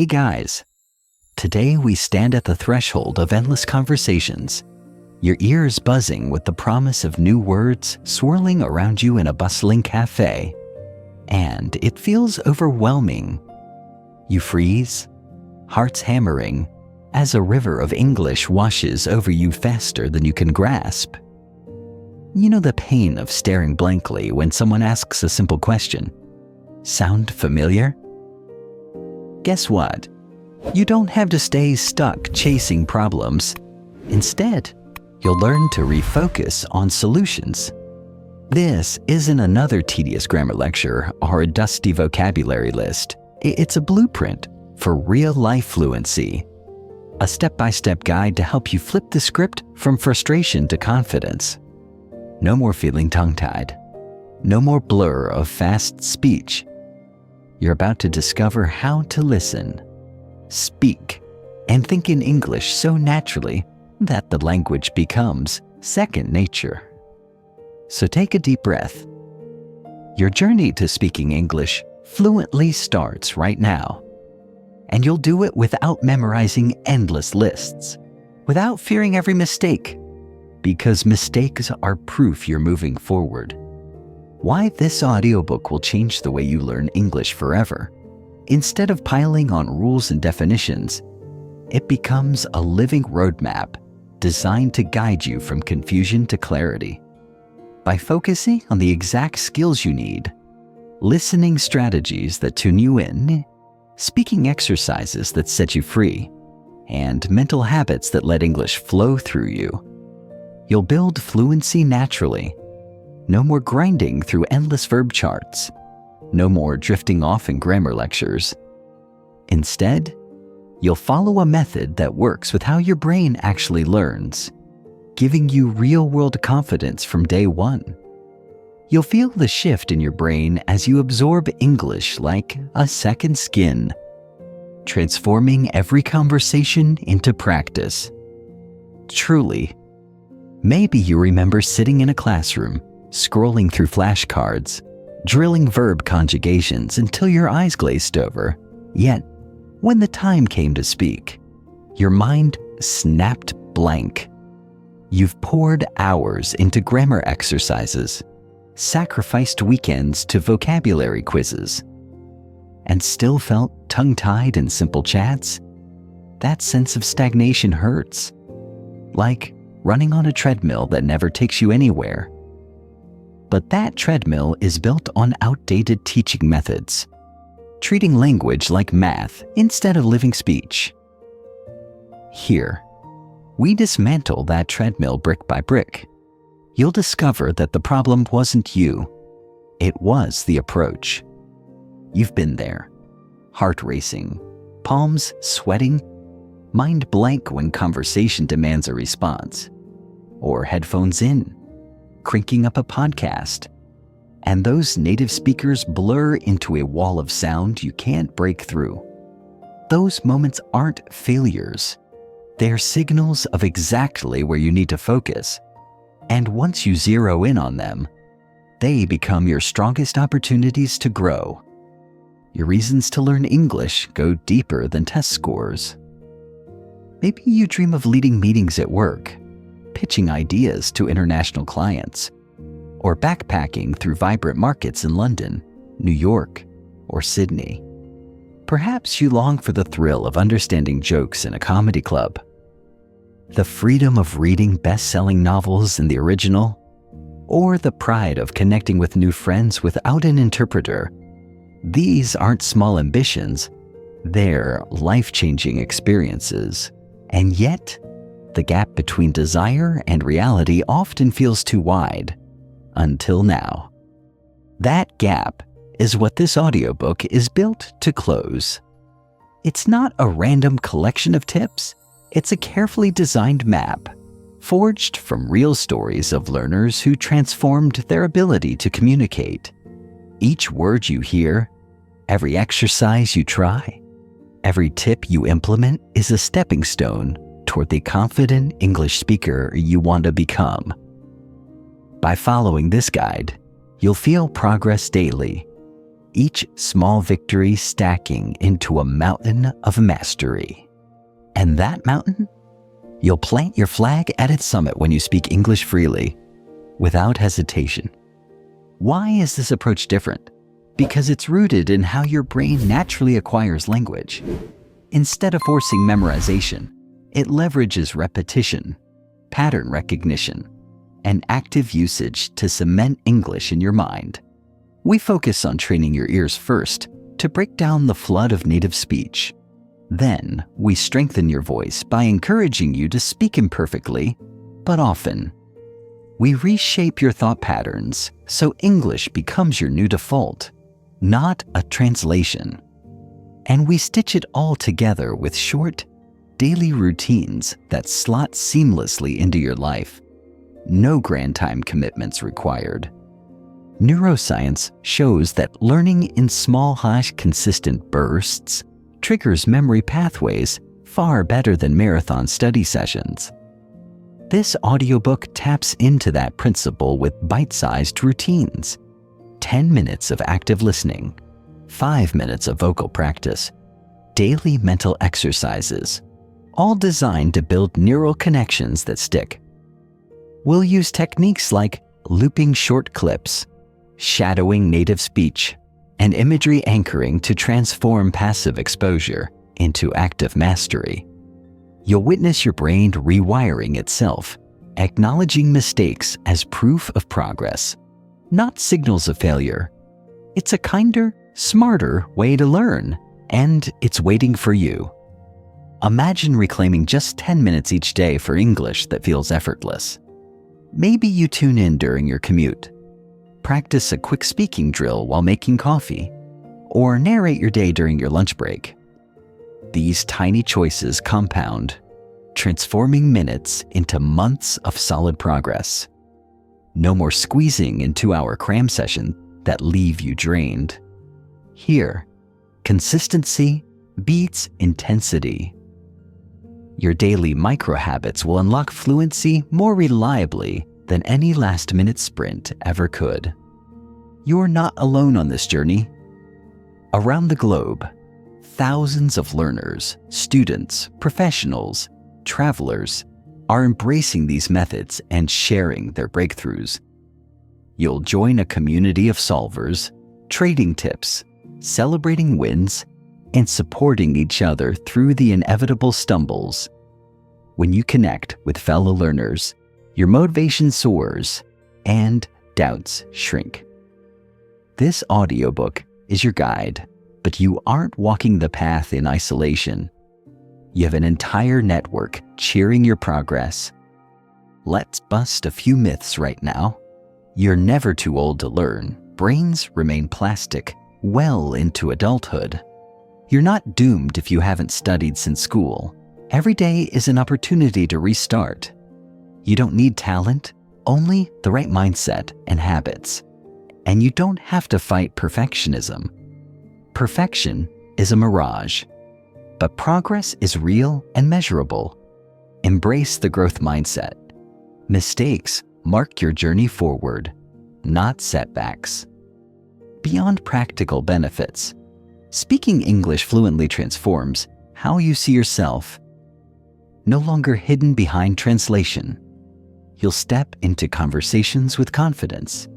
Hey guys, today we stand at the threshold of endless conversations, your ears buzzing with the promise of new words swirling around you in a bustling cafe. And it feels overwhelming. You freeze, hearts hammering, as a river of English washes over you faster than you can grasp. You know the pain of staring blankly when someone asks a simple question. Sound familiar? Guess what? You don't have to stay stuck chasing problems. Instead, you'll learn to refocus on solutions. This isn't another tedious grammar lecture or a dusty vocabulary list. It's a blueprint for real-life fluency. A step-by-step guide to help you flip the script from frustration to confidence. No more feeling tongue-tied. No more blur of fast speech. You're about to discover how to listen, speak, and think in English so naturally that the language becomes second nature. So take a deep breath. Your journey to speaking English fluently starts right now. And you'll do it without memorizing endless lists, without fearing every mistake, because mistakes are proof you're moving forward. Why this audiobook will change the way you learn English forever. Instead of piling on rules and definitions, it becomes a living roadmap designed to guide you from confusion to clarity. By focusing on the exact skills you need, listening strategies that tune you in, speaking exercises that set you free, and mental habits that let English flow through you, you'll build fluency naturally. No more grinding through endless verb charts. No more drifting off in grammar lectures. Instead, you'll follow a method that works with how your brain actually learns, giving you real-world confidence from day one. You'll feel the shift in your brain as you absorb English like a second skin, transforming every conversation into practice. Truly, maybe you remember sitting in a classroom, scrolling through flashcards, drilling verb conjugations until your eyes glazed over. Yet, when the time came to speak, your mind snapped blank. You've poured hours into grammar exercises, sacrificed weekends to vocabulary quizzes, and still felt tongue-tied in simple chats? That sense of stagnation hurts, like running on a treadmill that never takes you anywhere. But that treadmill is built on outdated teaching methods, treating language like math instead of living speech. Here, we dismantle that treadmill brick by brick. You'll discover that the problem wasn't you. It was the approach. You've been there. Heart racing, palms sweating, mind blank when conversation demands a response, or headphones in, cranking up a podcast, and those native speakers blur into a wall of sound you can't break through. Those moments aren't failures. They're signals of exactly where you need to focus. And once you zero in on them, they become your strongest opportunities to grow. Your reasons to learn English go deeper than test scores. Maybe you dream of leading meetings at work, pitching ideas to international clients, or backpacking through vibrant markets in London, New York, or Sydney. Perhaps you long for the thrill of understanding jokes in a comedy club, the freedom of reading best-selling novels in the original, or the pride of connecting with new friends without an interpreter. These aren't small ambitions, they're life-changing experiences. And yet, the gap between desire and reality often feels too wide. Until now. That gap is what this audiobook is built to close. It's not a random collection of tips. It's a carefully designed map, forged from real stories of learners who transformed their ability to communicate. Each word you hear, every exercise you try, every tip you implement is a stepping stone toward the confident English speaker you want to become. By following this guide, you'll feel progress daily, each small victory stacking into a mountain of mastery. And that mountain? You'll plant your flag at its summit when you speak English freely, without hesitation. Why is this approach different? Because it's rooted in how your brain naturally acquires language. Instead of forcing memorization, it leverages repetition, pattern recognition, and active usage to cement English in your mind. We focus on training your ears first to break down the flood of native speech. Then, we strengthen your voice by encouraging you to speak imperfectly, but often. We reshape your thought patterns so English becomes your new default, not a translation. And we stitch it all together with short, daily routines that slot seamlessly into your life. No grand time commitments required. Neuroscience shows that learning in small, consistent bursts triggers memory pathways far better than marathon study sessions. This audiobook taps into that principle with bite-sized routines. 10 minutes of active listening, 5 minutes of vocal practice, daily mental exercises, all designed to build neural connections that stick. We'll use techniques like looping short clips, shadowing native speech, and imagery anchoring to transform passive exposure into active mastery. You'll witness your brain rewiring itself, acknowledging mistakes as proof of progress, not signals of failure. It's a kinder, smarter way to learn, and it's waiting for you. Imagine reclaiming just 10 minutes each day for English that feels effortless. Maybe you tune in during your commute, practice a quick speaking drill while making coffee, or narrate your day during your lunch break. These tiny choices compound, transforming minutes into months of solid progress. No more squeezing in 2-hour cram sessions that leave you drained. Here, consistency beats intensity. Your daily micro-habits will unlock fluency more reliably than any last-minute sprint ever could. You're not alone on this journey. Around the globe, thousands of learners, students, professionals, travelers are embracing these methods and sharing their breakthroughs. You'll join a community of solvers, trading tips, celebrating wins, and supporting each other through the inevitable stumbles. When you connect with fellow learners, your motivation soars and doubts shrink. This audiobook is your guide, but you aren't walking the path in isolation. You have an entire network cheering your progress. Let's bust a few myths right now. You're never too old to learn. Brains remain plastic well into adulthood. You're not doomed if you haven't studied since school. Every day is an opportunity to restart. You don't need talent, only the right mindset and habits. And you don't have to fight perfectionism. Perfection is a mirage, but progress is real and measurable. Embrace the growth mindset. Mistakes mark your journey forward, not setbacks. Beyond practical benefits, speaking English fluently transforms how you see yourself. No longer hidden behind translation, you'll step into conversations with confidence,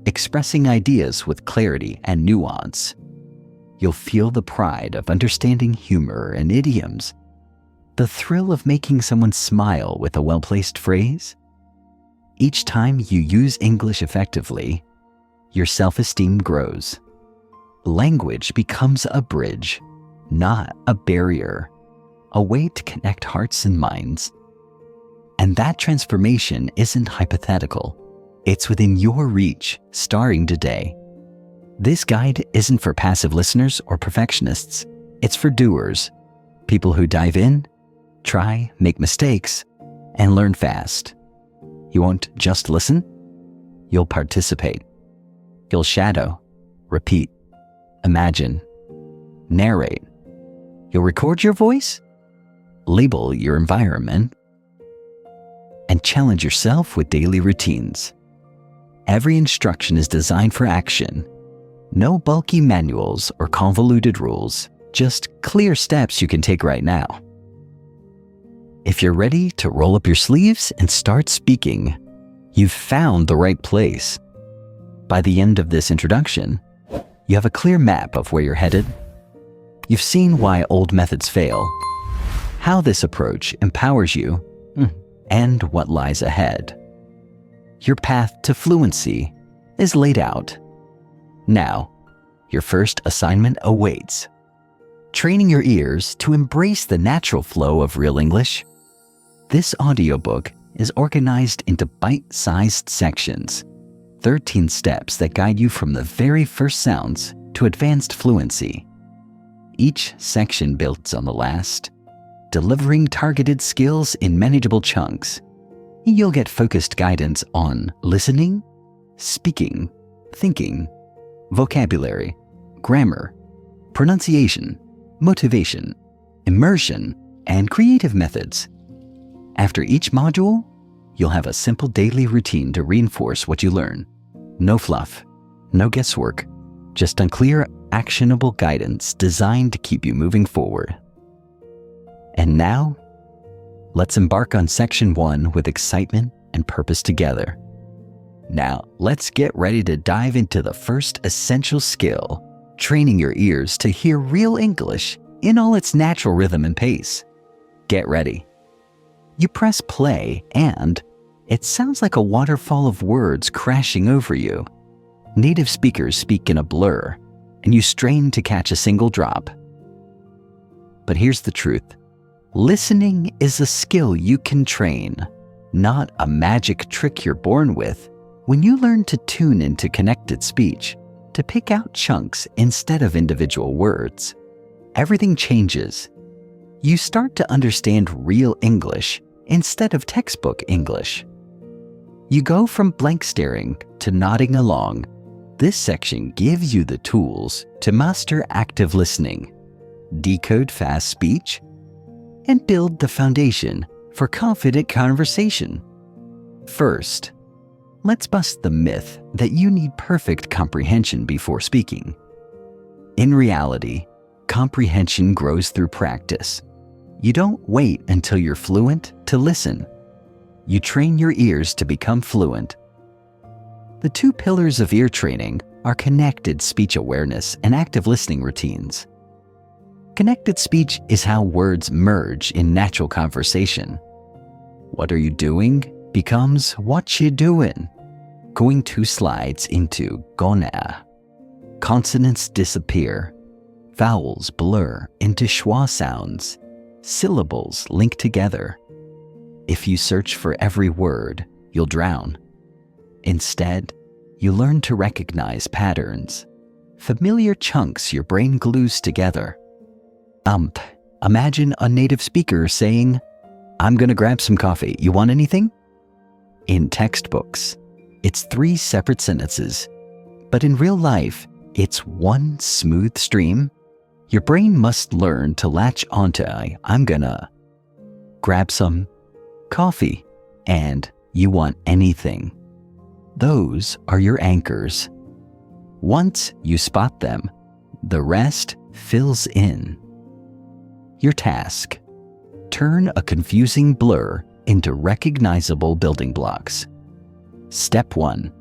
expressing ideas with clarity and nuance. You'll feel the pride of understanding humor and idioms, the thrill of making someone smile with a well-placed phrase. Each time you use English effectively, your self-esteem grows. Language becomes a bridge, not a barrier, a way to connect hearts and minds. And that transformation isn't hypothetical. It's within your reach, starting today. This guide isn't for passive listeners or perfectionists. It's for doers, people who dive in, try, make mistakes, and learn fast. You won't just listen, you'll participate. You'll shadow, repeat, imagine, narrate. You'll record your voice, label your environment, and challenge yourself with daily routines. Every instruction is designed for action, No bulky manuals or convoluted rules, just clear steps you can take right now. If you're ready to roll up your sleeves and start speaking, you've found the right place. By the end of this introduction, you have a clear map of where you're headed. You've seen why old methods fail, how this approach empowers you, and what lies ahead. Your path to fluency is laid out. Now, your first assignment awaits. Training your ears to embrace the natural flow of real English. This audiobook is organized into bite-sized sections, 13 steps that guide you from the very first sounds to advanced fluency. Each section builds on the last, delivering targeted skills in manageable chunks. You'll get focused guidance on listening, speaking, thinking, vocabulary, grammar, pronunciation, motivation, immersion, and creative methods. After each module, you'll have a simple daily routine to reinforce what you learn. No fluff, no guesswork, just unclear, actionable guidance designed to keep you moving forward. And now, let's embark on Section 1 with excitement and purpose together. Now, let's get ready to dive into the first essential skill, training your ears to hear real English in all its natural rhythm and pace. Get ready. You press play and it sounds like a waterfall of words crashing over you. Native speakers speak in a blur, and you strain to catch a single drop. But here's the truth. Listening is a skill you can train, not a magic trick you're born with. When you learn to tune into connected speech, to pick out chunks instead of individual words, everything changes. You start to understand real English instead of textbook English. You go from blank staring to nodding along. This section gives you the tools to master active listening, decode fast speech, and build the foundation for confident conversation. First, let's bust the myth that you need perfect comprehension before speaking. In reality, comprehension grows through practice. You don't wait until you're fluent to listen. You train your ears to become fluent. The two pillars of ear training are connected speech awareness and active listening routines. Connected speech is how words merge in natural conversation. What are you doing becomes what you doing. Going 2 slides into gonna. Consonants disappear. Vowels blur into schwa sounds. Syllables link together. If you search for every word, you'll drown. Instead, you learn to recognize patterns, familiar chunks your brain glues together. Imagine a native speaker saying, "I'm gonna grab some coffee. You want anything?" In textbooks, it's 3 separate sentences, but in real life, it's one smooth stream. Your brain must learn to latch onto "I'm gonna grab some coffee" and "you want anything." Those are your anchors. Once you spot them, the rest fills in. Your task: turn a confusing blur into recognizable building blocks. Step 1.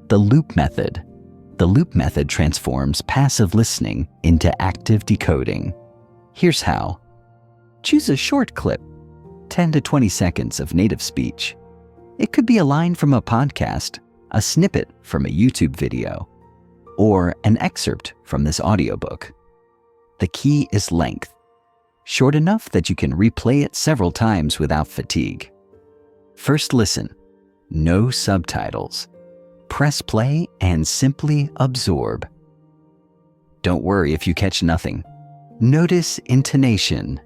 The loop method. The loop method transforms passive listening into active decoding. Here's how. Choose a short clip, 10 to 20 seconds of native speech. It could be a line from a podcast, a snippet from a YouTube video, or an excerpt from this audiobook. The key is length, short enough that you can replay it several times without fatigue. First listen, no subtitles. Press play and simply absorb. Don't worry if you catch nothing. Notice intonation,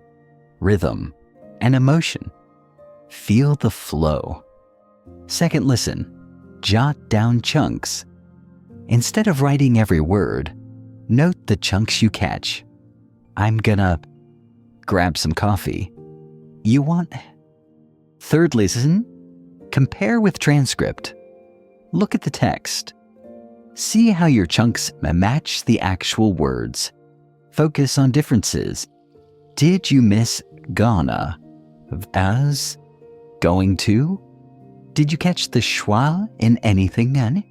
rhythm, and emotion. Feel the flow. Second listen, jot down chunks. Instead of writing every word, note the chunks you catch. "I'm gonna grab some coffee. You want..." Third listen, compare with transcript. Look at the text. See how your chunks match the actual words. Focus on differences. Did you miss gonna as going to? Did you catch the schwa in anything?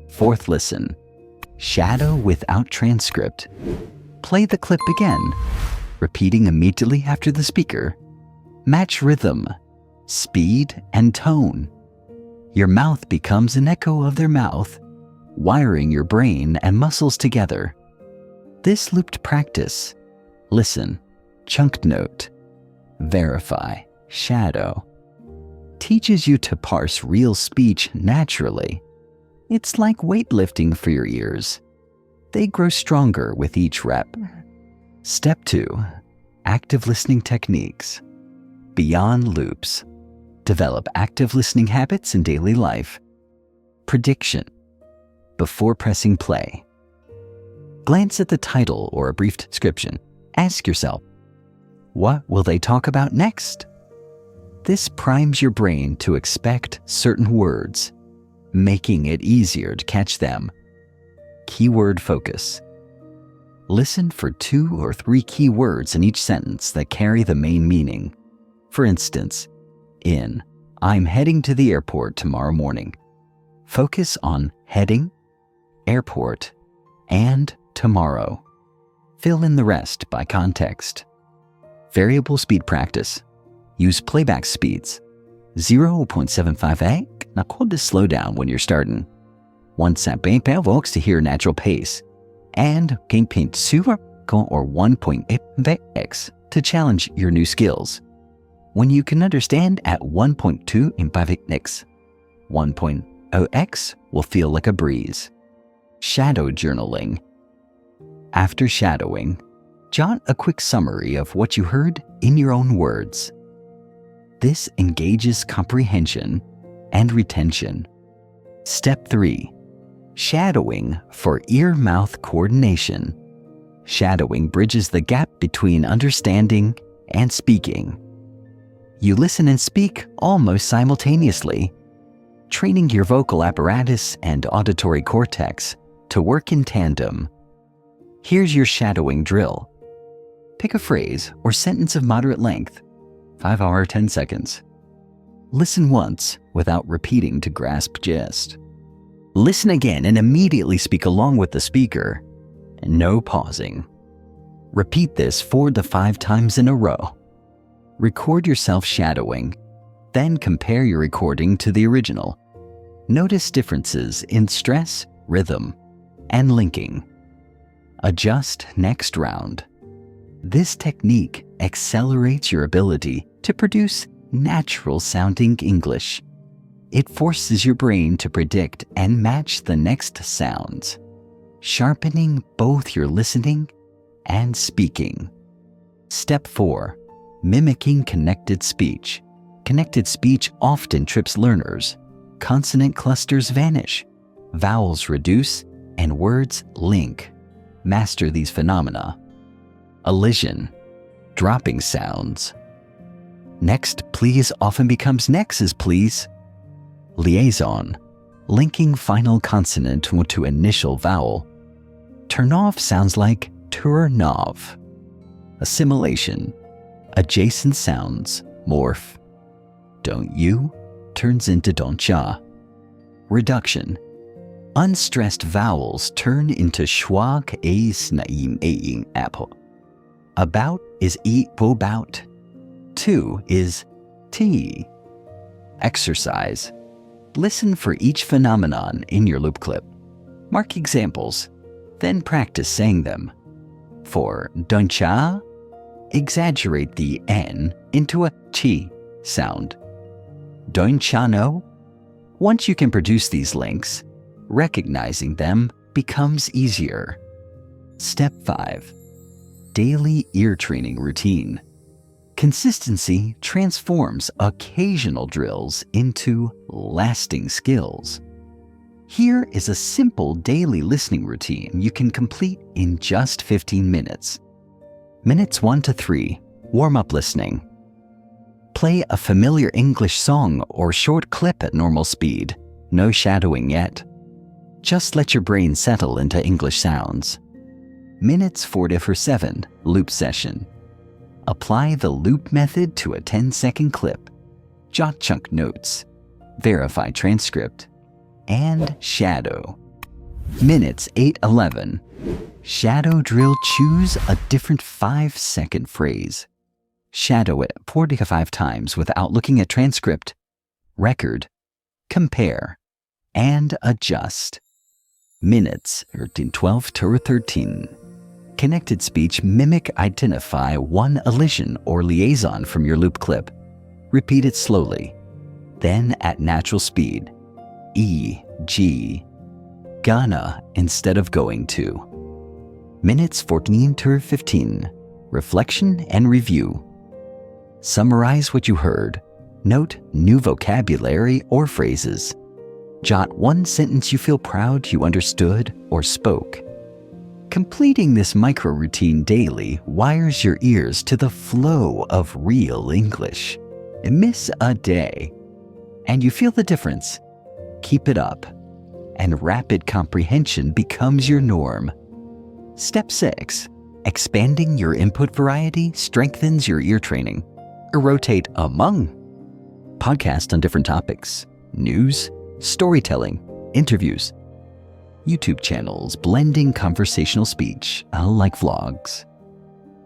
Fourth listen. Shadow without transcript. Play the clip again, repeating immediately after the speaker. Match rhythm, speed, and tone. Your mouth becomes an echo of their mouth, wiring your brain and muscles together. This looped practice, listen, chunk note, verify, shadow, teaches you to parse real speech naturally. It's like weightlifting for your ears. They grow stronger with each rep. Step 2. Active listening techniques. Beyond loops. Develop active listening habits in daily life. Prediction. Before pressing play, glance at the title or a brief description. Ask yourself, what will they talk about next? This primes your brain to expect certain words, making it easier to catch them. Keyword focus. Listen for 2 or 3 key words in each sentence that carry the main meaning. For instance, in I'm heading to the airport tomorrow morning. Focus on heading, airport, and tomorrow. Fill in the rest by context. Variable speed practice. Use playback speeds. 0.75a, now called to slow down when you're starting. 1.5 volts to hear natural pace. And 0.2 or 1.8x to challenge your new skills. When you can understand at 1.2x, 1.0x will feel like a breeze. Shadow journaling. After shadowing, jot a quick summary of what you heard in your own words. This engages comprehension and retention. Step 3. Shadowing for ear-mouth coordination. Shadowing bridges the gap between understanding and speaking. You listen and speak almost simultaneously, training your vocal apparatus and auditory cortex to work in tandem. Here's your shadowing drill. Pick a phrase or sentence of moderate length, 5 or 10 seconds. Listen once without repeating to grasp gist. Listen again and immediately speak along with the speaker. No pausing. Repeat this 4 to 5 times in a row. Record yourself shadowing, then compare your recording to the original. Notice differences in stress, rhythm, and linking. Adjust next round. This technique accelerates your ability to produce natural-sounding English. It forces your brain to predict and match the next sounds, sharpening both your listening and speaking. Step 4. Mimicking connected speech. Connected speech often trips learners. Consonant clusters vanish, vowels reduce, and words link. Master these phenomena. Elision. Dropping sounds. Next please often becomes nexus please. Liaison. Linking final consonant to initial vowel. Turn off sounds like turn off. Assimilation. Adjacent sounds morph. Don't you turns into don't ya. Reduction. Unstressed vowels turn into schwa a snaim aing apple. About is e bout. To is t. Exercise. Listen for each phenomenon in your loop clip. Mark examples, then practice saying them. For don't ya, exaggerate the N into a chi sound. Don't ya know? Once you can produce these links, recognizing them becomes easier. Step 5. Daily ear training routine. Consistency transforms occasional drills into lasting skills. Here is a simple daily listening routine you can complete in just 15 minutes. Minutes 1 to 3, warm-up listening. Play a familiar English song or short clip at normal speed, no shadowing yet. Just let your brain settle into English sounds. Minutes 4-7 loop session. Apply the loop method to a 10-second clip. Jot chunk notes. Verify transcript. And shadow. Minutes 8-11. Shadow drill. Choose a different 5-second phrase. Shadow it 4-5 times without looking at transcript. Record. Compare. And adjust. Minutes 12-13. Connected speech. Mimic, identify one elision or liaison from your loop clip. Repeat it slowly. Then at natural speed. E, G. Gonna instead of going to. Minutes 14-15. Reflection and review. Summarize what you heard. Note new vocabulary or phrases. Jot one sentence you feel proud you understood or spoke. Completing this micro routine daily wires your ears to the flow of real English. Miss a day, and you feel the difference. Keep it up, and rapid comprehension becomes your norm. Step 6. Expanding your input variety strengthens your ear training. Rotate among. Podcast on different topics. News, storytelling, interviews. YouTube channels blending conversational speech, like vlogs.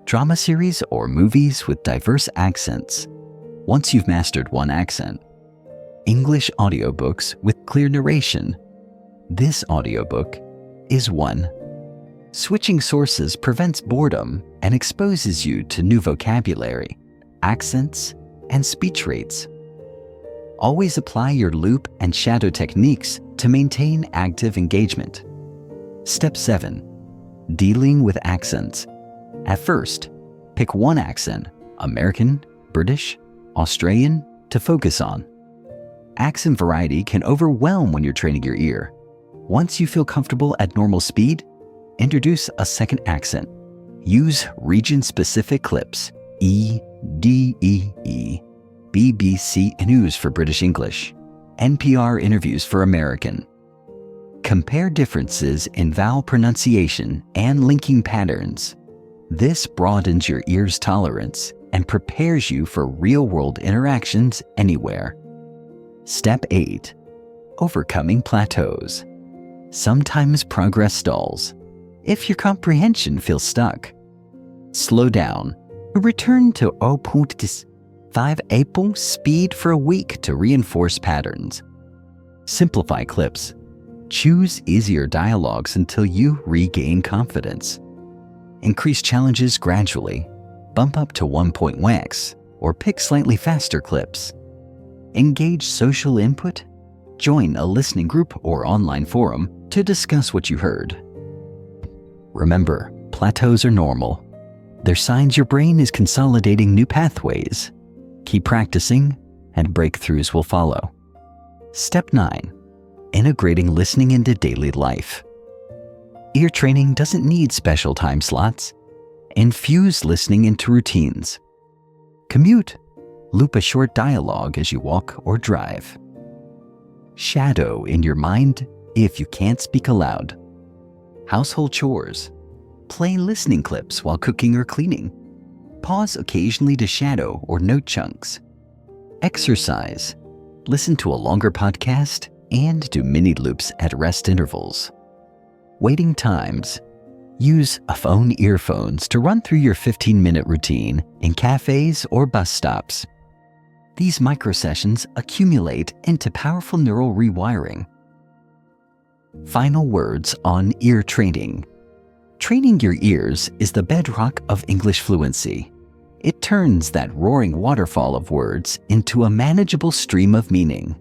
Drama series or movies with diverse accents. Once you've mastered one accent. English audiobooks with clear narration. This audiobook is one. Switching sources prevents boredom and exposes you to new vocabulary, accents, and speech rates. Always apply your loop and shadow techniques to maintain active engagement. Step 7. Dealing with accents. At first, pick one accent, American, British, Australian, to focus on. Accent variety can overwhelm when you're training your ear. Once you feel comfortable at normal speed, introduce a second accent. Use region-specific clips, E, D, E, BBC News for British English, NPR interviews for American. Compare differences in vowel pronunciation and linking patterns. This broadens your ear's tolerance and prepares you for real-world interactions anywhere. Step 8. Overcoming plateaus. Sometimes progress stalls. If your comprehension feels stuck, slow down. Return to 0.5 April speed for a week to reinforce patterns. Simplify clips. Choose easier dialogues until you regain confidence. Increase challenges gradually. Bump up to 1.1x or pick slightly faster clips. Engage social input. Join a listening group or online forum to discuss what you heard. Remember, plateaus are normal. They're signs your brain is consolidating new pathways. Keep practicing, and breakthroughs will follow. Step 9. Integrating listening into daily life. Ear training doesn't need special time slots. Infuse listening into routines. Commute. Loop a short dialogue as you walk or drive. Shadow in your mind if you can't speak aloud. Household chores. Play listening clips while cooking or cleaning. Pause occasionally to shadow or note chunks. Exercise. Listen to a longer podcast and do mini loops at rest intervals. Waiting times. Use phone earphones to run through your 15-minute routine in cafes or bus stops. These microsessions accumulate into powerful neural rewiring. Final words on ear training. Training your ears is the bedrock of English fluency. It turns that roaring waterfall of words into a manageable stream of meaning.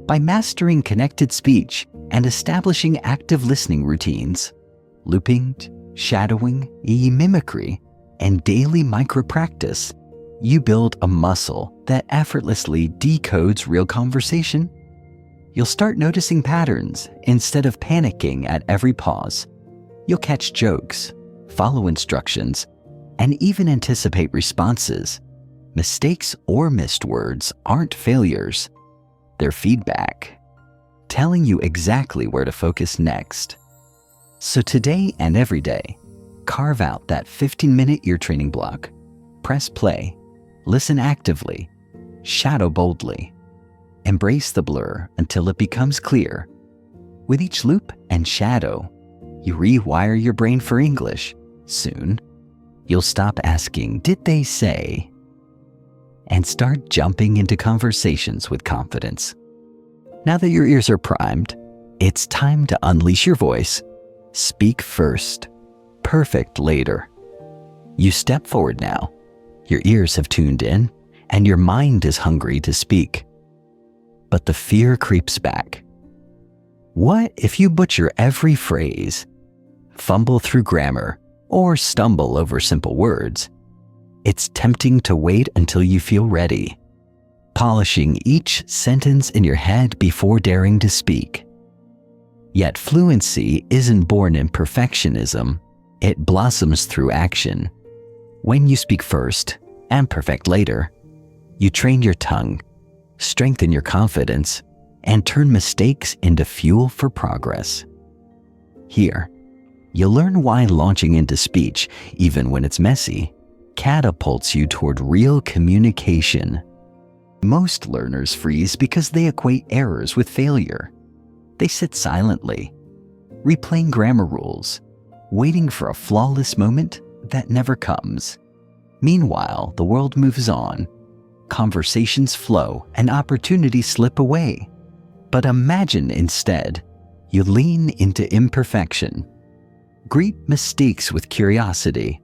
By mastering connected speech and establishing active listening routines, looping, shadowing, mimicry, and daily micro-practice, you build a muscle that effortlessly decodes real conversation. You'll start noticing patterns instead of panicking at every pause. You'll catch jokes, follow instructions, and even anticipate responses. Mistakes or missed words aren't failures. They're feedback. telling you exactly where to focus next. So today and every day, carve out that 15-minute ear training block. Press play, listen actively, shadow boldly. Embrace the blur until it becomes clear. With each loop and shadow, you rewire your brain for English. Soon, you'll stop asking, "Did they say?" and start jumping into conversations with confidence. Now that your ears are primed, it's time to unleash your voice. Speak first, perfect later. You step forward now. Your ears have tuned in, and your mind is hungry to speak. But the fear creeps back. What if you butcher every phrase, fumble through grammar, or stumble over simple words? It's tempting to wait until you feel ready, polishing each sentence in your head before daring to speak. Yet fluency isn't born in perfectionism, it blossoms through action. When you speak first and perfect later, you train your tongue, strengthen your confidence, and turn mistakes into fuel for progress. Here, you'll learn why launching into speech, even when it's messy, catapults you toward real communication. Most learners freeze because they equate errors with failure. They sit silently, replaying grammar rules, waiting for a flawless moment that never comes. Meanwhile, the world moves on. Conversations flow and opportunities slip away. But imagine instead, you lean into imperfection, greet mistakes with curiosity,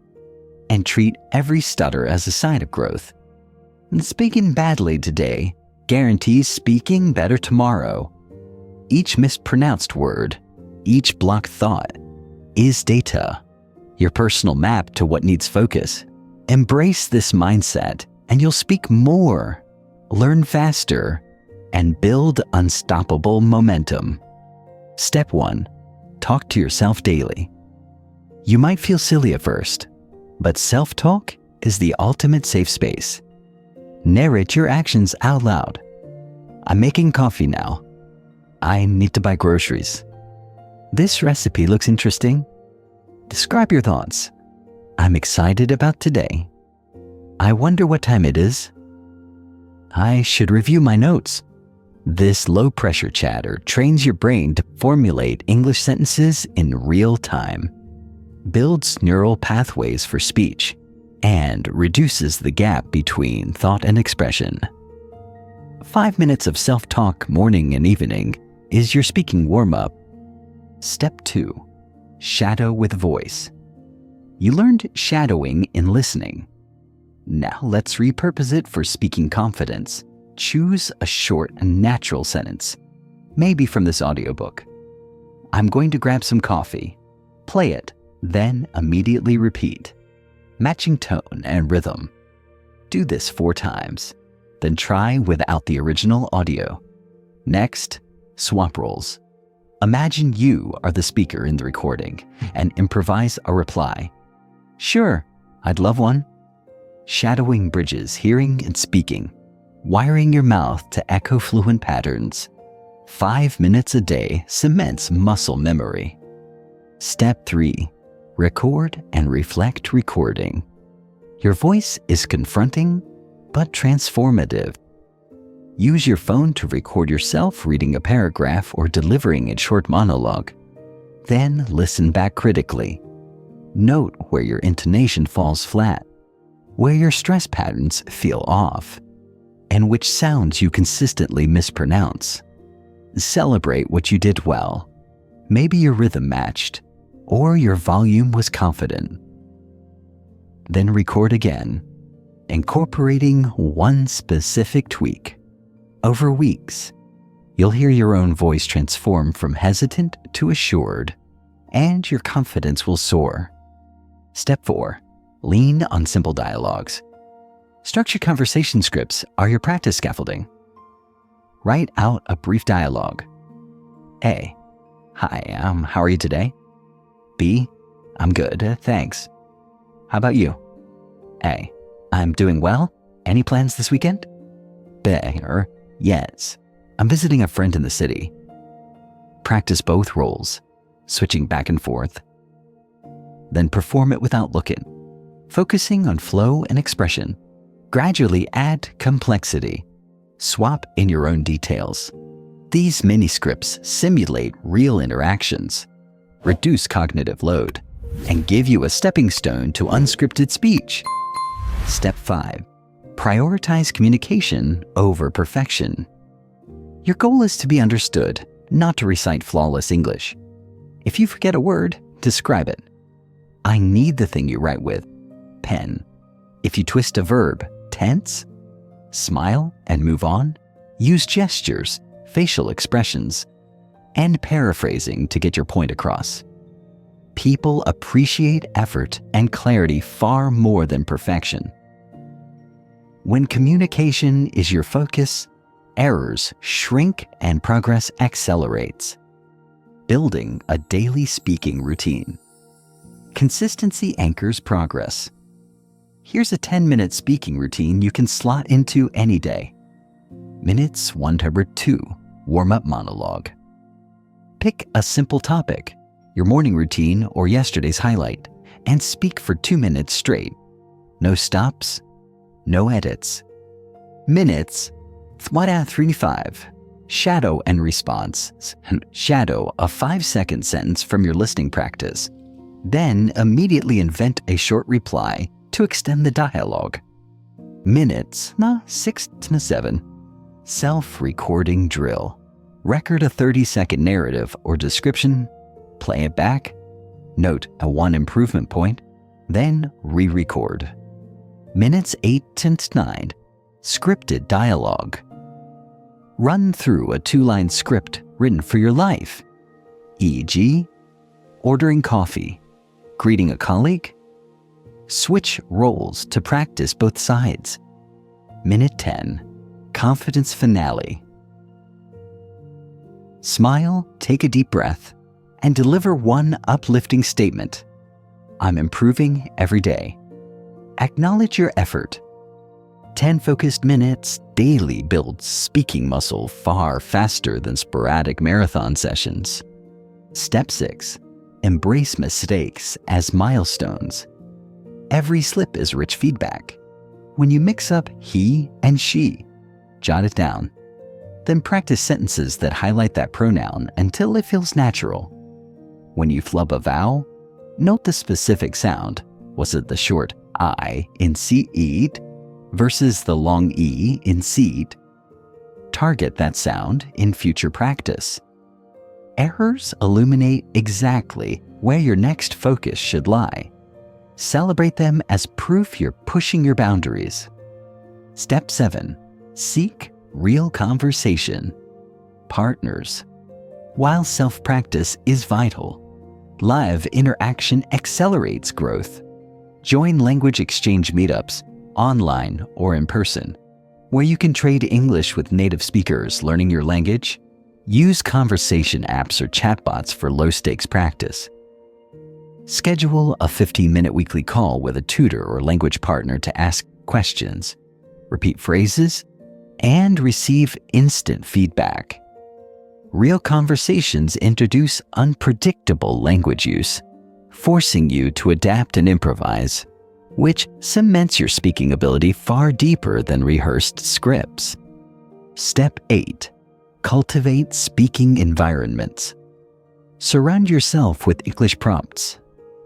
and treat every stutter as a sign of growth. And speaking badly today guarantees speaking better tomorrow. Each mispronounced word, each blocked thought, is data, your personal map to what needs focus. Embrace this mindset, and you'll speak more, learn faster, and build unstoppable momentum. Step 1. Talk to yourself daily. You might feel silly at first, but self-talk is the ultimate safe space. Narrate your actions out loud. I'm making coffee now. I need to buy groceries. This recipe looks interesting. Describe your thoughts. I'm excited about today. I wonder what time it is. I should review my notes. This low-pressure chatter trains your brain to formulate English sentences in real time, builds neural pathways for speech, and reduces the gap between thought and expression. 5 minutes of self-talk morning and evening is your speaking warm-up. Step 2. Shadow with voice. You learned shadowing in listening. Now let's repurpose it for speaking confidence. Choose a short and natural sentence, maybe from this audiobook. I'm going to grab some coffee. Play it, then immediately repeat. Matching tone and rhythm. Do this 4 times, then try without the original audio. Next, swap roles. Imagine you are the speaker in the recording and improvise a reply. Sure, I'd love one. Shadowing bridges hearing and speaking, wiring your mouth to echo fluent patterns. 5 minutes a day cements muscle memory. Step 3. Record and reflect recording. Your voice is confronting, but transformative. Use your phone to record yourself reading a paragraph or delivering a short monologue. Then listen back critically. Note where your intonation falls flat, where your stress patterns feel off, and which sounds you consistently mispronounce. Celebrate what you did well. Maybe your rhythm matched, or your volume was confident. Then record again, incorporating one specific tweak. Over weeks, you'll hear your own voice transform from hesitant to assured, and your confidence will soar. Step 4. Lean on simple dialogues. Structured conversation scripts are your practice scaffolding. Write out a brief dialogue. A. Hi, how are you today? B. I'm good, thanks. How about you? A. I'm doing well. Any plans this weekend? B. Yes. I'm visiting a friend in the city. Practice both roles, switching back and forth. Then perform it without looking, focusing on flow and expression. Gradually add complexity. Swap in your own details. These mini scripts simulate real interactions, reduce cognitive load, and give you a stepping stone to unscripted speech. Step 5. Prioritize communication over perfection. Your goal is to be understood, not to recite flawless English. If you forget a word, describe it. I need the thing you write with. Pen. If you twist a verb, tense. Smile and move on. Use gestures, facial expressions, and paraphrasing to get your point across. People appreciate effort and clarity far more than perfection. When communication is your focus, errors shrink and progress accelerates. Building a daily speaking routine. Consistency anchors progress. Here's a 10-minute speaking routine you can slot into any day. Minutes 1-2, warm-up monologue. Pick a simple topic, your morning routine or yesterday's highlight, and speak for 2 minutes straight. No stops, no edits. Minutes 3-5. Shadow and response. Shadow a 5-second sentence from your listening practice. Then immediately invent a short reply to extend the dialogue. Minutes 6-7. Self-recording drill. Record a 30-second narrative or description, play it back, note a 1 improvement point, then re-record. Minutes 8-9. Scripted dialogue. Run through a 2-line script written for your life, e.g., ordering coffee, greeting a colleague. Switch roles to practice both sides. Minute 10. Confidence finale. Smile, take a deep breath, and deliver one uplifting statement. I'm improving every day. Acknowledge your effort. 10 focused minutes daily builds speaking muscle far faster than sporadic marathon sessions. Step 6. Embrace mistakes as milestones. Every slip is rich feedback. When you mix up he and she, jot it down. Then practice sentences that highlight that pronoun until it feels natural. When you flub a vowel, note the specific sound. Was it the short I in see eat versus the long E in seat? Target that sound in future practice. Errors illuminate exactly where your next focus should lie. Celebrate them as proof you're pushing your boundaries. Step 7. Seek real conversation. Partners. While self-practice is vital, live interaction accelerates growth. Join language exchange meetups, online or in person, where you can trade English with native speakers learning your language. Use conversation apps or chatbots for low-stakes practice. Schedule a 15-minute weekly call with a tutor or language partner to ask questions, repeat phrases, and receive instant feedback. Real conversations introduce unpredictable language use, forcing you to adapt and improvise, which cements your speaking ability far deeper than rehearsed scripts. Step 8. Cultivate speaking environments. Surround yourself with English prompts.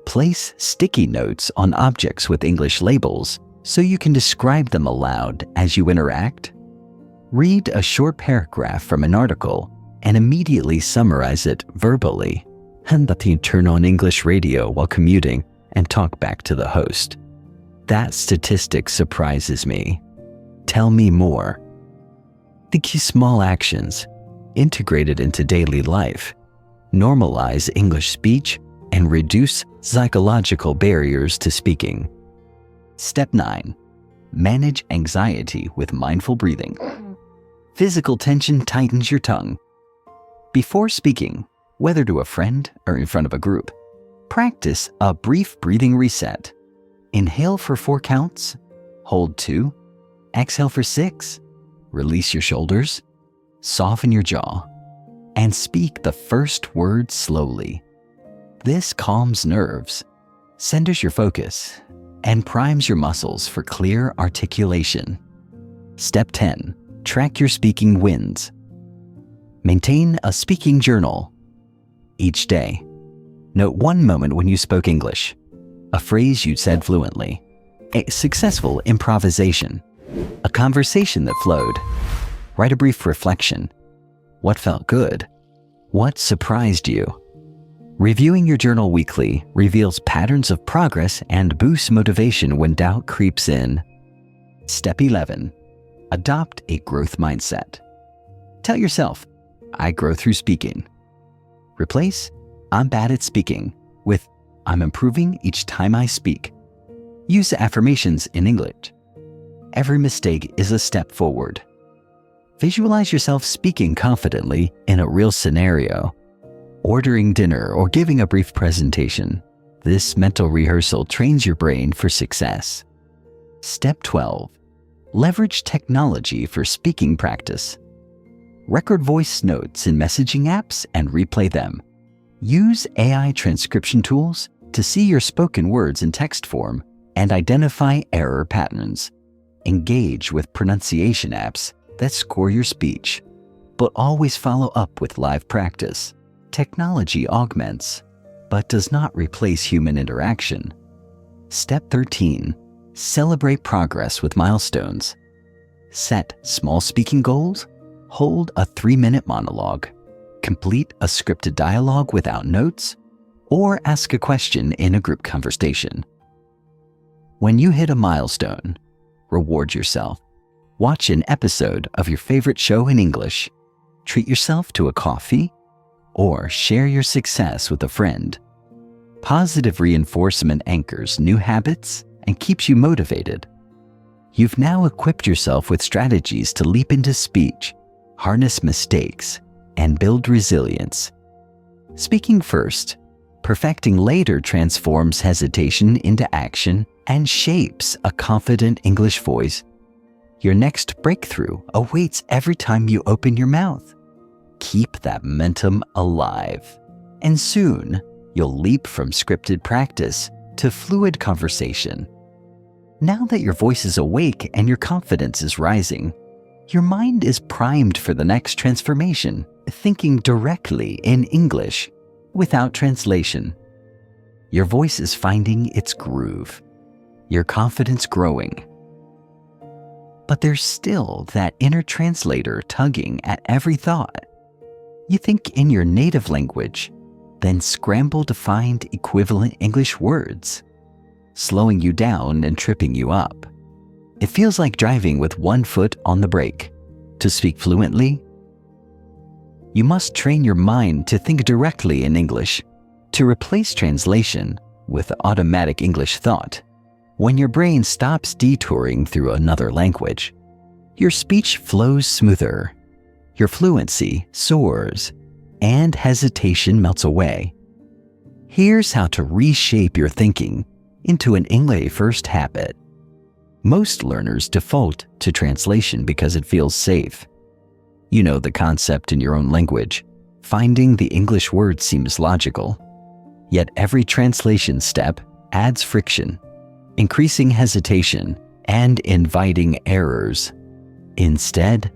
Place sticky notes on objects with English labels so you can describe them aloud as you interact. Read a short paragraph from an article and immediately summarize it verbally. And that you turn on English radio while commuting and talk back to the host. That statistic surprises me. Tell me more. The key small actions, integrated into daily life, normalize English speech and reduce psychological barriers to speaking. Step 9. Manage anxiety with mindful breathing. Physical tension tightens your tongue. Before speaking, whether to a friend or in front of a group, practice a brief breathing reset. Inhale for 4 counts, hold 2, exhale for 6, release your shoulders, soften your jaw, and speak the first word slowly. This calms nerves, centers your focus, and primes your muscles for clear articulation. Step 10. Track your speaking wins. Maintain a speaking journal. Each day, note one moment when you spoke English, a phrase you said fluently, a successful improvisation, a conversation that flowed. Write a brief reflection. What felt good? What surprised you? Reviewing your journal weekly reveals patterns of progress and boosts motivation when doubt creeps in. Step 11. Adopt a growth mindset. Tell yourself, I grow through speaking. Replace I'm bad at speaking with I'm improving each time I speak. Use affirmations in English. Every mistake is a step forward. Visualize yourself speaking confidently in a real scenario. Ordering dinner or giving a brief presentation. This mental rehearsal trains your brain for success. Step 12. Leverage technology for speaking practice. Record voice notes in messaging apps and replay them. Use AI transcription tools to see your spoken words in text form and identify error patterns. Engage with pronunciation apps that score your speech, but always follow up with live practice. Technology augments, but does not replace human interaction. Step 13. Celebrate progress with milestones. Set small speaking goals. Hold a 3-minute monologue. Complete a scripted dialogue without notes, or ask a question in a group conversation. When you hit a milestone, reward yourself. Watch an episode of your favorite show in English. Treat yourself to a coffee, or share your success with a friend. Positive reinforcement anchors new habits and keeps you motivated. You've now equipped yourself with strategies to leap into speech, harness mistakes, and build resilience. Speaking first, perfecting later transforms hesitation into action and shapes a confident English voice. Your next breakthrough awaits every time you open your mouth. Keep that momentum alive, and soon you'll leap from scripted practice to fluid conversation. Now that your voice is awake and your confidence is rising, your mind is primed for the next transformation, thinking directly in English without translation. Your voice is finding its groove, your confidence growing. But there's still that inner translator tugging at every thought. You think in your native language, then scramble to find equivalent English words, slowing you down and tripping you up. It feels like driving with one foot on the brake. To speak fluently, you must train your mind to think directly in English, to replace translation with automatic English thought. When your brain stops detouring through another language, your speech flows smoother, your fluency soars, and hesitation melts away. Here's how to reshape your thinking into an English first habit. Most learners default to translation because it feels safe. You know the concept in your own language. Finding the English word seems logical. Yet every translation step adds friction, increasing hesitation and inviting errors. Instead,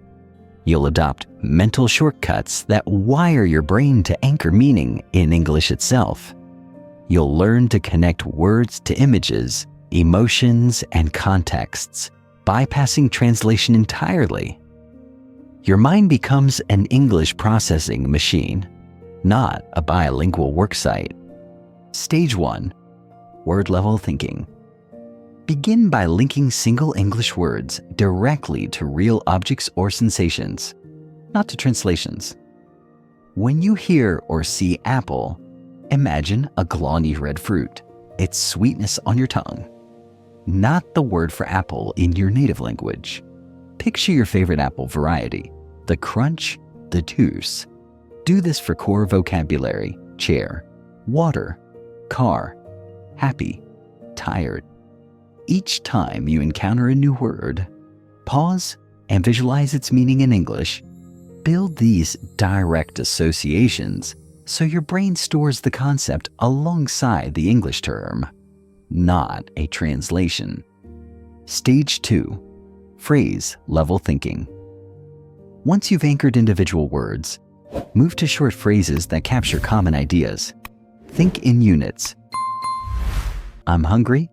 you'll adopt mental shortcuts that wire your brain to anchor meaning in English itself. You'll learn to connect words to images, emotions, and contexts, bypassing translation entirely. Your mind becomes an English processing machine, not a bilingual worksite. Stage 1. Word-level thinking. Begin by linking single English words directly to real objects or sensations, not to translations. When you hear or see apple, imagine a glawny red fruit, its sweetness on your tongue, not the word for apple in your native language. Picture your favorite apple variety, the crunch, the juice. Do this for core vocabulary: chair, water, car, happy, tired. Each time you encounter a new word, pause and visualize its meaning in English. Build these direct associations so your brain stores the concept alongside the English term, not a translation. Stage 2. Phrase level thinking. Once you've anchored individual words, move to short phrases that capture common ideas. Think in units. I'm hungry.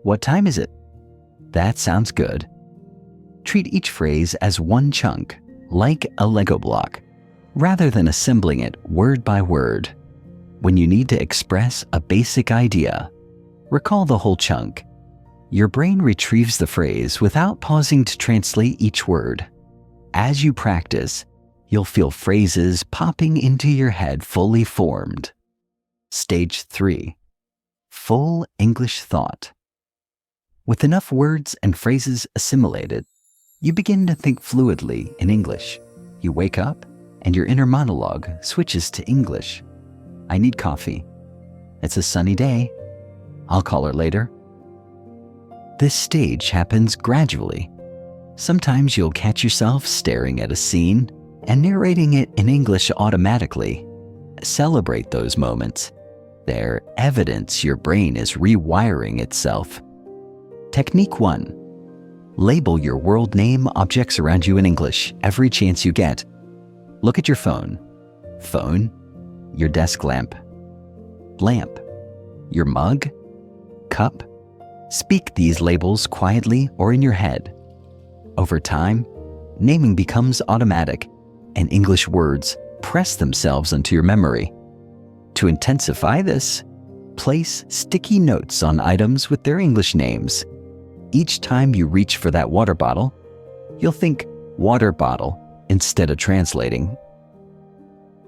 What time is it? That sounds good. Treat each phrase as one chunk, like a Lego block, rather than assembling it word by word. When you need to express a basic idea, recall the whole chunk. Your brain retrieves the phrase without pausing to translate each word. As you practice, you'll feel phrases popping into your head fully formed. Stage 3. Full English thought. With enough words and phrases assimilated, you begin to think fluidly in English. You wake up, and your inner monologue switches to English. I need coffee. It's a sunny day. I'll call her later. This stage happens gradually. Sometimes you'll catch yourself staring at a scene and narrating it in English automatically. Celebrate those moments. They're evidence your brain is rewiring itself. Technique 1. Label your world name objects around you in English every chance you get. Look at your phone. Phone. Your desk lamp. Lamp. Your mug. Cup. Speak these labels quietly or in your head. Over time, naming becomes automatic, and English words press themselves into your memory. To intensify this, place sticky notes on items with their English names. Each time you reach for that water bottle, you'll think water bottle instead of translating.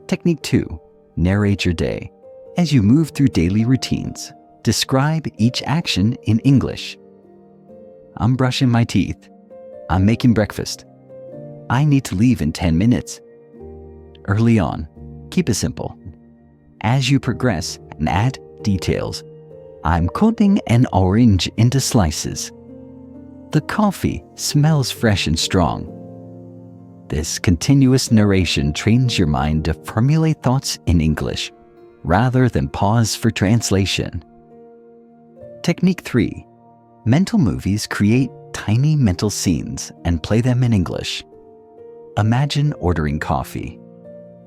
Technique 2. Narrate your day. As you move through daily routines, describe each action in English. I'm brushing my teeth. I'm making breakfast. I need to leave in 10 minutes. Early on, keep it simple. As you progress and add details, I'm cutting an orange into slices. The coffee smells fresh and strong. This continuous narration trains your mind to formulate thoughts in English, rather than pause for translation. Technique 3. Mental movies create tiny mental scenes and play them in English. Imagine ordering coffee.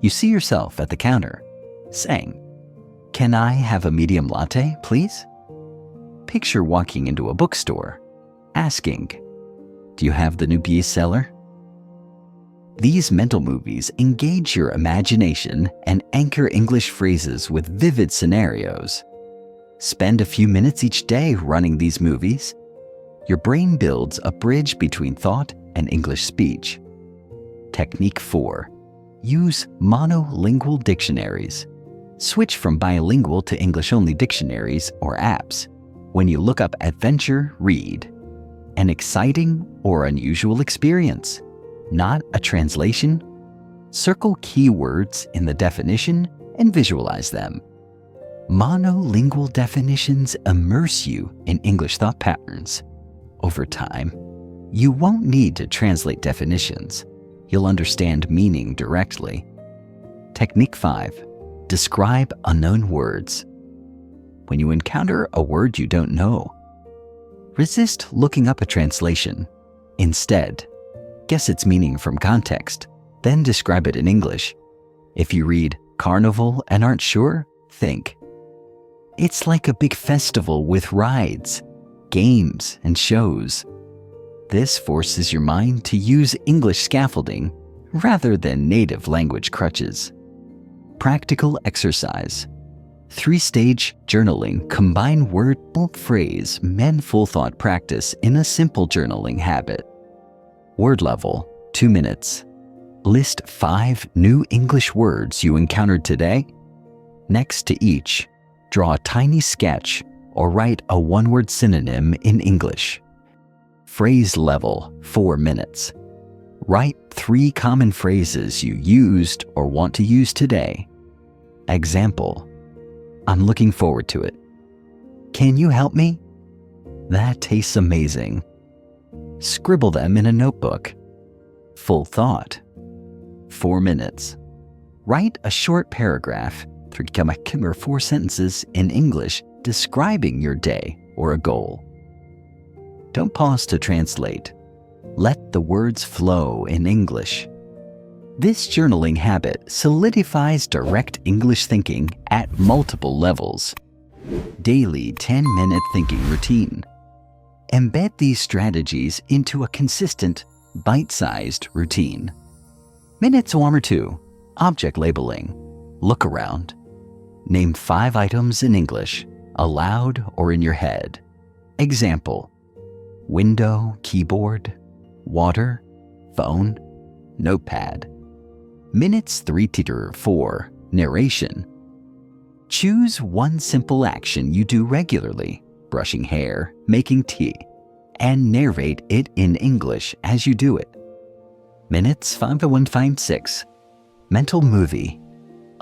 You see yourself at the counter, saying, "Can I have a medium latte, please?" Picture walking into a bookstore, asking, "Do you have the new bestseller?" These mental movies engage your imagination and anchor English phrases with vivid scenarios. Spend a few minutes each day running these movies. Your brain builds a bridge between thought and English speech. Technique 4. Use monolingual dictionaries. Switch from bilingual to English-only dictionaries or apps. When you look up adventure, read an exciting or unusual experience, not a translation. Circle keywords in the definition and visualize them. Monolingual definitions immerse you in English thought patterns. Over time, you won't need to translate definitions. You'll understand meaning directly. Technique 5. Describe unknown words. When you encounter a word you don't know, resist looking up a translation. Instead, guess its meaning from context, then describe it in English. If you read carnival and aren't sure, think, "It's like a big festival with rides, games, and shows." This forces your mind to use English scaffolding rather than native language crutches. Practical exercise. 3-stage journaling combine word, phrase, and full thought practice in a simple journaling habit. Word level, 2 minutes. List 5 new English words you encountered today. Next to each, draw a tiny sketch or write a one-word synonym in English. Phrase level, 4 minutes. Write 3 common phrases you used or want to use today. Example, "I'm looking forward to it." "Can you help me?" "That tastes amazing." Scribble them in a notebook. Full thought. 4 minutes. Write a short paragraph, 4 sentences in English describing your day or a goal. Don't pause to translate. Let the words flow in English. This journaling habit solidifies direct English thinking at multiple levels. Daily 10-minute thinking routine. Embed these strategies into a consistent, bite-sized routine. Minutes 1 or 2. Object labeling. Look around. Name 5 items in English, aloud or in your head. Example: window, keyboard, water, phone, notepad. Minutes 3 to 4. Narration. Choose one simple action you do regularly, brushing hair, making tea, and narrate it in English as you do it. Minutes 5 to 6. Mental movie.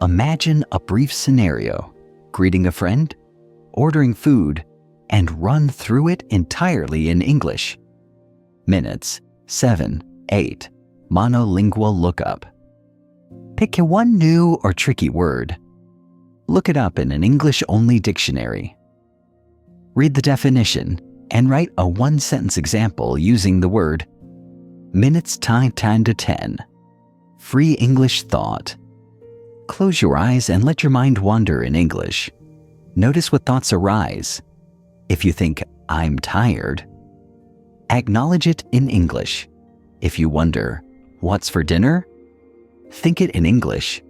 Imagine a brief scenario, greeting a friend, ordering food, and run through it entirely in English. Minutes 7, 8. Monolingual lookup. Pick one new or tricky word. Look it up in an English-only dictionary. Read the definition and write a 1-sentence example using the word. Minutes 10 to 10. Free English thought. Close your eyes and let your mind wander in English. Notice what thoughts arise. If you think, "I'm tired," acknowledge it in English. If you wonder, "What's for dinner?" think it in English.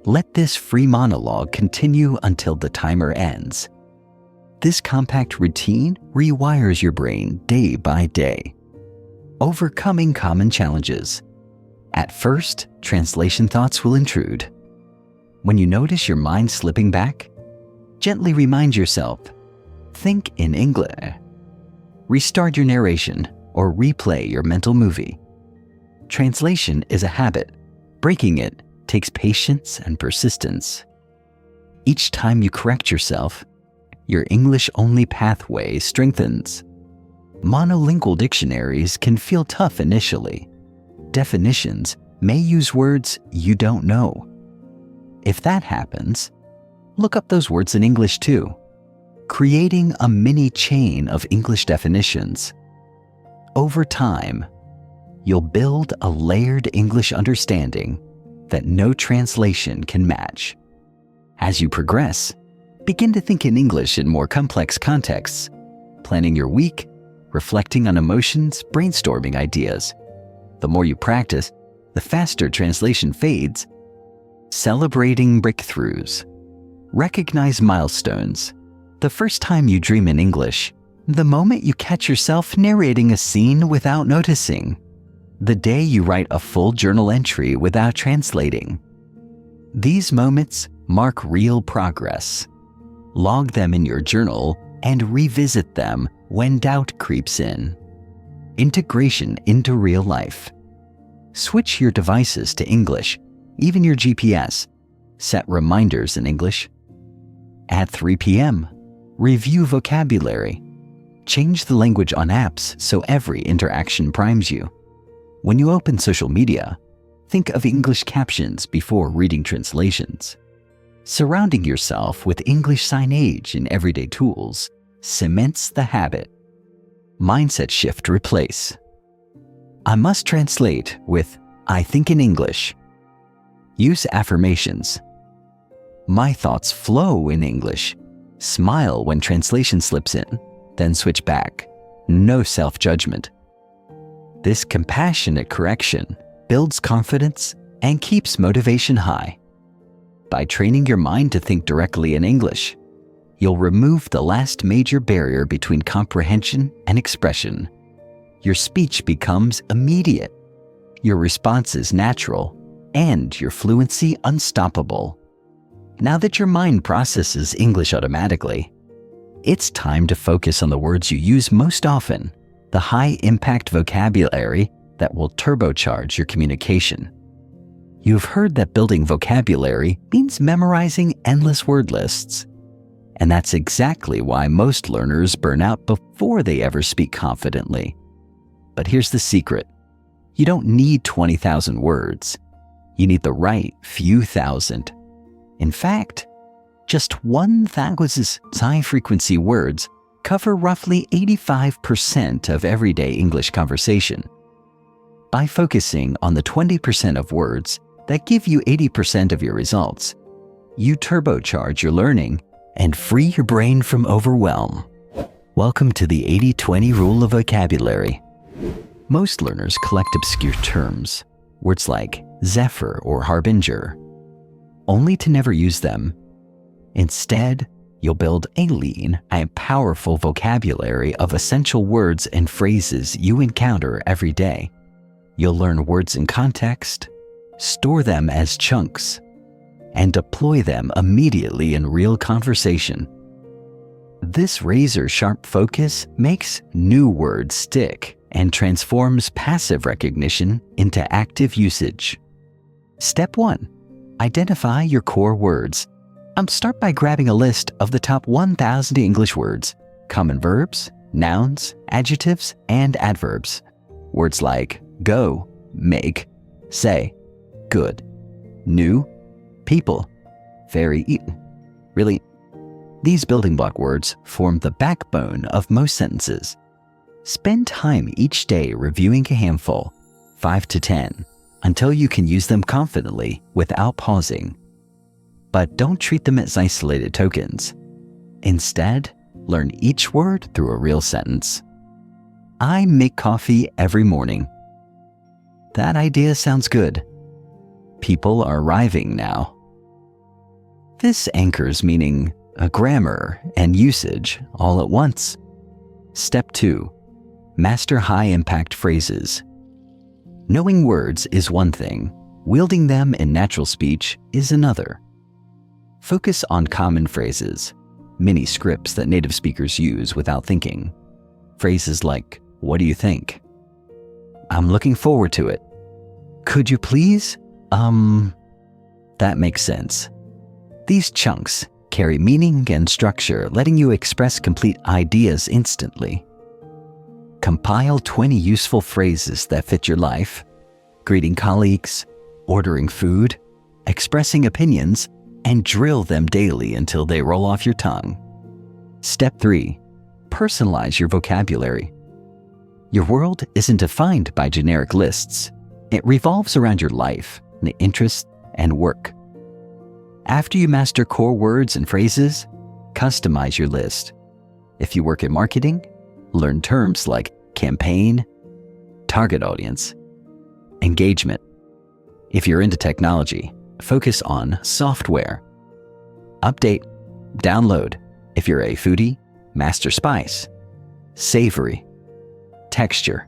Let this free monologue continue until the timer ends. This compact routine rewires your brain day by day. Overcoming common challenges. At first, translation thoughts will intrude. When you notice your mind slipping back, gently remind yourself, think in English. Restart your narration or replay your mental movie. Translation is a habit. Breaking it takes patience and persistence. Each time you correct yourself, your English-only pathway strengthens. Monolingual dictionaries can feel tough initially. Definitions may use words you don't know. If that happens, look up those words in English too, creating a mini chain of English definitions. Over time, you'll build a layered English understanding that no translation can match. As you progress, begin to think in English in more complex contexts, planning your week, reflecting on emotions, brainstorming ideas. The more you practice, the faster translation fades. Celebrating breakthroughs. Recognize milestones. The first time you dream in English, the moment you catch yourself narrating a scene without noticing, the day you write a full journal entry without translating. These moments mark real progress. Log them in your journal and revisit them when doubt creeps in. Integration into real life. Switch your devices to English, even your GPS. Set reminders in English. At 3 p.m., review vocabulary. Change the language on apps so every interaction primes you. When you open social media, think of English captions before reading translations. Surrounding yourself with English signage and everyday tools cements the habit. Mindset shift replace. I must translate with I think in English. Use affirmations. My thoughts flow in English. Smile when translation slips in, then switch back. No self-judgment. This compassionate correction builds confidence and keeps motivation high. By training your mind to think directly in English, you'll remove the last major barrier between comprehension and expression. Your speech becomes immediate, your responses natural, and your fluency unstoppable. Now that your mind processes English automatically, it's time to focus on the words you use most often, the high-impact vocabulary that will turbocharge your communication. You've heard that building vocabulary means memorizing endless word lists. And that's exactly why most learners burn out before they ever speak confidently. But here's the secret. You don't need 20,000 words. you need the right few thousand. In fact, just 1,000 high-frequency words cover roughly 85% of everyday English conversation. By focusing on the 20% of words that give you 80% of your results, you turbocharge your learning and free your brain from overwhelm. Welcome to the 80-20 rule of vocabulary. Most learners collect obscure terms, words like zephyr or harbinger, only to never use them. Instead, you'll build a lean and powerful vocabulary of essential words and phrases you encounter every day. You'll learn words in context, store them as chunks, and deploy them immediately in real conversation. This razor-sharp focus makes new words stick and transforms passive recognition into active usage. Step 1. Identify your core words. Start by grabbing a list of the top 1,000 English words, common verbs, nouns, adjectives, and adverbs. Words like go, make, say, good, new, people, very, really. These building block words form the backbone of most sentences. Spend time each day reviewing a handful, 5 to 10, until you can use them confidently without pausing. But don't treat them as isolated tokens. Instead, learn each word through a real sentence. I make coffee every morning. That idea sounds good. People are arriving now. This anchors meaning, grammar, and usage all at once. Step 2. Master high-impact phrases. Knowing words is one thing. Wielding them in natural speech is another. Focus on common phrases, mini scripts that native speakers use without thinking. Phrases like, what do you think? I'm looking forward to it. Could you please? That makes sense. These chunks carry meaning and structure, letting you express complete ideas instantly. Compile 20 useful phrases that fit your life, greeting colleagues, ordering food, expressing opinions, and drill them daily until they roll off your tongue. Step 3. Personalize your vocabulary. Your world isn't defined by generic lists. It revolves around your life, interests, and work. After you master core words and phrases, customize your list. If you work in marketing, learn terms like campaign, target audience, engagement. If you're into technology, focus on software. Update, download. If you're a foodie, master spice, savory, texture.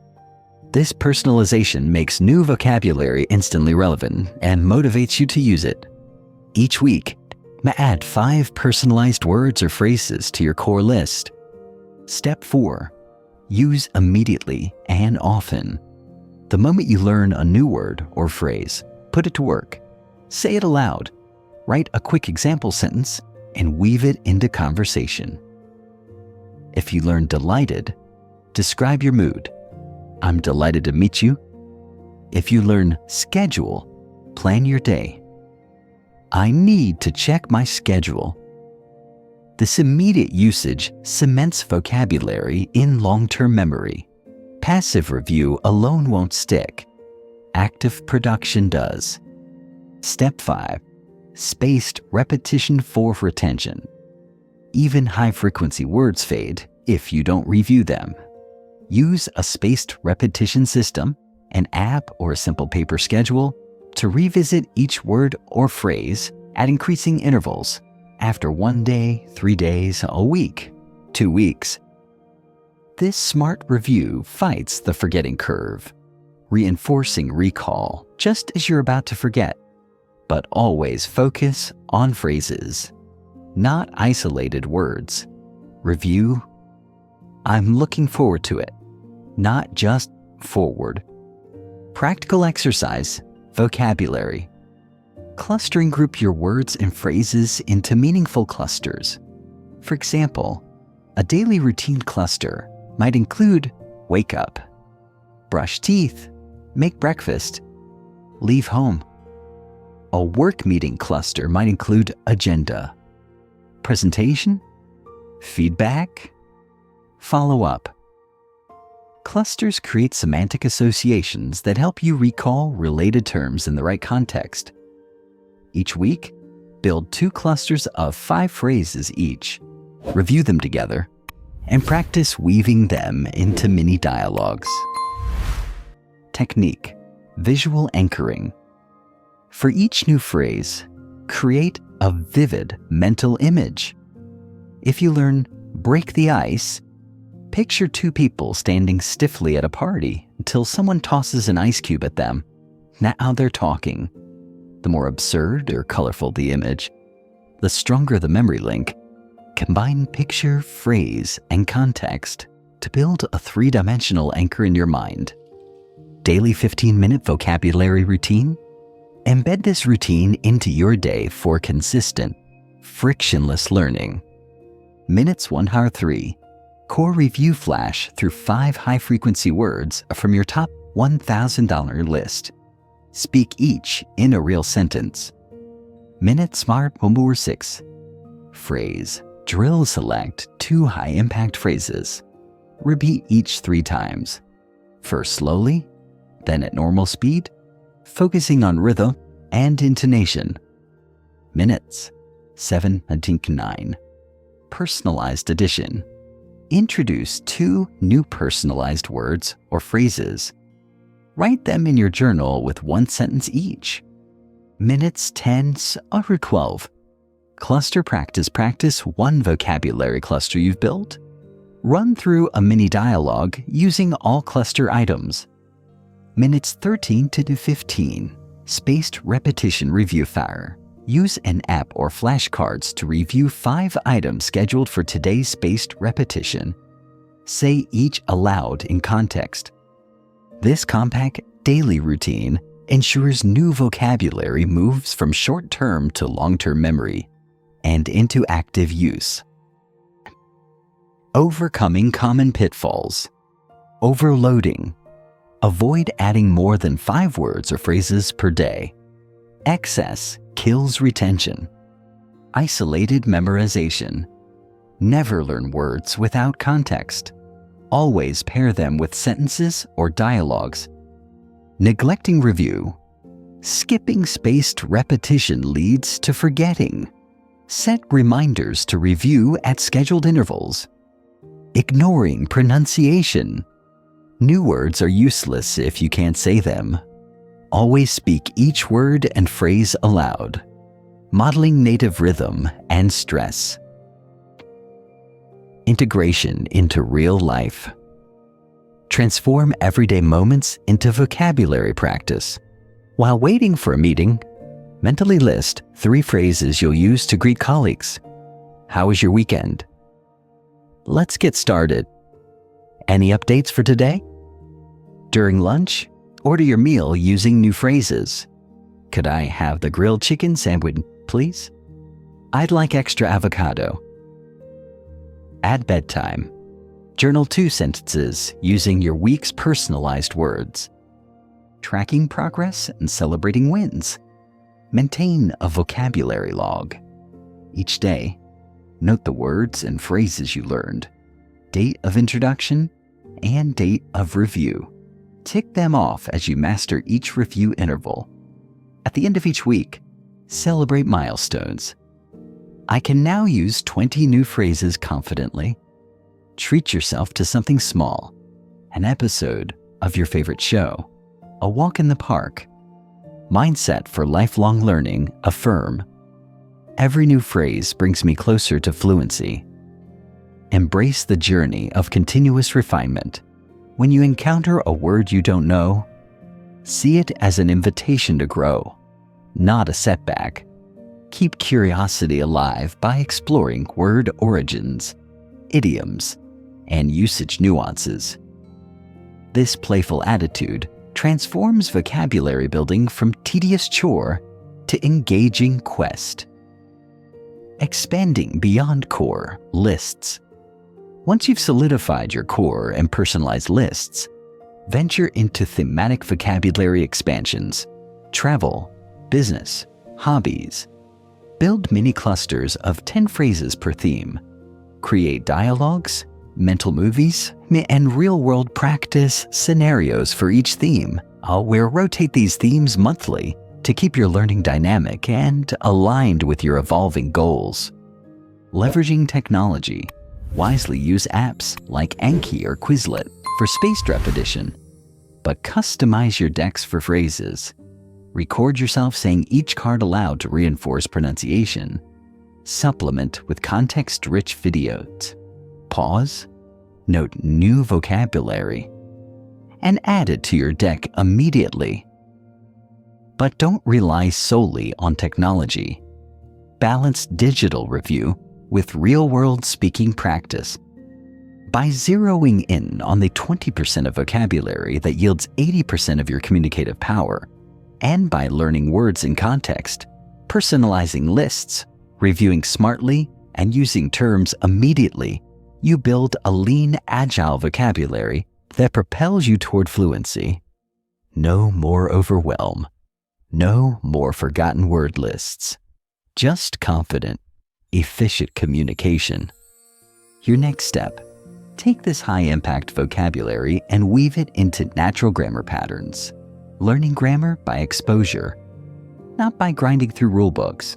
This personalization makes new vocabulary instantly relevant and motivates you to use it. Each week, add 5 personalized words or phrases to your core list. Step 4. Use immediately and often. The moment you learn a new word or phrase, put it to work. Say it aloud. Write a quick example sentence and weave it into conversation. If you learn delighted, describe your mood. I'm delighted to meet you. If you learn schedule, plan your day. I need to check my schedule. This immediate usage cements vocabulary in long-term memory. Passive review alone won't stick. Active production does. Step 5. Spaced repetition for retention. Even high-frequency words fade if you don't review them. Use a spaced repetition system, an app, or a simple paper schedule to revisit each word or phrase at increasing intervals after 1 day, 3 days, a week, 2 weeks. This smart review fights the forgetting curve, reinforcing recall just as you're about to forget. But always focus on phrases, not isolated words. Review, I'm looking forward to it, not just forward. Practical exercise, vocabulary. Clustering group your words and phrases into meaningful clusters. For example, a daily routine cluster might include wake up, brush teeth, make breakfast, leave home. A work meeting cluster might include agenda, presentation, feedback, follow-up. Clusters create semantic associations that help you recall related terms in the right context. Each week, build 2 clusters of 5 phrases each, review them together, and practice weaving them into mini dialogues. Technique: visual anchoring. For each new phrase, create a vivid mental image. If you learn break the ice, picture 2 people standing stiffly at a party until someone tosses an ice cube at them. Now they're talking. The more absurd or colorful the image, the stronger the memory link. Combine picture, phrase, and context to build a 3-dimensional anchor in your mind. Daily 15-minute vocabulary routine? Embed this routine into your day for consistent, frictionless learning. Minutes 1 Hour 3. Core review flash through 5 high-frequency words from your top $1,000 list. Speak each in a real sentence. Minute Smart Homework 6. Phrase. Drill select 2 high-impact phrases. Repeat each 3 times. First slowly, then at normal speed, focusing on rhythm and intonation. Minutes 7-9. Personalized edition. Introduce 2 new personalized words or phrases. Write them in your journal with 1 sentence each. Minutes 10-12. Cluster practice 1 vocabulary cluster you've built. Run through a mini dialogue using all cluster items. Minutes 13-15. Spaced repetition review fire. Use an app or flashcards to review 5 items scheduled for today's spaced repetition. Say each aloud in context. This compact daily routine ensures new vocabulary moves from short-term to long-term memory and into active use. Overcoming common pitfalls. Overloading. Avoid adding more than 5 words or phrases per day. Excess kills retention. Isolated memorization. Never learn words without context. Always pair them with sentences or dialogues. Neglecting review. Skipping spaced repetition leads to forgetting. Set reminders to review at scheduled intervals. Ignoring pronunciation. New words are useless if you can't say them. Always speak each word and phrase aloud. Modeling native rhythm and stress. Integration into real life. Transform everyday moments into vocabulary practice. While waiting for a meeting, mentally list 3 phrases you'll use to greet colleagues. How was your weekend? Let's get started. Any updates for today? During lunch, order your meal using new phrases. Could I have the grilled chicken sandwich, please? I'd like extra avocado. At bedtime, journal 2 sentences using your week's personalized words. Tracking progress and celebrating wins. Maintain a vocabulary log. Each day, note the words and phrases you learned, date of introduction, and date of review. Tick them off as you master each review interval. At the end of each week, celebrate milestones. I can now use 20 new phrases confidently. Treat yourself to something small, an episode of your favorite show, a walk in the park. Mindset for lifelong learning, affirm. Every new phrase brings me closer to fluency. Embrace the journey of continuous refinement. When you encounter a word you don't know, see it as an invitation to grow, not a setback. Keep curiosity alive by exploring word origins, idioms, and usage nuances. This playful attitude transforms vocabulary building from tedious chore to engaging quest. Expanding beyond core lists. Once you've solidified your core and personalized lists, venture into thematic vocabulary expansions, travel, business, Hobbies. Build mini clusters of 10 phrases per theme. Create dialogues, mental movies, and real-world practice scenarios for each theme. We'll rotate these themes monthly to keep your learning dynamic and aligned with your evolving goals. Leveraging technology. Wisely use apps like Anki or Quizlet for spaced repetition, but customize your decks for phrases. Record yourself saying each card aloud to reinforce pronunciation. Supplement with context-rich videos. Pause, note new vocabulary, and add it to your deck immediately. But don't rely solely on technology. Balance digital review with real-world speaking practice. By zeroing in on the 20% of vocabulary that yields 80% of your communicative power, and by learning words in context, personalizing lists, reviewing smartly, and using terms immediately, you build a lean, agile vocabulary that propels you toward fluency. No more overwhelm. No more forgotten word lists. Just confident, efficient communication. Your next step. Take this high-impact vocabulary and weave it into natural grammar patterns. Learning grammar by exposure, not by grinding through rulebooks.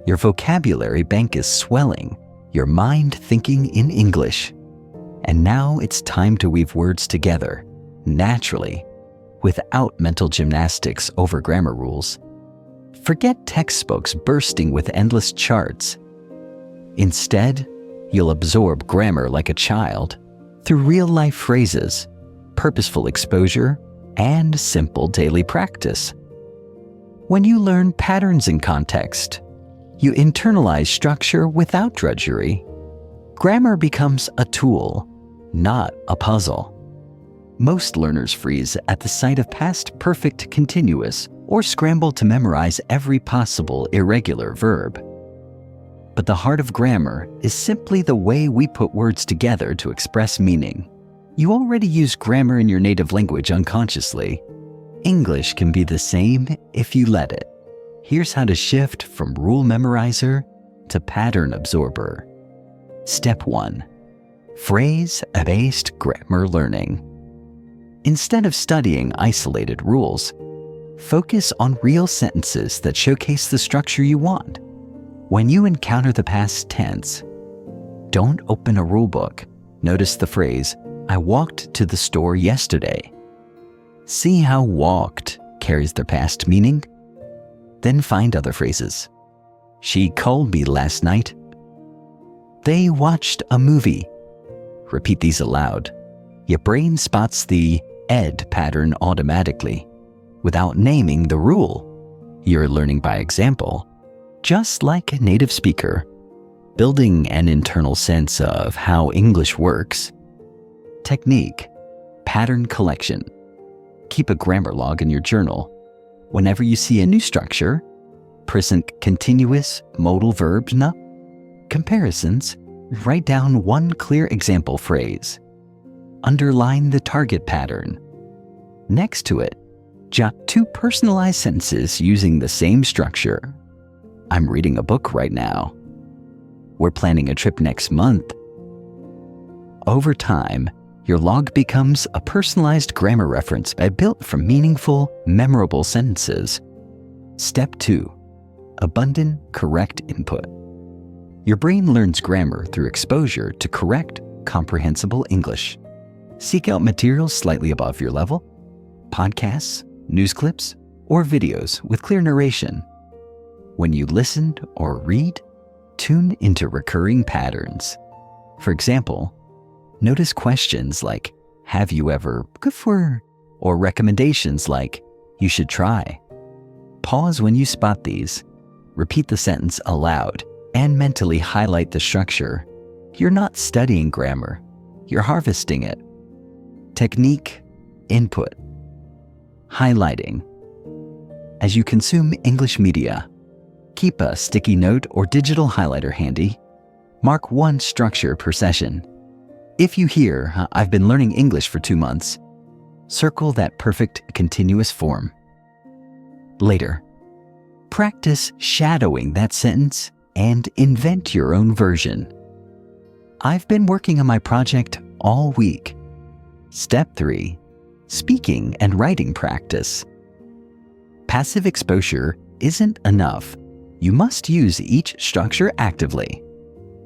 Your vocabulary bank is swelling, your mind thinking in English. And now it's time to weave words together, naturally, without mental gymnastics over grammar rules. Forget textbooks bursting with endless charts. Instead, you'll absorb grammar like a child through real-life phrases, purposeful exposure, and simple daily practice. When you learn patterns in context, you internalize structure without drudgery. Grammar becomes a tool, not a puzzle. Most learners freeze at the sight of past perfect continuous or scramble to memorize every possible irregular verb. But the heart of grammar is simply the way we put words together to express meaning. You already use grammar in your native language unconsciously. English can be the same if you let it. Here's how to shift from rule memorizer to pattern absorber. Step 1. Phrase-based grammar learning. Instead of studying isolated rules, focus on real sentences that showcase the structure you want. When you encounter the past tense, don't open a rulebook. Notice the phrase, "I walked to the store yesterday." See how walked carries their past meaning? Then find other phrases. She called me last night. They watched a movie. Repeat these aloud. Your brain spots the ed pattern automatically, without naming the rule. You're learning by example, just like a native speaker, building an internal sense of how English works. Technique, pattern collection. Keep a grammar log in your journal. Whenever you see a new structure, present continuous, modal verbs, comparisons, write down one clear example phrase. Underline the target pattern. Next to it, jot 2 personalized sentences using the same structure. I'm reading a book right now. We're planning a trip next month. Over time, your log becomes a personalized grammar reference built from meaningful, memorable sentences. Step 2. Abundant, correct input. Your brain learns grammar through exposure to correct, comprehensible English. Seek out materials slightly above your level, podcasts, news clips, or videos with clear narration. When you listen or read, tune into recurring patterns. For example, notice questions like, "Have you ever," good for, or recommendations like, "You should try." Pause when you spot these. Repeat the sentence aloud and mentally highlight the structure. You're not studying grammar, you're harvesting it. Technique, input, highlighting. As you consume English media, keep a sticky note or digital highlighter handy. Mark one structure per session. If you hear, "I've been learning English for 2 months," circle that perfect continuous form. Later, Practice shadowing that sentence and invent your own version. I've been working on my project all week. Step 3. Speaking and writing practice. Passive exposure isn't enough. You must use each structure actively.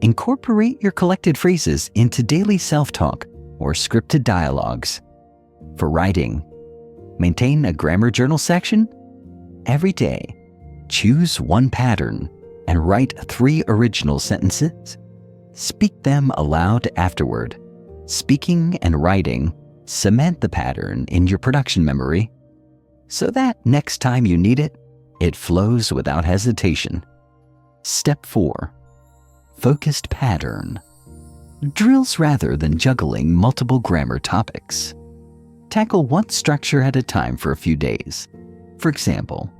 Incorporate your collected phrases into daily self-talk or scripted dialogues. For writing, maintain a grammar journal section. Every day, choose one pattern and write 3 original sentences. Speak them aloud afterward. Speaking and writing cement the pattern in your production memory so that next time you need it, it flows without hesitation. Step 4. Focused pattern. Drills rather than juggling multiple grammar topics. Tackle one structure at a time for a few days. For example,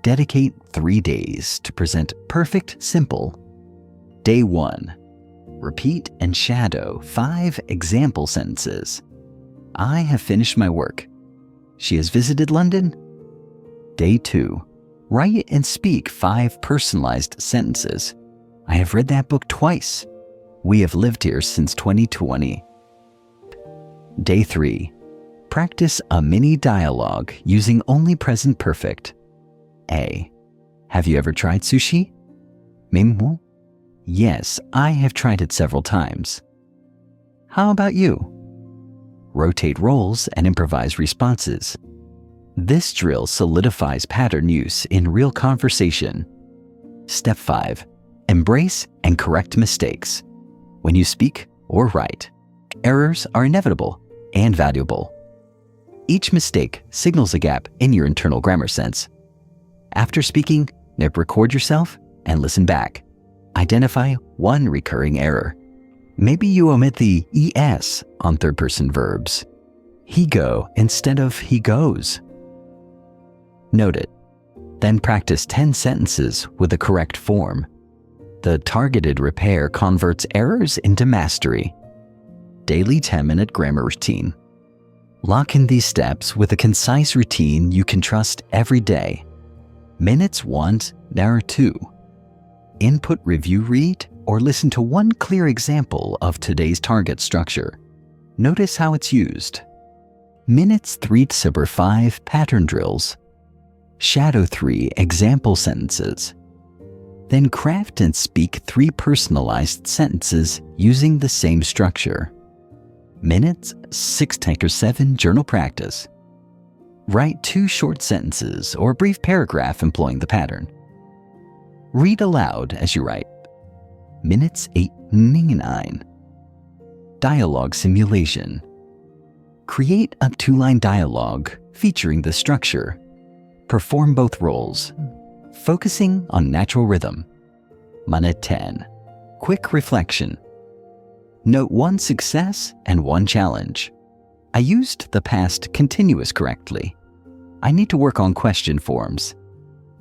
dedicate 3 days to present perfect simple. Day 1. Repeat and shadow 5 example sentences. I have finished my work. She has visited London. Day 2. Write and speak 5 personalized sentences. I have read that book twice. We have lived here since 2020. Day 3. Practice a mini dialogue using only present perfect. A. Have you ever tried sushi? Mimo? Yes, I have tried it several times. How about you? Rotate roles and improvise responses. This drill solidifies pattern use in real conversation. Step 5. Embrace and correct mistakes. When you speak or write, errors are inevitable and valuable. Each mistake signals a gap in your internal grammar sense. After speaking, record yourself and listen back. Identify one recurring error. Maybe you omit the es on third-person verbs. He go instead of he goes. Note it. Then practice 10 sentences with the correct form. The targeted repair converts errors into mastery. Daily 10-minute grammar routine. Lock in these steps with a concise routine you can trust every day. Minutes 1, hour 2. Input, review, read, or listen to one clear example of today's target structure. Notice how it's used. Minutes 3 to 5 pattern drills. Shadow 3 example sentences. Then craft and speak 3 personalized sentences using the same structure. Minutes 6 to 7 journal practice. Write 2 short sentences or a brief paragraph employing the pattern. Read aloud as you write. Minutes 8 to 9. Dialogue simulation. Create a 2-line dialogue featuring the structure. Perform both roles, focusing on natural rhythm. Minute 10. Quick reflection. Note one success and one challenge. I used the past continuous correctly. I need to work on question forms.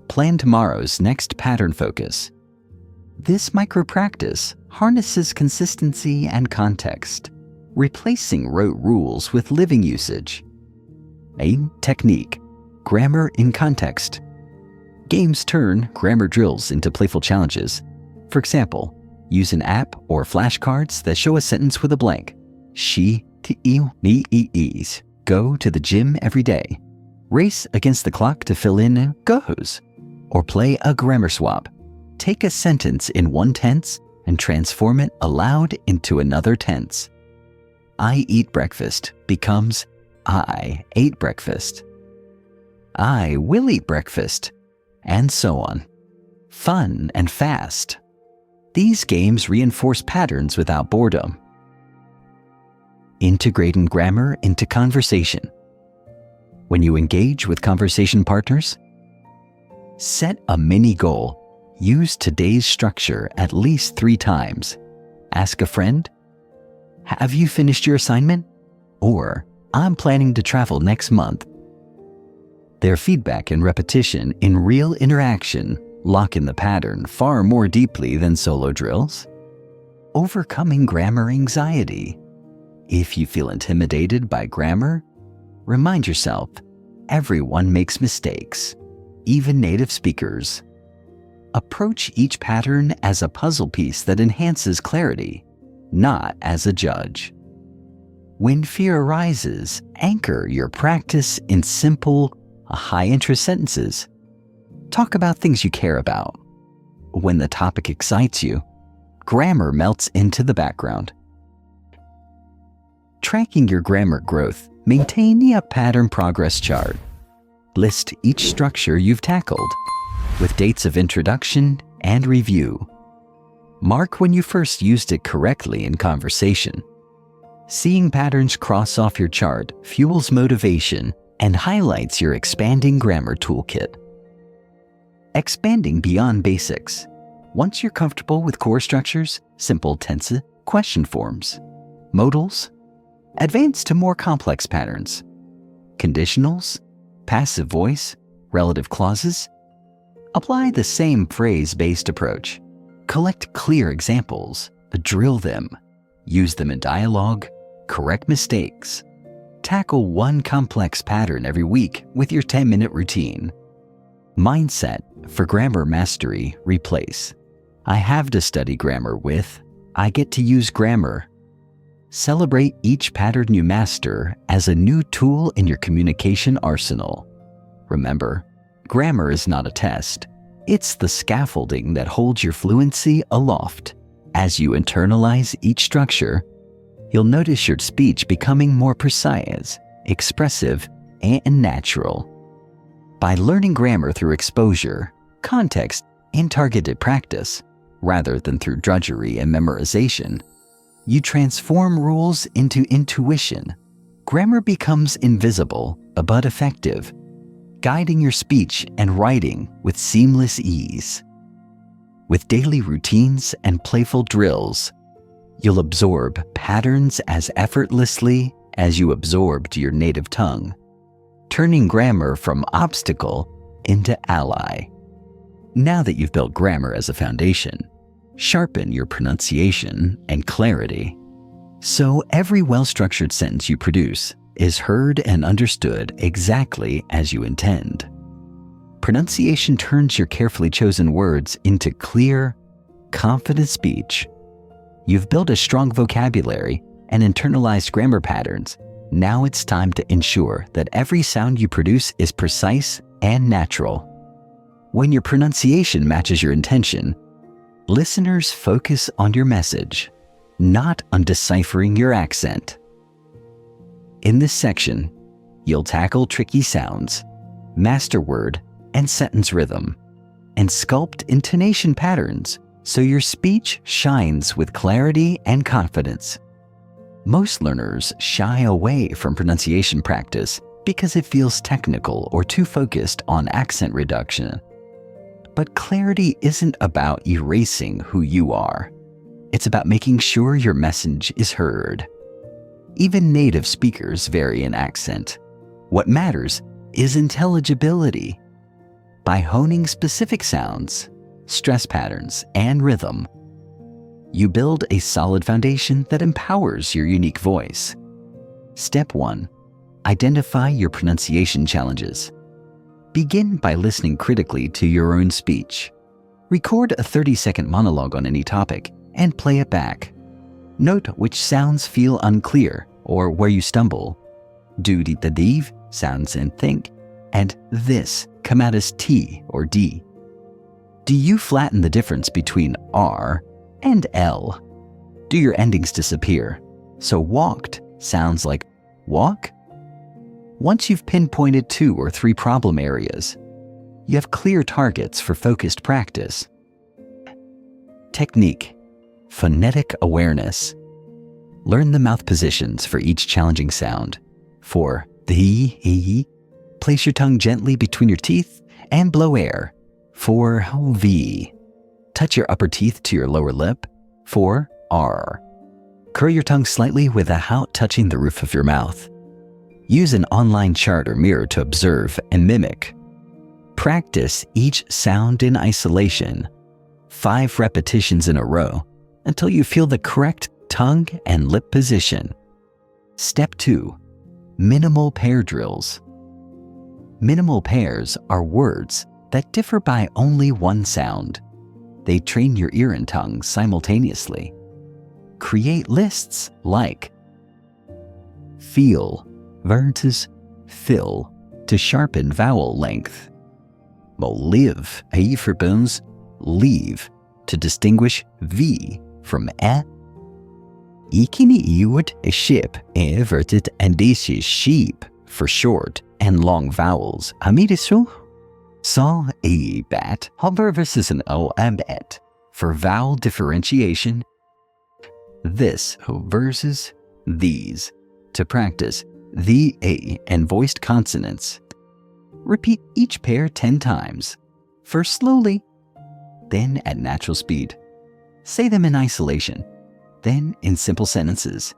Plan tomorrow's next pattern focus. This micro-practice harnesses consistency and context, replacing rote rules with living usage. A technique. Grammar in context. Games turn grammar drills into playful challenges. For example, use an app or flashcards that show a sentence with a blank. She go to the gym every day. Race against the clock to fill in goes. Or play a grammar swap. Take a sentence in one tense and transform it aloud into another tense. I eat breakfast becomes I ate breakfast. I will eat breakfast, and so on. Fun and fast. These games reinforce patterns without boredom. Integrating grammar into conversation. When you engage with conversation partners, set a mini goal. Use today's structure at least 3 times. Ask a friend, "Have you finished your assignment?" Or, "I'm planning to travel next month." Their feedback and repetition in real interaction lock in the pattern far more deeply than solo drills. Overcoming grammar anxiety. If you feel intimidated by grammar, remind yourself, everyone makes mistakes. even native speakers. Approach each pattern as a puzzle piece that enhances clarity, not as a judge. When fear arises, anchor your practice in simple, high-interest sentences. Talk about things you care about. When the topic excites you, grammar melts into the background. Tracking your grammar growth, maintain a pattern progress chart. List each structure you've tackled, with dates of introduction and review. Mark when you first used it correctly in conversation. Seeing patterns cross off your chart fuels motivation and highlights your expanding grammar toolkit. Expanding beyond basics. Once you're comfortable with core structures, simple tense, question forms, modals, advance to more complex patterns, conditionals, passive voice, relative clauses. Apply the same phrase-based approach. Collect clear examples, drill them, use them in dialogue, correct mistakes. Tackle one complex pattern every week with your 10-minute routine. Mindset for grammar mastery replace I have to study grammar with I get to use grammar. Celebrate each pattern you master as a new tool in your communication arsenal. Remember, grammar is not a test. It's the scaffolding that holds your fluency aloft. As you internalize each structure, you'll notice your speech becoming more precise, expressive, and natural. By learning grammar through exposure, context, and targeted practice, rather than through drudgery and memorization, you transform rules into intuition. Grammar becomes invisible, but effective, guiding your speech and writing with seamless ease. With daily routines and playful drills, you'll absorb patterns as effortlessly as you absorbed your native tongue, turning grammar from obstacle into ally. Now that you've built grammar as a foundation, sharpen your pronunciation and clarity, so every well-structured sentence you produce is heard and understood exactly as you intend. Pronunciation turns your carefully chosen words into clear, confident speech. You've built a strong vocabulary and internalized grammar patterns. Now it's time to ensure that every sound you produce is precise and natural. When your pronunciation matches your intention, listeners focus on your message, not on deciphering your accent. In this section, you'll tackle tricky sounds, master word and sentence rhythm, and sculpt intonation patterns so your speech shines with clarity and confidence. Most learners shy away from pronunciation practice because it feels technical or too focused on accent reduction. But clarity isn't about erasing who you are. It's about making sure your message is heard. Even native speakers vary in accent. What matters is intelligibility. By honing specific sounds, stress patterns, and rhythm, you build a solid foundation that empowers your unique voice. Step 1. Identify your pronunciation challenges. Begin by listening critically to your own speech. Record a 30-second monologue on any topic and play it back. Note which sounds feel unclear or where you stumble. Do the div sounds and think, and this come out as T or D. Do you flatten the difference between R and L? Do your endings disappear? So walked sounds like walk? Once you've pinpointed 2 or 3 problem areas, you have clear targets for focused practice. Technique: phonetic awareness. Learn the mouth positions for each challenging sound. For the he, place your tongue gently between your teeth and blow air. For V, touch your upper teeth to your lower lip. For R, curl your tongue slightly without touching the roof of your mouth. Use an online chart or mirror to observe and mimic. Practice each sound in isolation, 5 repetitions in a row, until you feel the correct tongue and lip position. Step 2. Minimal pair drills. Minimal pairs are words that differ by only one sound. They train your ear and tongue simultaneously. Create lists like feel versus fill to sharpen vowel length. Live verbs leave to distinguish V from e. Ikini iword a ship verted and this is sheep for short and long vowels. Amidisu saw a bat hover versus an o and bet for vowel differentiation. This versus these to practice the a and voiced consonants. Repeat each pair 10 times. First slowly, then at natural speed. Say them in isolation, then in simple sentences.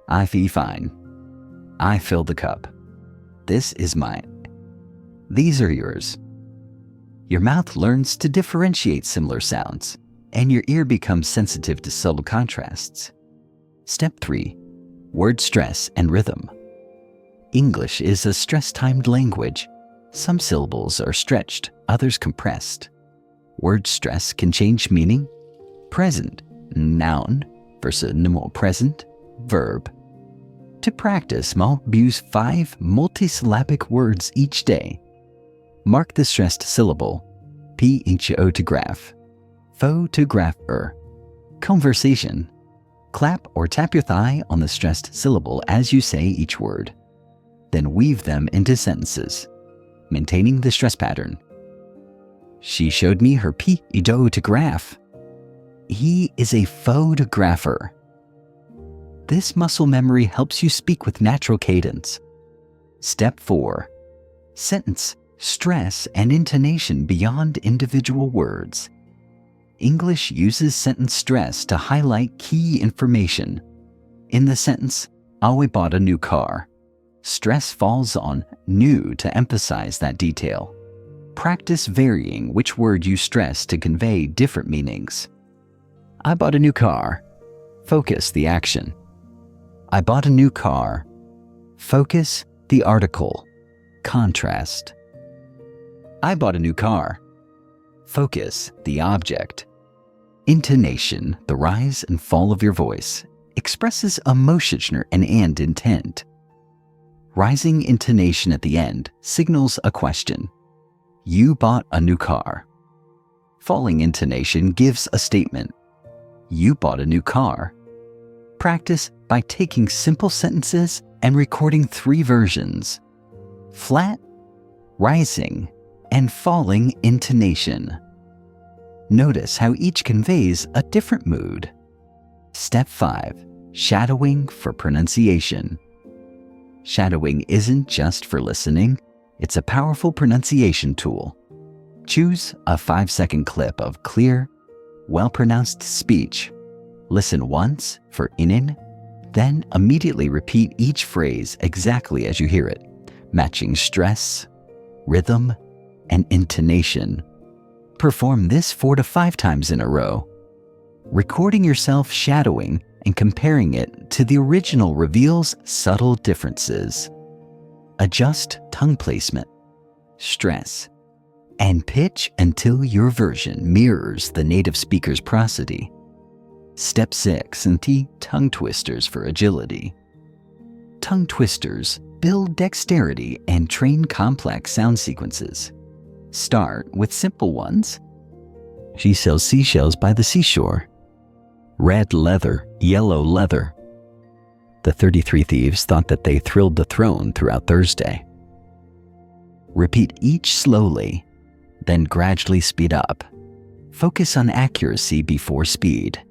I feel fine. I fill the cup. This is mine. These are yours. Your mouth learns to differentiate similar sounds, and your ear becomes sensitive to subtle contrasts. Step 3. Word stress and rhythm. English is a stress-timed language. Some syllables are stretched, others compressed. Word stress can change meaning. Present, noun, versus present, verb. To practice, use 5 multisyllabic words each day. Mark the stressed syllable. Photograph. Photographer. Conversation. Clap or tap your thigh on the stressed syllable as you say each word. Then weave them into sentences, maintaining the stress pattern. She showed me her photograph. He is a photographer. This muscle memory helps you speak with natural cadence. Step 4. Sentence, stress, and intonation beyond individual words. English uses sentence stress to highlight key information. In the sentence, I bought a new car. Stress falls on new to emphasize that detail. Practice varying which word you stress to convey different meanings. I bought a new car. Focus the action. I bought a new car. Focus the article. Contrast. I bought a new car. Focus the object. Intonation, the rise and fall of your voice, expresses emotion and intent. Rising intonation at the end signals a question. You bought a new car. Falling intonation gives a statement. You bought a new car. Practice by taking simple sentences and recording 3 versions: flat, rising, and falling intonation. Notice how each conveys a different mood. Step 5. Shadowing for pronunciation. Shadowing isn't just for listening, it's a powerful pronunciation tool. Choose a 5-second clip of clear, well-pronounced speech. Listen once for inin, then immediately repeat each phrase exactly as you hear it, matching stress, rhythm, and intonation. Perform this 4 to 5 times in a row. Recording yourself shadowing and comparing it to the original reveals subtle differences. Adjust tongue placement, stress, and pitch until your version mirrors the native speaker's prosody. Step 6. Tongue twisters for agility. Tongue twisters build dexterity and train complex sound sequences. Start with simple ones. She sells seashells by the seashore. Red leather, yellow leather. The 33 thieves thought that they thrilled the throne throughout Thursday. Repeat each slowly, then gradually speed up. Focus on accuracy before speed.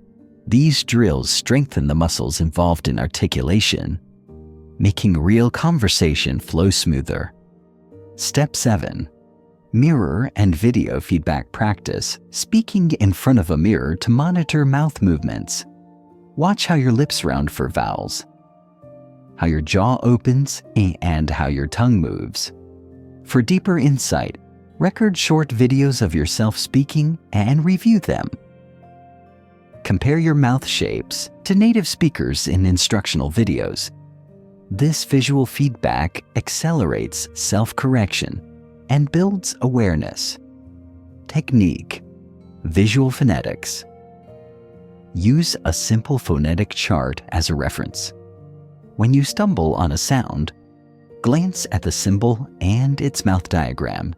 These drills strengthen the muscles involved in articulation, making real conversation flow smoother. Step 7. Mirror and video feedback practice, speaking in front of a mirror to monitor mouth movements. Watch how your lips round for vowels, how your jaw opens, and how your tongue moves. For deeper insight, record short videos of yourself speaking and review them. Compare your mouth shapes to native speakers in instructional videos. This visual feedback accelerates self-correction and builds awareness. Technique: visual phonetics. Use a simple phonetic chart as a reference. When you stumble on a sound, glance at the symbol and its mouth diagram.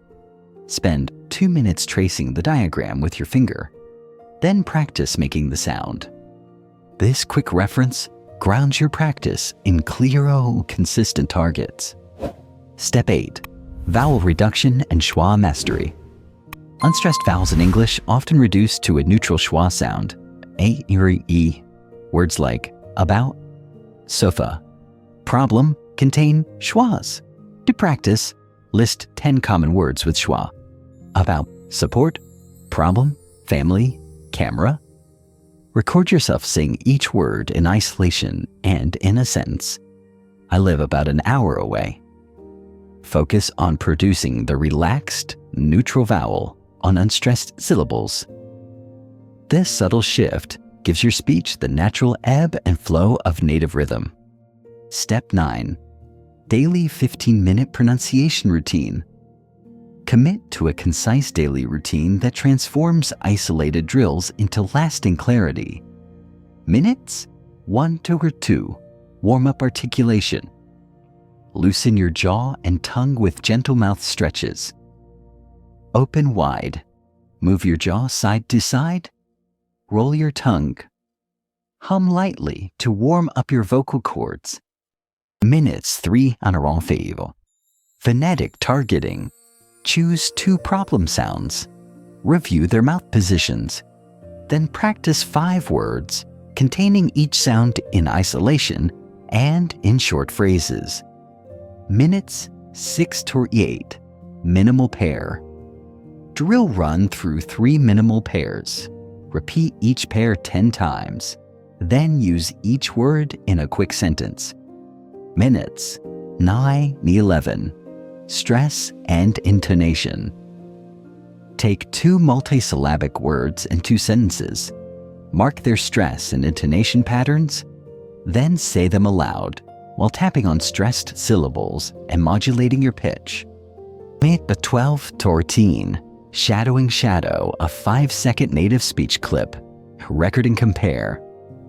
Spend 2 minutes tracing the diagram with your finger. Then practice making the sound. This quick reference grounds your practice in clear, consistent targets. Step 8. Vowel reduction and schwa mastery. Unstressed vowels in English often reduce to a neutral schwa sound, a, e. Words like about, sofa, problem contain schwas. To practice, list 10 common words with schwa. About, support, problem, family, camera. Record yourself saying each word in isolation and in a sentence. I live about an hour away. Focus on producing the relaxed, neutral vowel on unstressed syllables. This subtle shift gives your speech the natural ebb and flow of native rhythm. Step 9. Daily 15-minute pronunciation routine. Commit to a concise daily routine that transforms isolated drills into lasting clarity. Minutes? 1 to 2. Warm up articulation. Loosen your jaw and tongue with gentle mouth stretches. Open wide. Move your jaw side to side. Roll your tongue. Hum lightly to warm up your vocal cords. Minutes 3 en arrière. Phonetic targeting. Choose 2 problem sounds. Review their mouth positions. Then practice 5 words containing each sound in isolation and in short phrases. Minutes 6 to 8. Minimal pair. Drill run through 3 minimal pairs. Repeat each pair 10 times. Then use each word in a quick sentence. Minutes 9 to 11. Stress and intonation. Take 2 multisyllabic words in 2 sentences. Mark their stress and intonation patterns. Then say them aloud while tapping on stressed syllables and modulating your pitch. Minute 12 to 14. Shadowing shadow, a 5-second native speech clip. Record and compare.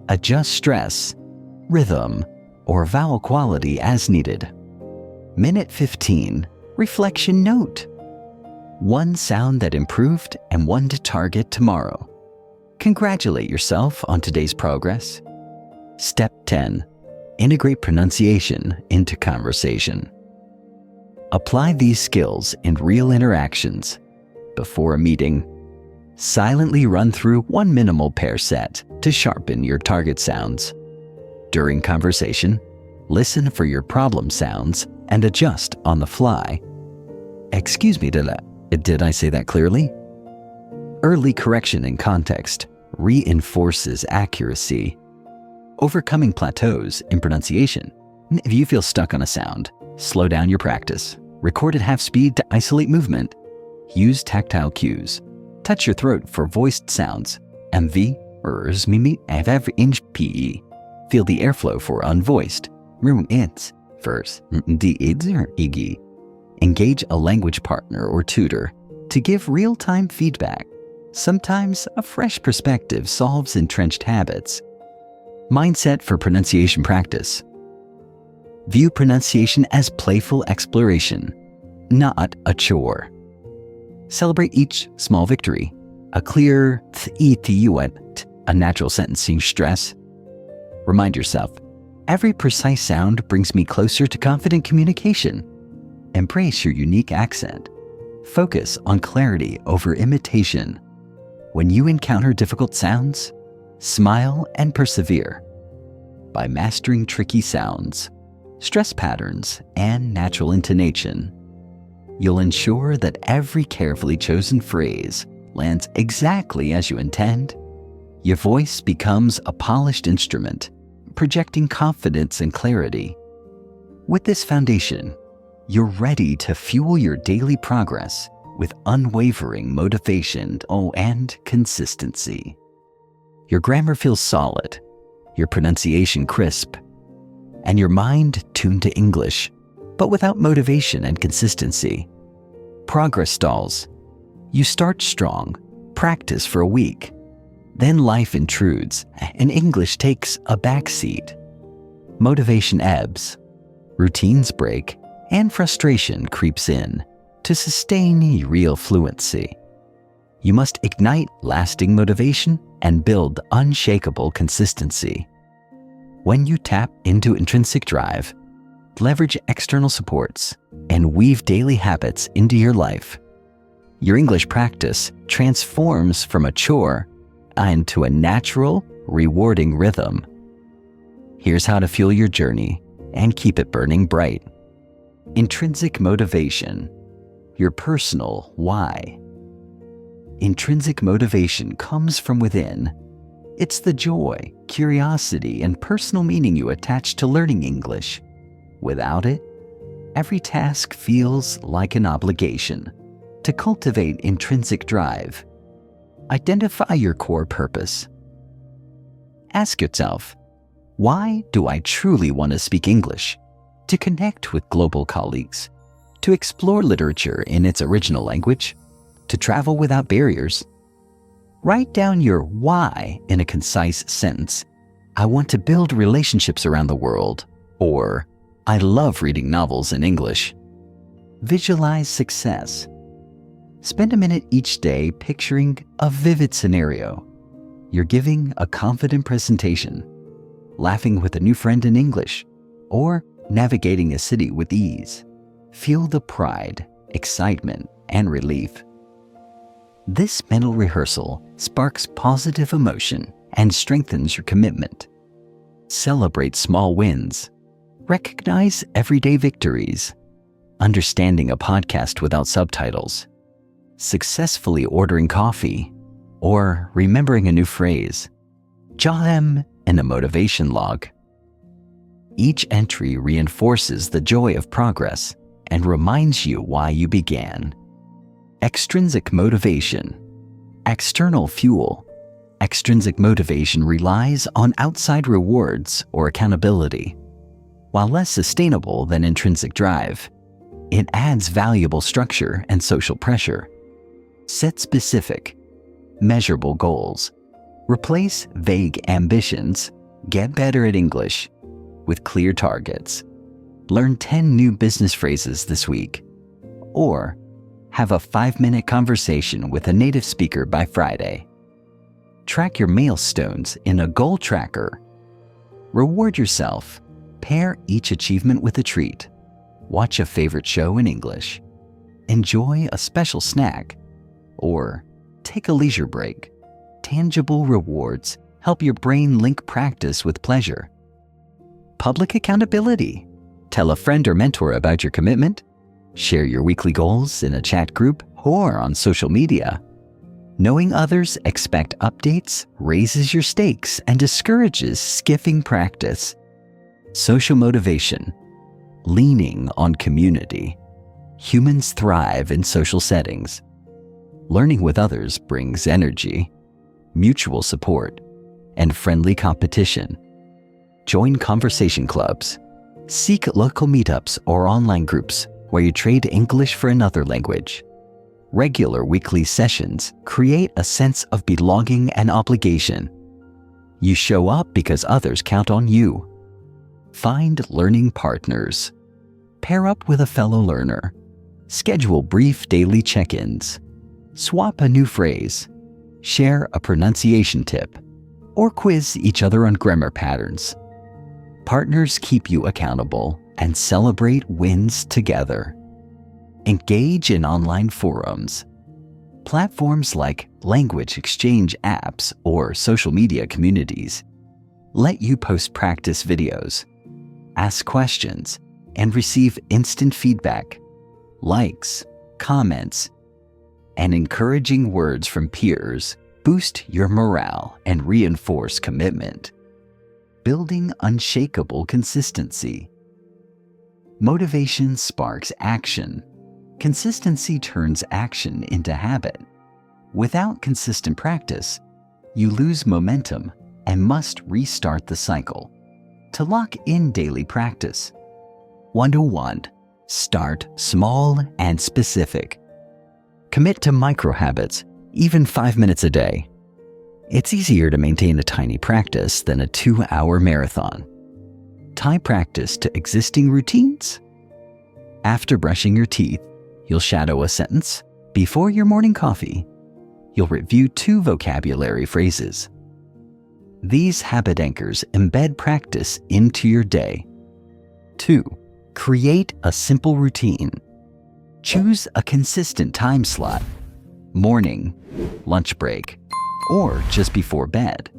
Adjust stress, rhythm, or vowel quality as needed. Minute 15. Reflection note. 1 sound that improved and 1 to target tomorrow. Congratulate yourself on today's progress. Step 10. Integrate pronunciation into conversation. Apply these skills in real interactions. Before a meeting, silently run through 1 minimal pair set to sharpen your target sounds. During conversation, listen for your problem sounds and adjust on the fly. Excuse me, did I say that clearly? Early correction in context reinforces accuracy. Overcoming plateaus in pronunciation. If you feel stuck on a sound, slow down your practice. Record at half speed to isolate movement. Use tactile cues. Touch your throat for voiced sounds. MV, ers, mimi, FF, inch, PE. Feel the airflow for unvoiced. It's, first, D, or igi. Engage a language partner or tutor to give real-time feedback. Sometimes a fresh perspective solves entrenched habits. Mindset for pronunciation practice. View pronunciation as playful exploration, not a chore. Celebrate each small victory. A clear a natural sentencing stress. Remind yourself, every precise sound brings me closer to confident communication. Embrace your unique accent. Focus on clarity over imitation. When you encounter difficult sounds, smile and persevere. By mastering tricky sounds, stress patterns, and natural intonation, you'll ensure that every carefully chosen phrase lands exactly as you intend. Your voice becomes a polished instrument, projecting confidence and clarity. With this foundation, you're ready to fuel your daily progress with unwavering motivation and consistency. Your grammar feels solid, your pronunciation crisp, and your mind tuned to English, but without motivation and consistency. Progress stalls. You start strong, practice for a week. Then life intrudes, and English takes a backseat. Motivation ebbs, routines break, and frustration creeps in. To sustain real fluency, you must ignite lasting motivation and build unshakable consistency. When you tap into intrinsic drive, leverage external supports, and weave daily habits into your life, your English practice transforms from a chore into a natural, rewarding rhythm. Here's how to fuel your journey and keep it burning bright. Intrinsic motivation, your personal why. Intrinsic motivation comes from within. It's the joy, curiosity, and personal meaning you attach to learning English. Without it, every task feels like an obligation. To cultivate intrinsic drive, identify your core purpose. Ask yourself, why do I truly want to speak English? To connect with global colleagues, to explore literature in its original language, to travel without barriers. Write down your why in a concise sentence. I want to build relationships around the world, or I love reading novels in English. Visualize success. Spend a minute each day picturing a vivid scenario. You're giving a confident presentation, laughing with a new friend in English, or navigating a city with ease. Feel the pride, excitement, and relief. This mental rehearsal sparks positive emotion and strengthens your commitment. Celebrate small wins. Recognize everyday victories. Understanding a podcast without subtitles. Successfully ordering coffee, or remembering a new phrase. Jot them in a motivation log. Each entry reinforces the joy of progress and reminds you why you began. Extrinsic motivation. External fuel. Extrinsic motivation relies on outside rewards or accountability. While less sustainable than intrinsic drive, it adds valuable structure and social pressure. Set specific, measurable goals. Replace vague ambitions. Get better at English with clear targets. Learn 10 new business phrases this week. Or have a 5-minute conversation with a native speaker by Friday. Track your milestones in a goal tracker. Reward yourself. Pair each achievement with a treat. Watch a favorite show in English. Enjoy a special snack. Or take a leisure break. Tangible rewards help your brain link practice with pleasure. Public accountability. Tell a friend or mentor about your commitment. Share your weekly goals in a chat group or on social media. Knowing others expect updates raises your stakes and discourages skipping practice. Social motivation. Leaning on community. Humans thrive in social settings. Learning with others brings energy, mutual support, and friendly competition. Join conversation clubs. Seek local meetups or online groups where you trade English for another language. Regular weekly sessions create a sense of belonging and obligation. You show up because others count on you. Find learning partners. Pair up with a fellow learner. Schedule brief daily check-ins. Swap a new phrase. Share a pronunciation tip. Or quiz each other on grammar patterns. Partners keep you accountable and celebrate wins together. Engage in online forums. Platforms like language exchange apps or social media communities let you post practice videos, ask questions, and receive instant feedback, likes, comments, and encouraging words from peers boost your morale and reinforce commitment. Building unshakable consistency. Motivation sparks action. Consistency turns action into habit. Without consistent practice, you lose momentum and must restart the cycle. To lock in daily practice. 101. Start small and specific. Commit to micro habits, even 5 minutes a day. It's easier to maintain a tiny practice than a 2-hour marathon. Tie practice to existing routines. After brushing your teeth, you'll shadow a sentence. Before your morning coffee, you'll review 2 vocabulary phrases. These habit anchors embed practice into your day. 2. Create a simple routine. Choose a consistent time slot, morning, lunch break, or just before bed.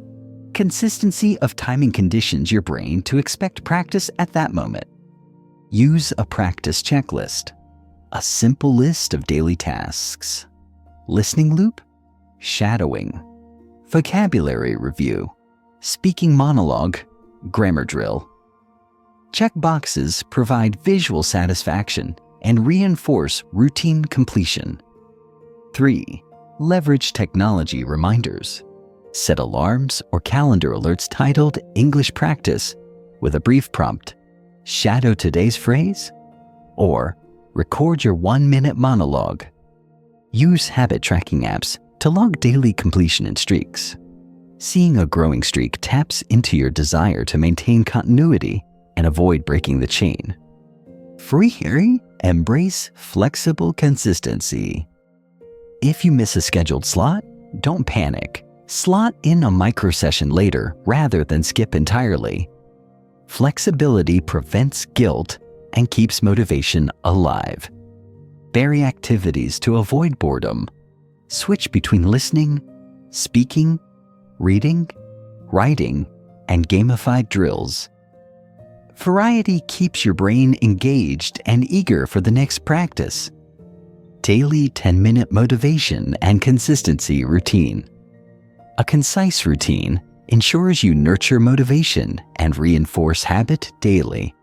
Consistency of timing conditions your brain to expect practice at that moment. Use a practice checklist, a simple list of daily tasks. Listening loop, shadowing, vocabulary review, speaking monologue, grammar drill. Check boxes provide visual satisfaction and reinforce routine completion. 3. Leverage technology reminders. Set alarms or calendar alerts titled English Practice with a brief prompt, shadow today's phrase, or record your 1-minute monologue. Use habit tracking apps to log daily completion and streaks. Seeing a growing streak taps into your desire to maintain continuity and avoid breaking the chain. 3. Embrace flexible consistency. If you miss a scheduled slot, don't panic. Slot in a micro session later rather than skip entirely. Flexibility prevents guilt and keeps motivation alive. Vary activities to avoid boredom. Switch between listening, speaking, reading, writing, and gamified drills. Variety keeps your brain engaged and eager for the next practice. Daily 10-minute motivation and consistency routine. A concise routine ensures you nurture motivation and reinforce habit daily.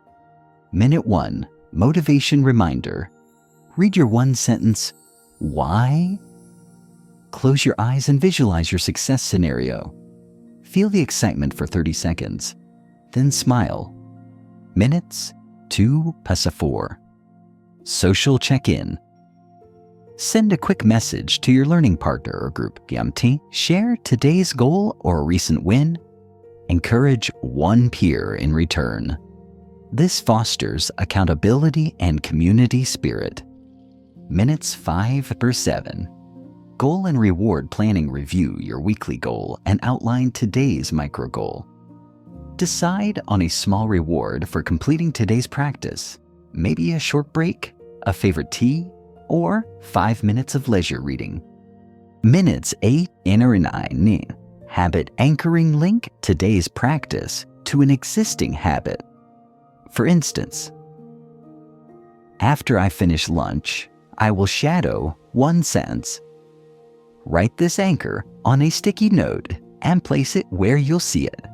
Minute 1, motivation reminder. Read your 1-sentence, why? Close your eyes and visualize your success scenario. Feel the excitement for 30 seconds, then smile. Minutes 2 past 4. Social check-in. Send a quick message to your learning partner or group. Share today's goal or a recent win. Encourage one peer in return. This fosters accountability and community spirit. Minutes 5 per 7. Goal and reward planning. Review your weekly goal and outline today's micro goal. Decide on a small reward for completing today's practice. Maybe a short break, a favorite tea, or 5 minutes of leisure reading. Minutes 8 or 9. Habit anchoring. Link today's practice to an existing habit. For instance, after I finish lunch, I will shadow 1 sentence. Write this anchor on a sticky note and place it where you'll see it.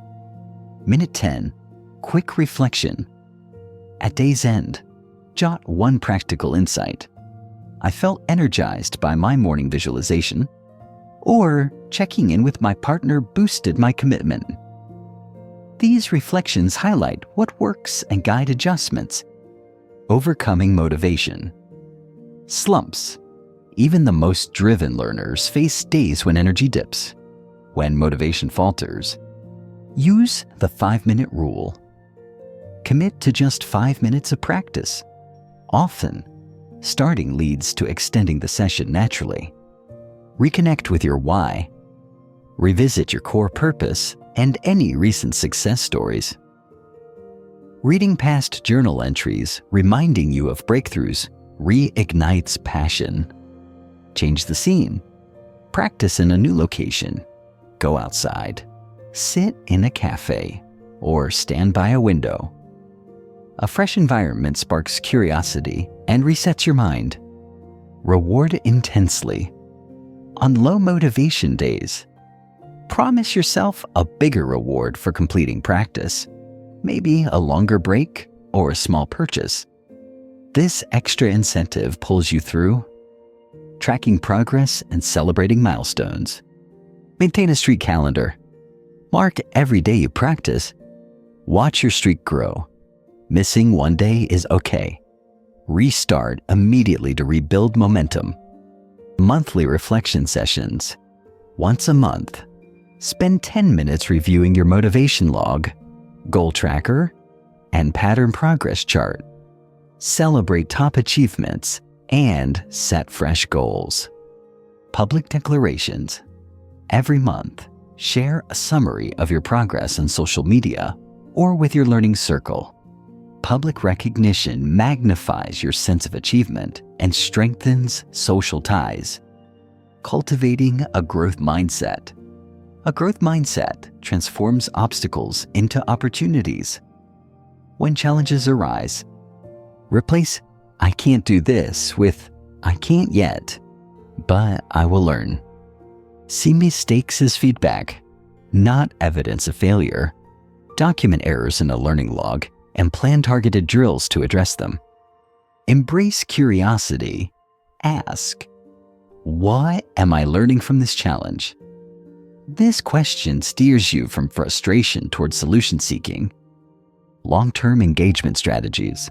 Minute 10. Quick reflection. At day's end, jot 1 practical insight. I felt energized by my morning visualization, or checking in with my partner boosted my commitment. These reflections highlight what works and guide adjustments. Overcoming motivation. Slumps. Even the most driven learners face days when energy dips. When motivation falters, use the 5-minute rule. Commit to just 5 minutes of practice. Often, starting leads to extending the session naturally. Reconnect with your why. Revisit your core purpose and any recent success stories. Reading past journal entries reminding you of breakthroughs reignites passion. Change the scene. Practice in a new location. Go outside. Sit in a cafe or stand by a window. A fresh environment sparks curiosity and resets your mind. Reward intensely. On low motivation days, promise yourself a bigger reward for completing practice, maybe a longer break or a small purchase. This extra incentive pulls you through, tracking progress and celebrating milestones. Maintain a streak calendar. Mark every day you practice. Watch your streak grow. Missing 1 day is okay. Restart immediately to rebuild momentum. monthly reflection sessions. Once a month, spend 10 minutes reviewing your motivation log, goal tracker, and pattern progress chart. Celebrate top achievements and set fresh goals. Public declarations. Every month, share a summary of your progress on social media or with your learning circle. Public recognition magnifies your sense of achievement and strengthens social ties. Cultivating a growth mindset. A growth mindset transforms obstacles into opportunities. When challenges arise, replace "I can't do this" with "I can't yet, but I will learn." See mistakes as feedback, not evidence of failure. Document errors in a learning log and plan targeted drills to address them. Embrace curiosity. Ask, "What am I learning from this challenge?" This question steers you from frustration towards solution seeking. Long-term engagement strategies.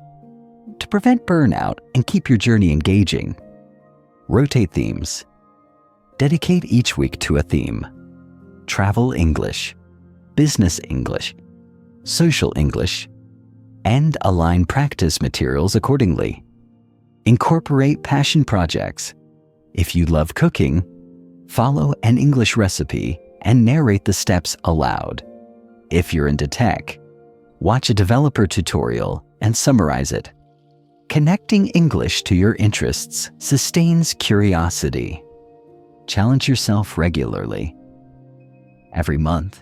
To prevent burnout and keep your journey engaging, rotate themes. Dedicate each week to a theme. Travel English, Business English, Social English, and align practice materials accordingly. Incorporate passion projects. If you love cooking, follow an English recipe and narrate the steps aloud. If you're into tech, watch a developer tutorial and summarize it. Connecting English to your interests sustains curiosity. Challenge yourself regularly. Every month,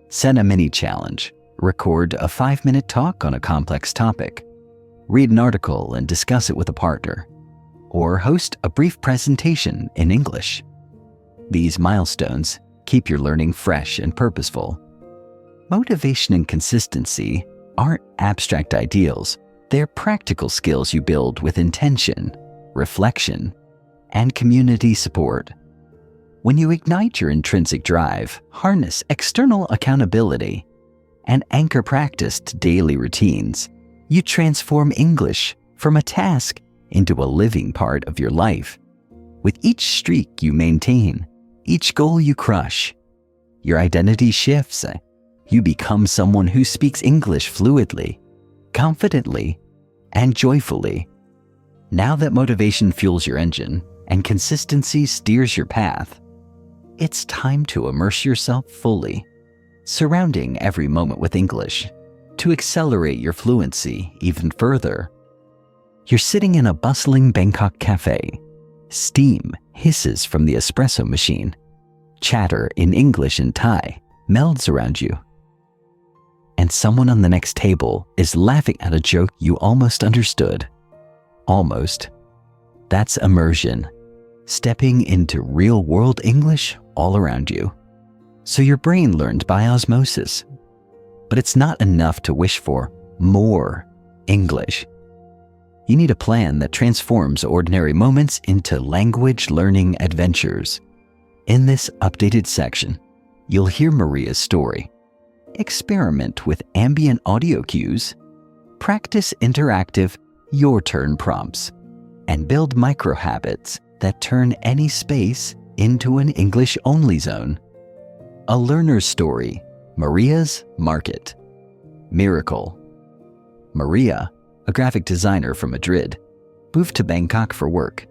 set a mini challenge. Record a 5-minute talk on a complex topic. Read an article and discuss it with a partner. Or host a brief presentation in English. These milestones keep your learning fresh and purposeful. Motivation and consistency aren't abstract ideals. They're practical skills you build with intention, reflection, and community support. When you ignite your intrinsic drive, harness external accountability, and anchor practice to daily routines, you transform English from a task into a living part of your life. With each streak you maintain, each goal you crush, your identity shifts. You become someone who speaks English fluidly, confidently, and joyfully. Now that motivation fuels your engine and consistency steers your path, it's time to immerse yourself fully, surrounding every moment with English to accelerate your fluency even further. You're sitting in a bustling Bangkok cafe. Steam hisses from the espresso machine. Chatter in English and Thai melds around you. And someone on the next table is laughing at a joke you almost understood. Almost. That's immersion. Stepping into real-world English all around you. So your brain learned by osmosis. But it's not enough to wish for more English. You need a plan that transforms ordinary moments into language learning adventures. In this updated section, you'll hear Maria's story. Experiment with ambient audio cues, practice interactive your turn prompts, and build micro habits that turn any space into an English-only zone. A learner's story, Maria's Market. Miracle. Maria, a graphic designer from Madrid, moved to Bangkok for work.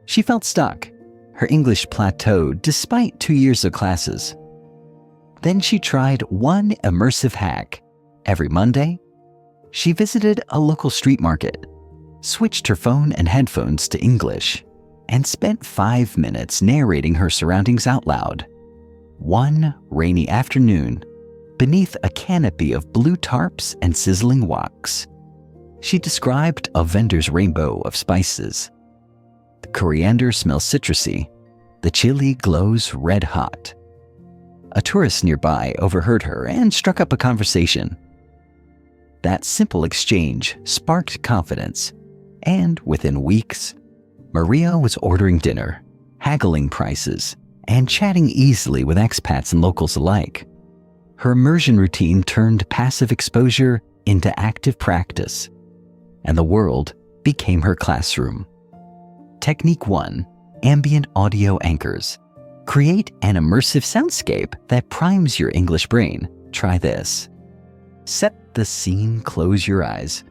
She felt stuck. Her English plateaued despite 2 years of classes. Then she tried one immersive hack. Every Monday, she visited a local street market, switched her phone and headphones to English, and spent 5 minutes narrating her surroundings out loud. One rainy afternoon, beneath a canopy of blue tarps and sizzling woks, she described a vendor's rainbow of spices. The coriander smells citrusy. The chili glows red hot. A tourist nearby overheard her and struck up a conversation. That simple exchange sparked confidence, and within weeks, Maria was ordering dinner, haggling prices, and chatting easily with expats and locals alike. Her immersion routine turned passive exposure into active practice, and the world became her classroom. Technique 1. ambient audio anchors. Create an immersive soundscape that primes your English brain. Try this. Set the scene, close your eyes.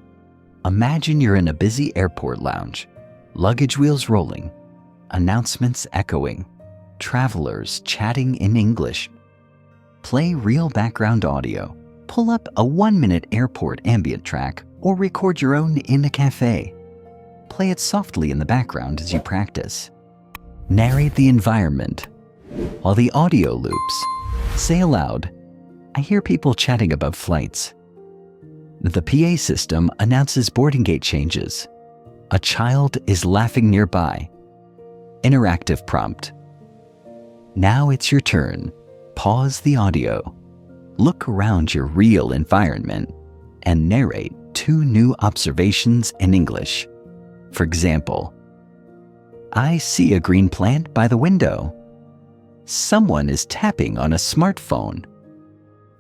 Imagine you're in a busy airport lounge. Luggage wheels rolling, announcements echoing, travelers chatting in English. Play real background audio. Pull up a 1-minute airport ambient track or record your own in a cafe. Play it softly in the background as you practice. Narrate the environment. While the audio loops, say aloud, "I hear people chatting about flights." The PA system announces boarding gate changes. A child is laughing nearby. Interactive prompt. Now it's your turn. Pause the audio. Look around your real environment and narrate 2 new observations in English. For example, "I see a green plant by the window." "Someone is tapping on a smartphone."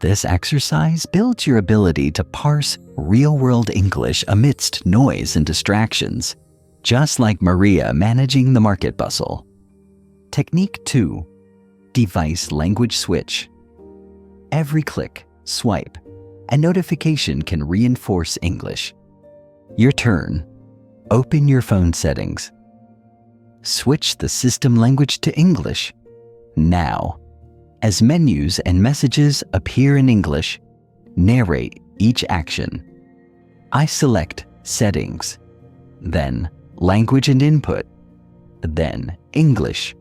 This exercise builds your ability to parse real-world English amidst noise and distractions, just like Maria managing the market bustle. Technique 2. Device language switch. Every click, swipe, and notification can reinforce English. Your turn. Open your phone settings. Switch the system language to English. Now. As menus and messages appear in English, narrate each action. I select Settings, then Language and Input, then English,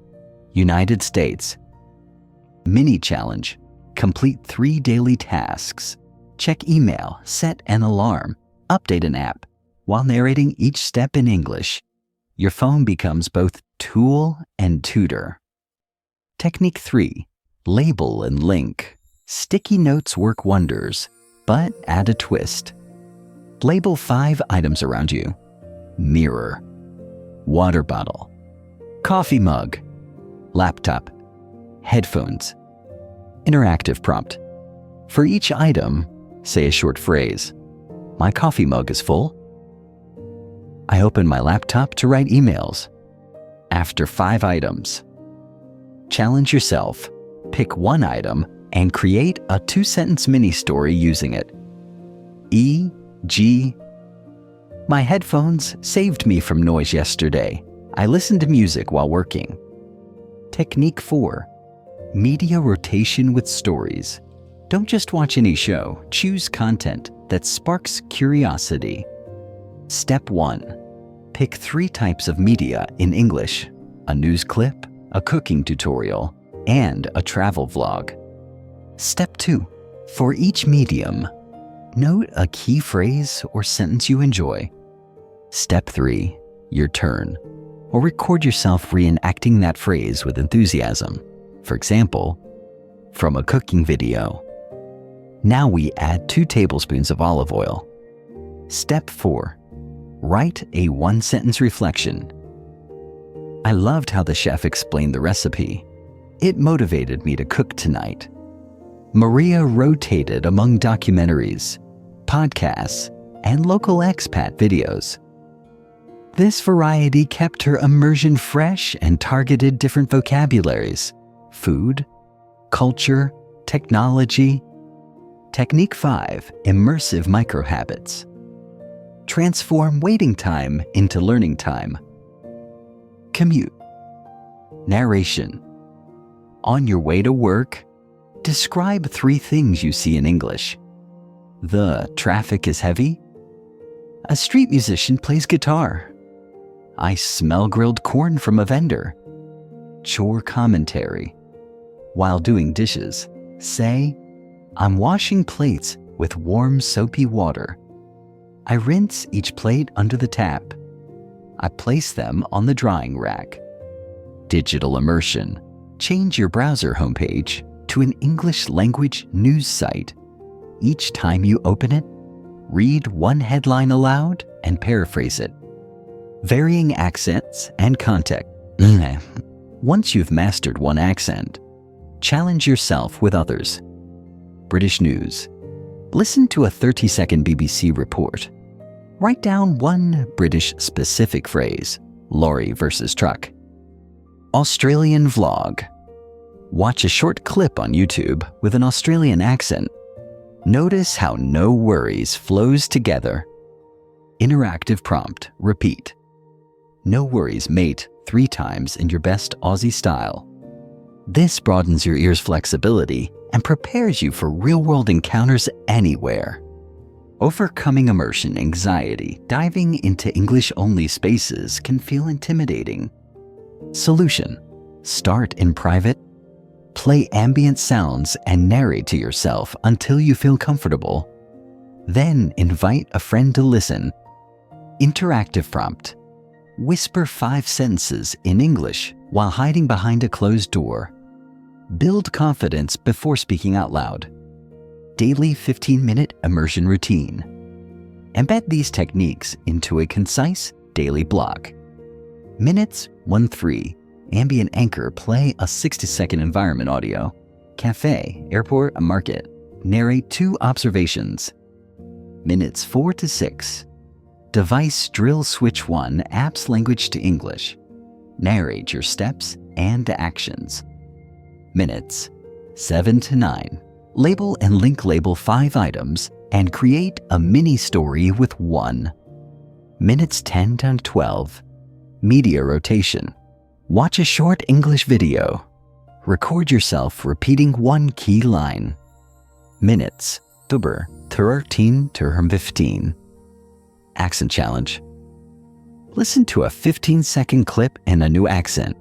United States. Mini challenge. Complete 3 daily tasks. Check email, set an alarm, update an app, while narrating each step in English. Your phone becomes both tool and tutor. Technique 3. Label and link. Sticky notes work wonders, but add a twist. Label 5 items around you. Mirror, water bottle, coffee mug, laptop, headphones. Interactive prompt. For each item, say a short phrase. My coffee mug is full. I open my laptop to write emails. After 5 items. Challenge yourself. Pick 1 item and create a 2-sentence mini-story using it. E.g. My headphones saved me from noise yesterday. I listened to music while working. Technique 4. Media rotation with stories. Don't just watch any show. Choose content that sparks curiosity. Step 1. Pick 3 types of media in English: a news clip, a cooking tutorial, and a travel vlog. Step 2. For each medium, note a key phrase or sentence you enjoy. Step 3. Your turn. Or record yourself reenacting that phrase with enthusiasm. For example, from a cooking video. Now we add 2 tablespoons of olive oil. Step 4. Write a 1-sentence reflection. I loved how the chef explained the recipe. It motivated me to cook tonight. Maria rotated among documentaries, podcasts, and local expat videos. This variety kept her immersion fresh and targeted different vocabularies: food, culture, technology. Technique 5. Immersive microhabits. Transform waiting time into learning time. Commute. Narration. On your way to work, describe 3 things you see in English. The traffic is heavy. A street musician plays guitar. I smell grilled corn from a vendor. Chore commentary. While doing dishes, say, I'm washing plates with warm soapy water. I rinse each plate under the tap. I place them on the drying rack. Digital immersion. Change your browser homepage to an English language news site. Each time you open it, read 1 headline aloud and paraphrase it. Varying accents and context. Once you've mastered 1 accent, challenge yourself with others. British news. Listen to a 30-second BBC report. Write down 1 British specific phrase, lorry versus truck. Australian vlog. Watch a short clip on YouTube with an Australian accent. Notice how no worries flows together. Interactive prompt, repeat. No worries, mate, 3 times in your best Aussie style. This broadens your ear's flexibility and prepares you for real-world encounters anywhere. Overcoming immersion anxiety, diving into English-only spaces can feel intimidating. Solution: start in private. Play ambient sounds and narrate to yourself until you feel comfortable. Then invite a friend to listen. Interactive prompt. Whisper 5 sentences in English while hiding behind a closed door. Build confidence before speaking out loud. Daily 15-minute immersion routine. Embed these techniques into a concise daily block. Minutes 1-3. Ambient anchor, play a 60-second environment audio. Cafe, airport, market. Narrate 2 observations. Minutes 4-6. Device drill switch 1, apps language to English. Narrate your steps and actions. Minutes 7-9. Label and link label 5 items and create a mini story with 1. Minutes 10-12. Media rotation. Watch a short English video. Record yourself repeating 1 key line. Minutes. Tutor 13-15. Accent challenge. Listen to a 15-second clip in a new accent.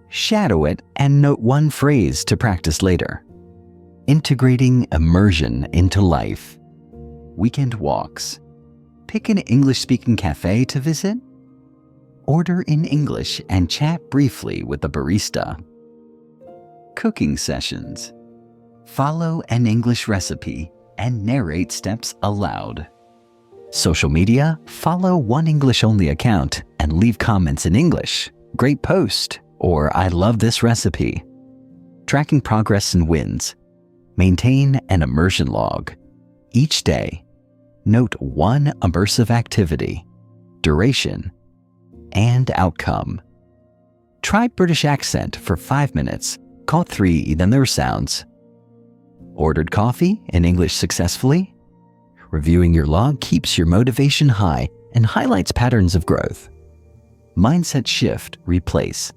Shadow it and note 1 phrase to practice later. Integrating immersion into life. Weekend walks. Pick an English-speaking cafe to visit. Order in English and chat briefly with the barista. Cooking sessions. Follow an English recipe and narrate steps aloud. Social media, follow 1 English-only account and leave comments in English. Great post, or I love this recipe. Tracking progress and wins. Maintain an immersion log. Each day, note 1 immersive activity, duration, and outcome. Try British accent for 5 minutes. Caught 3, then there were sounds. Ordered coffee in English successfully. Reviewing your log keeps your motivation high and highlights patterns of growth. Mindset shift, replace.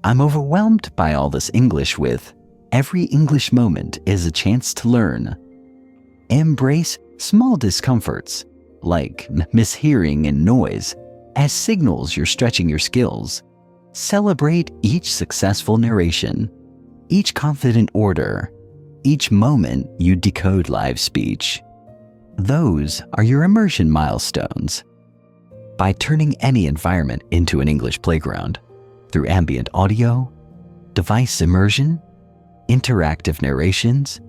I'm overwhelmed by all this English with every English moment is a chance to learn. Embrace small discomforts like mishearing and noise as signals you're stretching your skills. Celebrate each successful narration, each confident order, each moment you decode live speech. Those are your immersion milestones. By turning any environment into an English playground through ambient audio, device immersion, interactive narrations,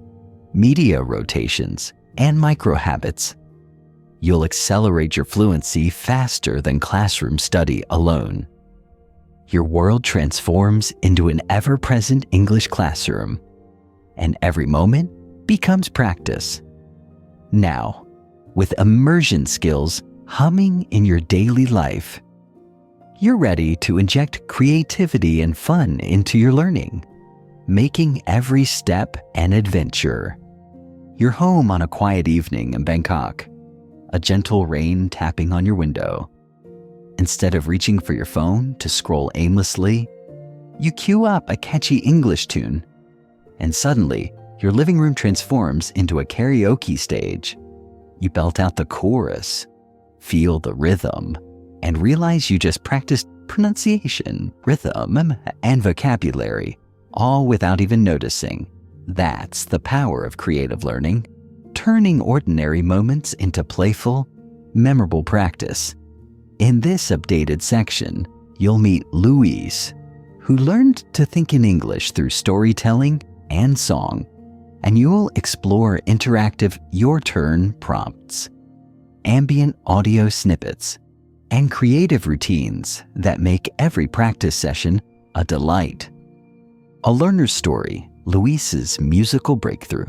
media rotations, and micro habits, you'll accelerate your fluency faster than classroom study alone. Your world transforms into an ever-present English classroom, and every moment becomes practice. Now, with immersion skills humming in your daily life, you're ready to inject creativity and fun into your learning, making every step an adventure. You're home on a quiet evening in Bangkok, a gentle rain tapping on your window. Instead of reaching for your phone to scroll aimlessly, you cue up a catchy English tune, and suddenly your living room transforms into a karaoke stage. You belt out the chorus, feel the rhythm, and realize you just practiced pronunciation, rhythm, and vocabulary, all without even noticing. That's the power of creative learning, turning ordinary moments into playful, memorable practice. In this updated section, you'll meet Louise, who learned to think in English through storytelling and song, and you'll explore interactive Your Turn prompts, ambient audio snippets, and creative routines that make every practice session a delight. A learner's story, Luisa's musical breakthrough.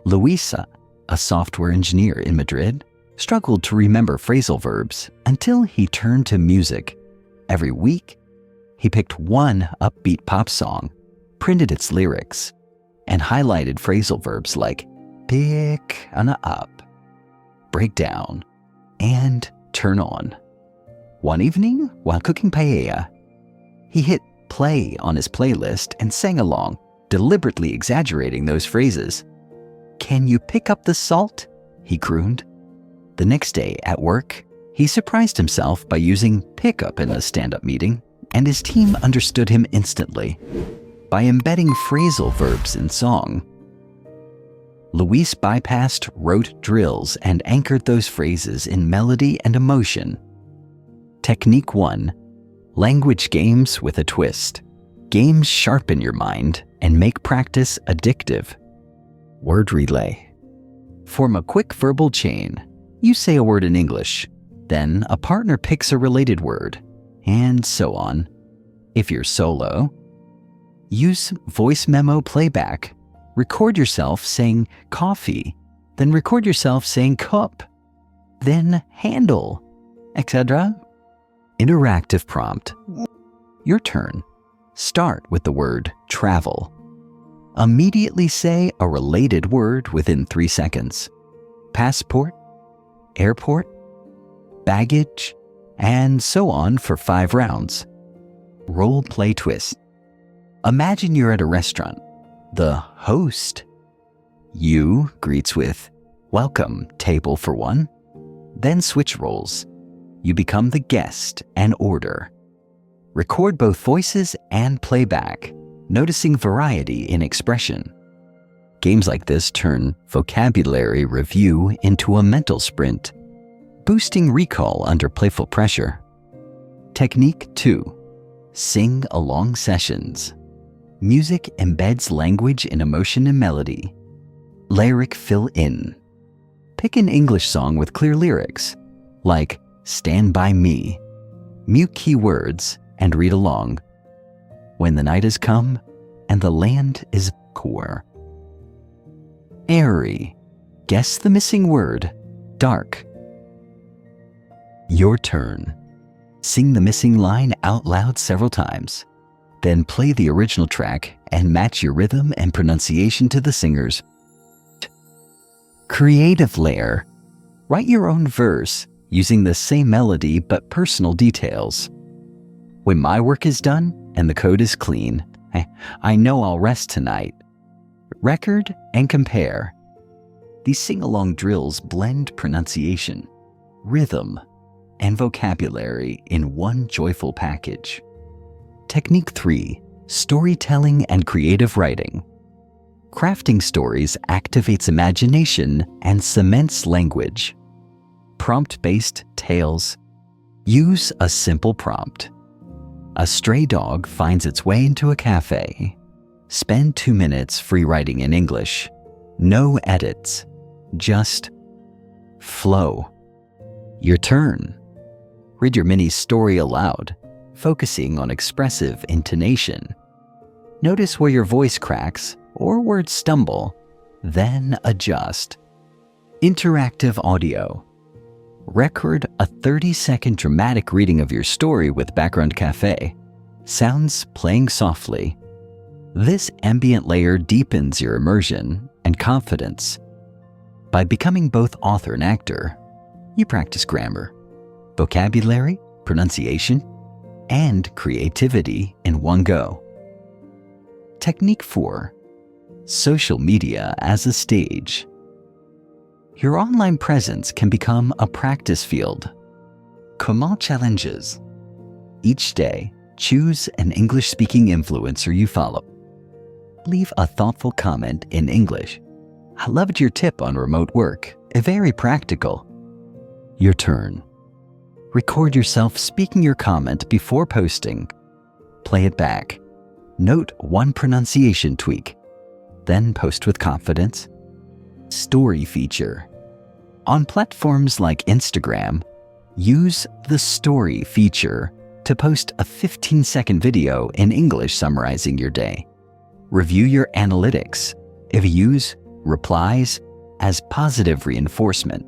Luisa, a software engineer in Madrid, struggled to remember phrasal verbs until he turned to music. Every week, He picked one upbeat pop song, printed its lyrics, and highlighted phrasal verbs like pick up, break down, and turn on. One evening, while cooking paella, he hit play on his playlist and sang along, deliberately exaggerating those phrases. "Can you pick up the salt?" he crooned. The next day at work, he surprised himself by using pick up in a stand-up meeting, and his team understood him instantly by embedding phrasal verbs in song. Luis bypassed rote drills and anchored those phrases in melody and emotion. Technique 1. Language games with a twist. Games sharpen your mind and make practice addictive. Word relay. Form a quick verbal chain. You say a word in English, then a partner picks a related word, and so on. If you're solo, use voice memo playback. Record yourself saying coffee, then record yourself saying cup, then handle, etc. Interactive prompt. Your turn. Start with the word travel. Immediately say a related word within 3 seconds. Passport, airport, baggage, and so on for 5 rounds. Role play twist. Imagine you're at a restaurant. The host, you, greets with, "Welcome, table for one." Then switch roles. You become the guest and order. Record both voices and playback, noticing variety in expression. Games like this turn vocabulary review into a mental sprint, boosting recall under playful pressure. Technique 2. Sing-along sessions. Music embeds language in emotion and melody. Lyric fill-in. Pick an English song with clear lyrics, like "Stand By Me." Mute keywords and read along. When the night has come and the land is core. Airy. Guess the missing word. Dark. Your turn. Sing the missing line out loud several times. Then play the original track and match your rhythm and pronunciation to the singer's. Creative layer. Write your own verse using the same melody but personal details. When my work is done and the code is clean, I know I'll rest tonight. Record and compare. These sing-along drills blend pronunciation, rhythm, and vocabulary in one joyful package. Technique 3. Storytelling and creative writing. Crafting stories activates imagination and cements language. Prompt-based tales. Use a simple prompt. A stray dog finds its way into a cafe. Spend 2 minutes free writing in English. No edits. Just flow. Your turn. Read your mini story aloud, focusing on expressive intonation. Notice where your voice cracks or words stumble, then adjust. Interactive audio. Record a 30-second dramatic reading of your story with background cafe. Sounds playing softly. This ambient layer deepens your immersion and confidence. By becoming both author and actor, you practice grammar, vocabulary, pronunciation, and creativity in one go. Technique 4. Social media as a stage. Your online presence can become a practice field. Comment challenges. Each day, choose an English-speaking influencer you follow. Leave a thoughtful comment in English. I loved your tip on remote work. Very practical. Your turn. Record yourself speaking your comment before posting. Play it back. Note one pronunciation tweak. Then post with confidence. Story feature. On platforms like Instagram, use the story feature to post a 15-second video in English summarizing your day. Review your analytics. Use replies as positive reinforcement.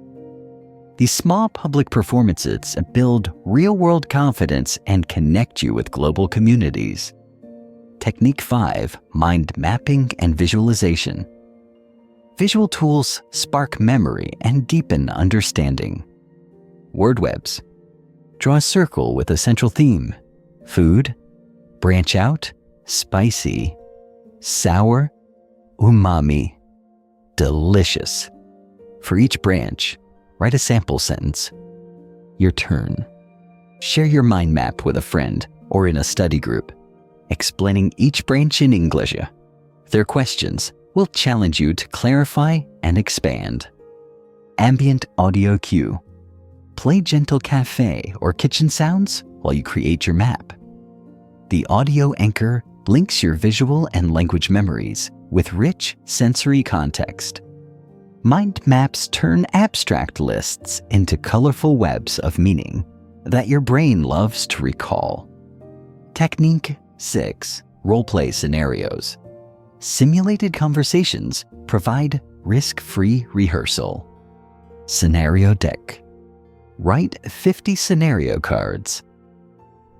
These small public performances build real-world confidence and connect you with global communities. Technique 5, mind mapping and visualization. Visual tools spark memory and deepen understanding. Word webs. Draw a circle with a central theme. Food, branch out, spicy, sour, umami, delicious. For each branch, write a sample sentence. Your turn. Share your mind map with a friend or in a study group, explaining each branch in English. Their questions will challenge you to clarify and expand. Ambient audio cue. Play gentle cafe or kitchen sounds while you create your map. The audio anchor links your visual and language memories with rich sensory context. Mind maps turn abstract lists into colorful webs of meaning that your brain loves to recall. Technique 6, role-play scenarios. Simulated conversations provide risk-free rehearsal. Scenario deck. Write 50 scenario cards.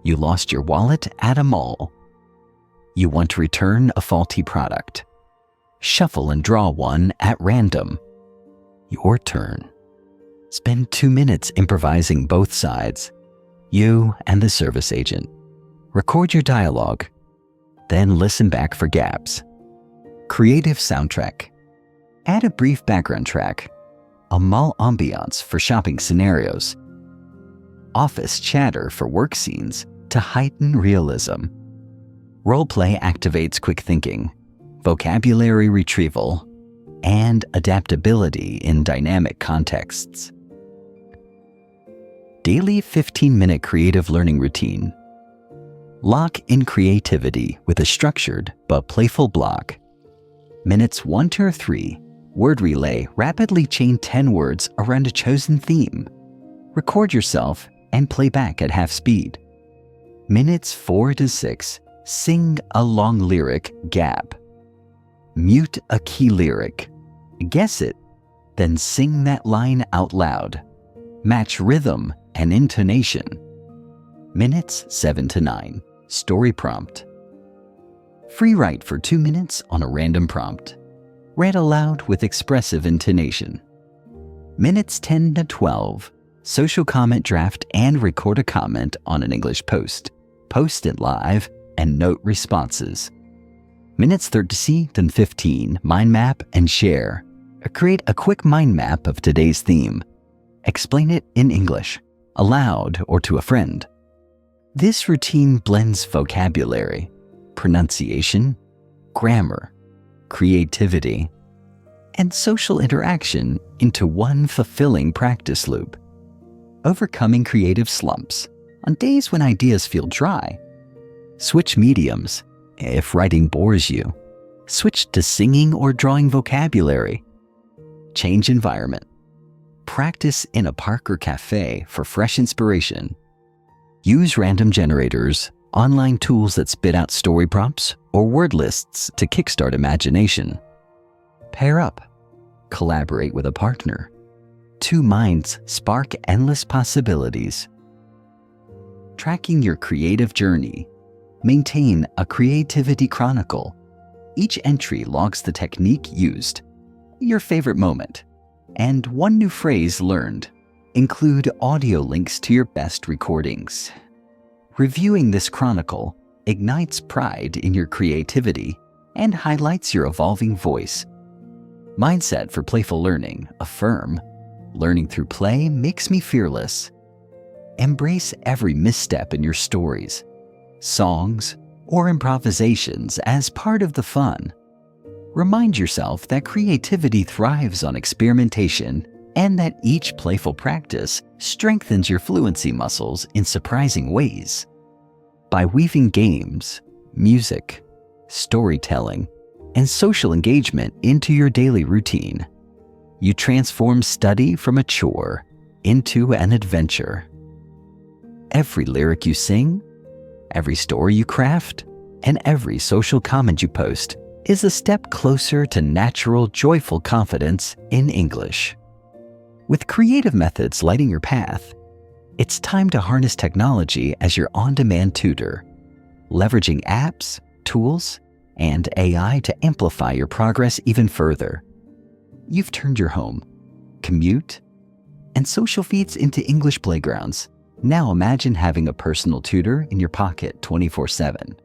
You lost your wallet at a mall. You want to return a faulty product. Shuffle and draw one at random. Your turn. Spend 2 minutes improvising both sides, you and the service agent. Record your dialogue, then listen back for gaps. Creative soundtrack. Add a brief background track, a mall ambiance for shopping scenarios, office chatter for work scenes to heighten realism. Roleplay activates quick thinking, vocabulary retrieval, and adaptability in dynamic contexts. Daily 15-minute creative learning routine. Lock in creativity with a structured but playful block. Minutes 1 to 3, word relay rapidly chain 10 words around a chosen theme. Record yourself and play back at half speed. Minutes 4 to 6, sing a long lyric gap. Mute a key lyric. Guess it, then sing that line out loud. Match rhythm and intonation. Minutes 7 to 9, story prompt. Free write for 2 minutes on a random prompt. Read aloud with expressive intonation. Minutes 10 to 12, social comment draft and record a comment on an English post. Post it live and note responses. Minutes 13 to 15, mind map and share. Create a quick mind map of today's theme. Explain it in English, aloud or to a friend. This routine blends vocabulary, pronunciation, grammar, creativity, and social interaction into one fulfilling practice loop. Overcoming creative slumps on days when ideas feel dry. Switch mediums if writing bores you. Switch to singing or drawing vocabulary. Change environment. Practice in a park or cafe for fresh inspiration. Use random generators, online tools that spit out story prompts, or word lists to kickstart imagination. Pair up. Collaborate with a partner. 2 minds spark endless possibilities. Tracking your creative journey. Maintain a creativity chronicle. Each entry logs the technique used, your favorite moment, and 1 new phrase learned. Include audio links to your best recordings. Reviewing this chronicle ignites pride in your creativity and highlights your evolving voice. Mindset for playful learning. Affirm. Learning through play makes me fearless. Embrace every misstep in your stories, songs, or improvisations as part of the fun. Remind yourself that creativity thrives on experimentation and that each playful practice strengthens your fluency muscles in surprising ways. By weaving games, music, storytelling, and social engagement into your daily routine, you transform study from a chore into an adventure. Every lyric you sing, every story you craft, and every social comment you post is a step closer to natural, joyful confidence in English. With creative methods lighting your path, it's time to harness technology as your on-demand tutor, leveraging apps, tools, and AI to amplify your progress even further. You've turned your home, commute, and social feeds into English playgrounds. Now imagine having a personal tutor in your pocket 24/7.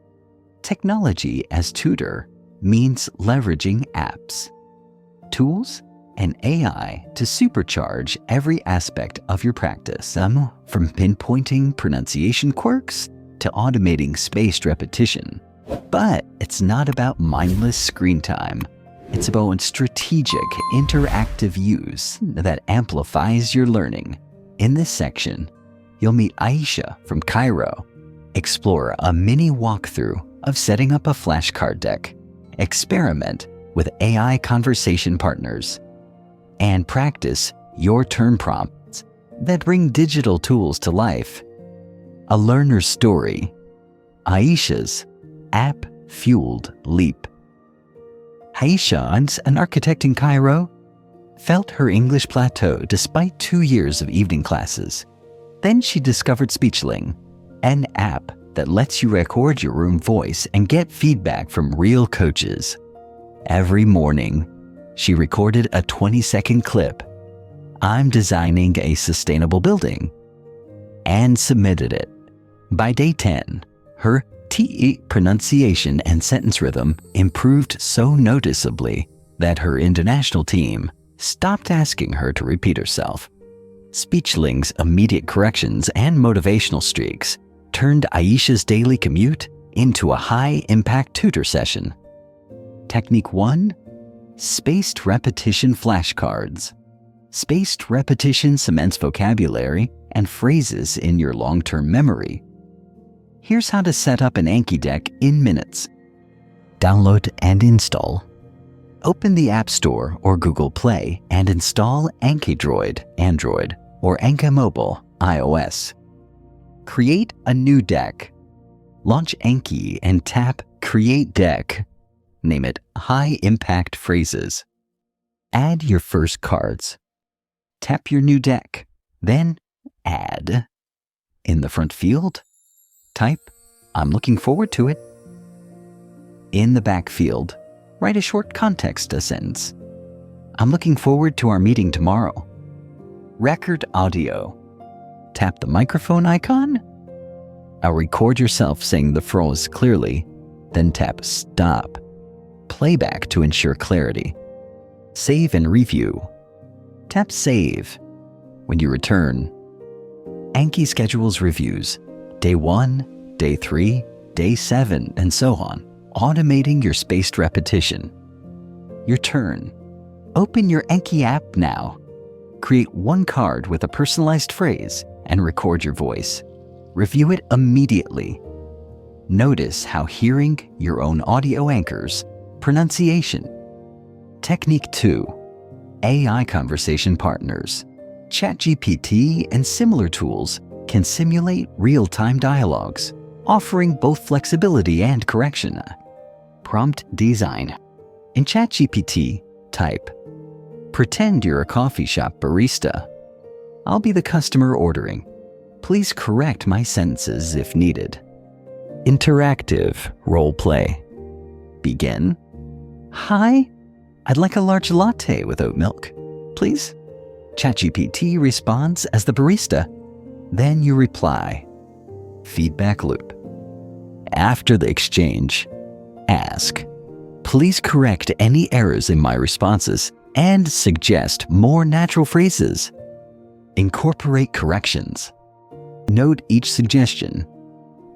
Technology as tutor means leveraging apps, tools, and AI to supercharge every aspect of your practice, from pinpointing pronunciation quirks to automating spaced repetition. But it's not about mindless screen time. It's about strategic, interactive use that amplifies your learning. In this section, you'll meet Aisha from Cairo, explore a mini walkthrough of setting up a flashcard deck, experiment with AI conversation partners, and practice your turn prompts that bring digital tools to life. A learner's story, Aisha's app-fueled leap. Aisha, an architect in Cairo, felt her English plateau despite 2 years of evening classes. Then she discovered Speechling, an app that lets you record your room voice and get feedback from real coaches. Every morning, she recorded a 20-second clip, "I'm designing a sustainable building," and submitted it. By day 10, her TE pronunciation and sentence rhythm improved so noticeably that her international team stopped asking her to repeat herself. Speechling's immediate corrections and motivational streaks turned Aisha's daily commute into a high-impact tutor session. Technique 1. Spaced repetition flashcards. Spaced repetition cements vocabulary and phrases in your long-term memory. Here's how to set up an Anki deck in minutes. Download and install. Open the App Store or Google Play and install Anki Droid Android or Anki Mobile iOS. Create a new deck. Launch Anki and tap Create Deck. Name it High Impact Phrases. Add your first cards. Tap your new deck, then Add. In the front field, type, "I'm looking forward to it." In the back field, write a short context sentence. "I'm looking forward to our meeting tomorrow." Record audio. Tap the microphone icon. Record yourself saying the phrase clearly, then tap Stop. Playback to ensure clarity. Save and review. Tap Save. When you return, Anki schedules reviews. Day 1, Day 3, Day 7, and so on, automating your spaced repetition. Your turn. Open your Anki app now. Create one card with a personalized phrase and record your voice. Review it immediately. Notice how hearing your own audio anchors pronunciation. Technique 2. AI conversation partners. ChatGPT and similar tools can simulate real-time dialogues, offering both flexibility and correction. Prompt design. In ChatGPT, type, "Pretend you're a coffee shop barista. I'll be the customer ordering. Please correct my sentences if needed." Interactive role play. Begin. "Hi, I'd like a large latte with oat milk, please." ChatGPT responds as the barista. Then you reply. Feedback loop. After the exchange, ask, "Please correct any errors in my responses and suggest more natural phrases." Incorporate corrections. Note each suggestion.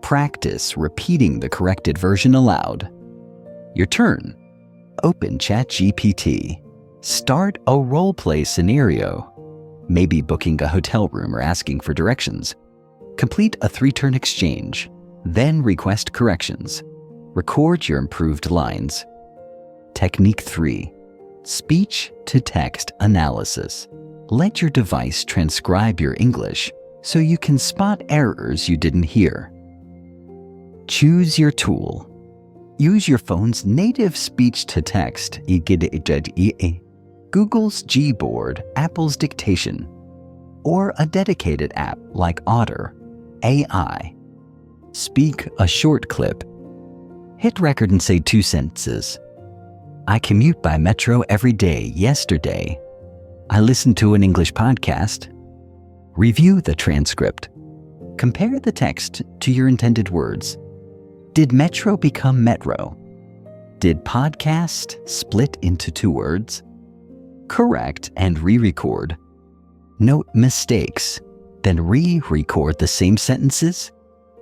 Practice repeating the corrected version aloud. Your turn. Open ChatGPT. Start a role-play scenario. Maybe booking a hotel room or asking for directions. Complete a 3-turn exchange. Then request corrections. Record your improved lines. Technique 3. Speech-to-text analysis. Let your device transcribe your English so you can spot errors you didn't hear. Choose your tool. Use your phone's native speech-to-text Google's Gboard, Apple's Dictation, or a dedicated app like Otter AI. Speak a short clip. Hit record and say 2 sentences. I commute by metro every day yesterday. I listened to an English podcast. Review the transcript. Compare the text to your intended words. Did metro become metro? Did podcast split into 2 words? Correct and re-record. Note mistakes, then re-record the same sentences.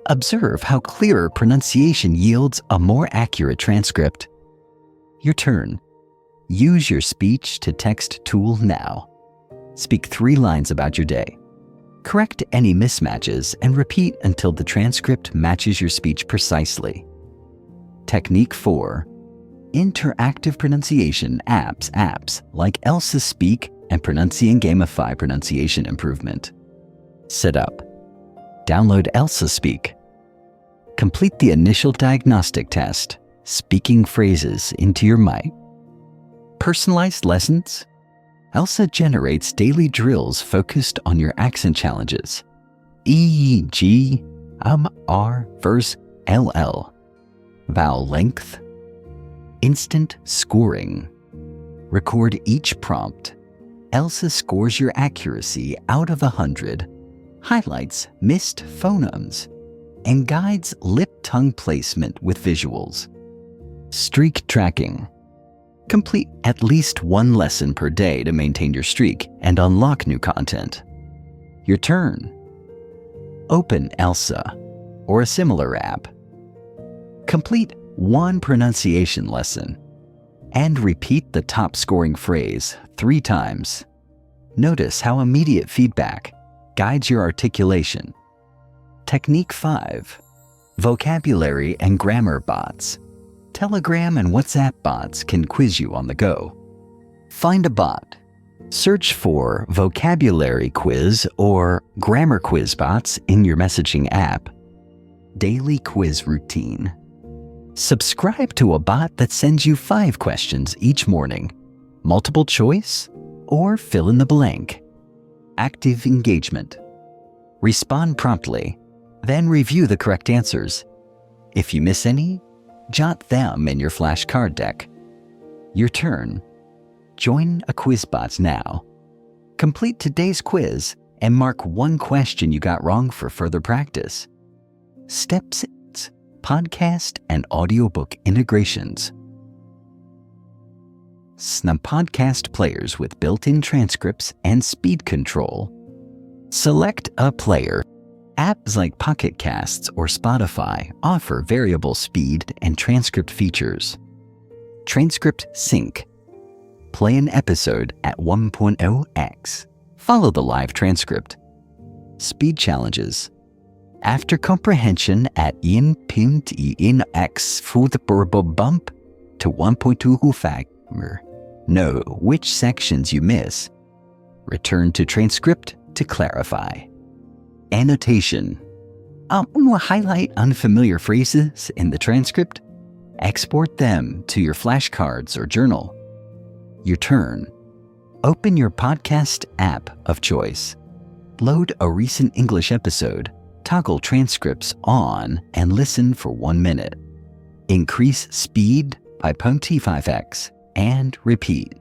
Observe how clearer pronunciation yields a more accurate transcript. Your turn. Use your speech-to-text tool now. Speak 3 lines about your day. Correct any mismatches and repeat until the transcript matches your speech precisely. Technique 4. Interactive pronunciation apps like Elsa Speak and Pronuncian gamify pronunciation improvement. Setup. Download Elsa Speak. Complete the initial diagnostic test, speaking phrases into your mic. Personalized lessons. Elsa generates daily drills focused on your accent challenges, e.g., R versus LL. Vowel length. Instant scoring. Record each prompt. Elsa scores your accuracy out of 100, highlights missed phonemes, and guides lip-tongue placement with visuals. Streak tracking. Complete at least 1 lesson per day to maintain your streak and unlock new content. Your turn. Open Elsa or a similar app. Complete 1 pronunciation lesson and repeat the top scoring phrase 3 times. Notice how immediate feedback guides your articulation. Technique 5. Vocabulary and grammar bots. Telegram and WhatsApp bots can quiz you on the go. Find a bot. Search for vocabulary quiz or grammar quiz bots in your messaging app. Daily quiz routine. Subscribe to a bot that sends you 5 questions each morning. Multiple choice or fill in the blank. Active engagement. Respond promptly, then review the correct answers. If you miss any, jot them in your flashcard deck. Your turn. Join a QuizBot now. Complete today's quiz and mark 1 question you got wrong for further practice. Step 6. Podcast and audiobook integrations. Snap podcast players with built-in transcripts and speed control. Select a player. Apps like Pocket Casts or Spotify offer variable speed and transcript features. Transcript sync. Play an episode at 1.0x. Follow the live transcript. Speed challenges. After comprehension at 1.1x for the verbal bump to 1.2 factor. Know which sections you miss. Return to transcript to clarify. Annotation. Highlight unfamiliar phrases in the transcript. Export them to your flashcards or journal. Your turn. Open your podcast app of choice. Load a recent English episode. Toggle transcripts on and listen for 1 minute. Increase speed by 0.5x and repeat.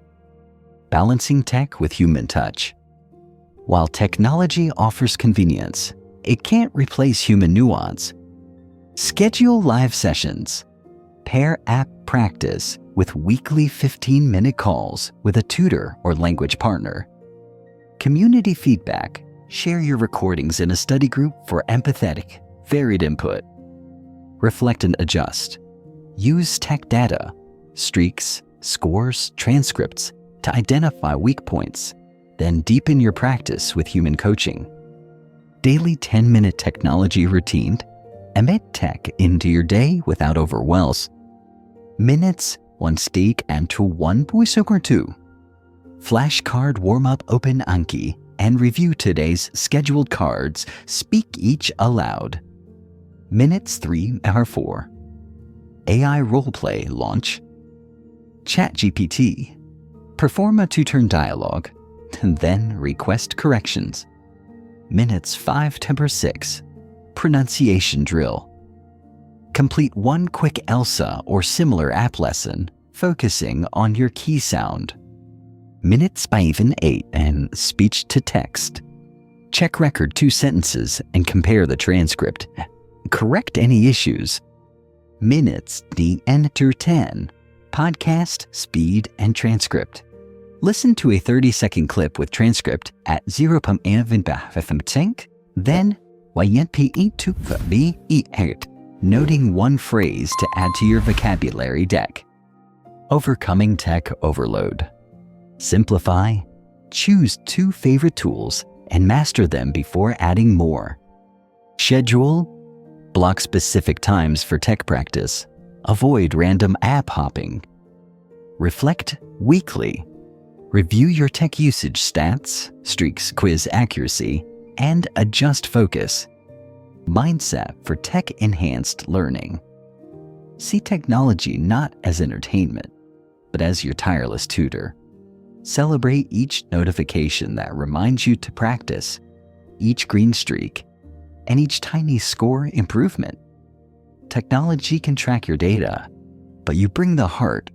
Balancing tech with human touch. While technology offers convenience, it can't replace human nuance. Schedule live sessions. Pair app practice with weekly 15-minute calls with a tutor or language partner. Community feedback. Share your recordings in a study group for empathetic, varied input. Reflect and adjust. Use tech data, streaks, scores, transcripts to identify weak points, then deepen your practice with human coaching. Daily 10-minute technology routine. Embed tech into your day without overwhelms. Minutes, 1 steak and to 1 puso or 2. Flashcard warm-up open Anki and review today's scheduled cards. Speak each aloud. Minutes 3 or 4. AI roleplay launch. ChatGPT. Perform a two-turn dialogue, and then request corrections. Minutes 5-6. Pronunciation drill. Complete one quick ELSA or similar app lesson, focusing on your key sound. Minutes 8 and speech to text. Check record 2 sentences and compare the transcript. Correct any issues. Minutes enter 10. Podcast, speed, and transcript. Listen to a 30-second clip with transcript at 0.1 then noting one phrase to add to your vocabulary deck. Overcoming tech overload. Simplify. Choose 2 favorite tools and master them before adding more. Schedule. Block specific times for tech practice. Avoid random app hopping. Reflect weekly. Review your tech usage stats, streaks, quiz accuracy, and adjust focus. Mindset for tech-enhanced learning. See technology not as entertainment, but as your tireless tutor. Celebrate each notification that reminds you to practice, each green streak, and each tiny score improvement. Technology can track your data, but you bring the heart,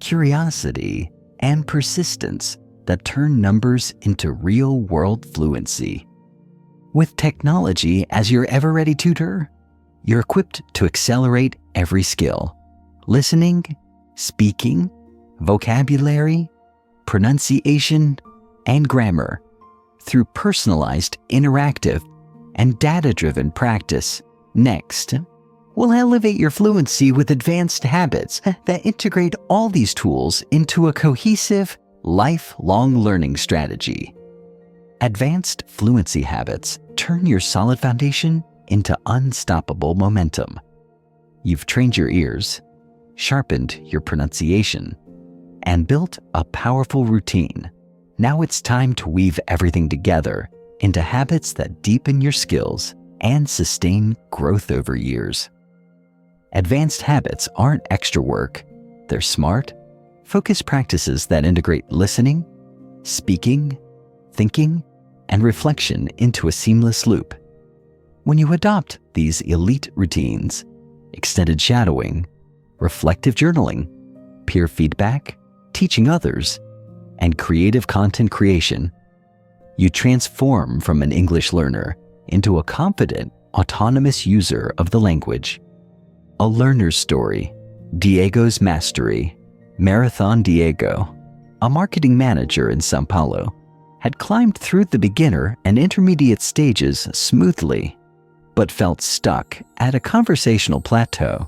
curiosity, and persistence that turn numbers into real-world fluency. With technology as your ever-ready tutor, you're equipped to accelerate every skill: listening, speaking, vocabulary, pronunciation, and grammar through personalized, interactive, and data-driven practice. Next, we'll elevate your fluency with advanced habits that integrate all these tools into a cohesive, lifelong learning strategy. Advanced fluency habits turn your solid foundation into unstoppable momentum. You've trained your ears, sharpened your pronunciation, and built a powerful routine. Now it's time to weave everything together into habits that deepen your skills and sustain growth over years. Advanced habits aren't extra work. They're smart, focused practices that integrate listening, speaking, thinking, and reflection into a seamless loop. When you adopt these elite routines, extended shadowing, reflective journaling, peer feedback, teaching others, and creative content creation, you transform from an English learner into a confident, autonomous user of the language. A learner's story, Diego's mastery. Marathon Diego, a marketing manager in Sao Paulo, had climbed through the beginner and intermediate stages smoothly, but felt stuck at a conversational plateau.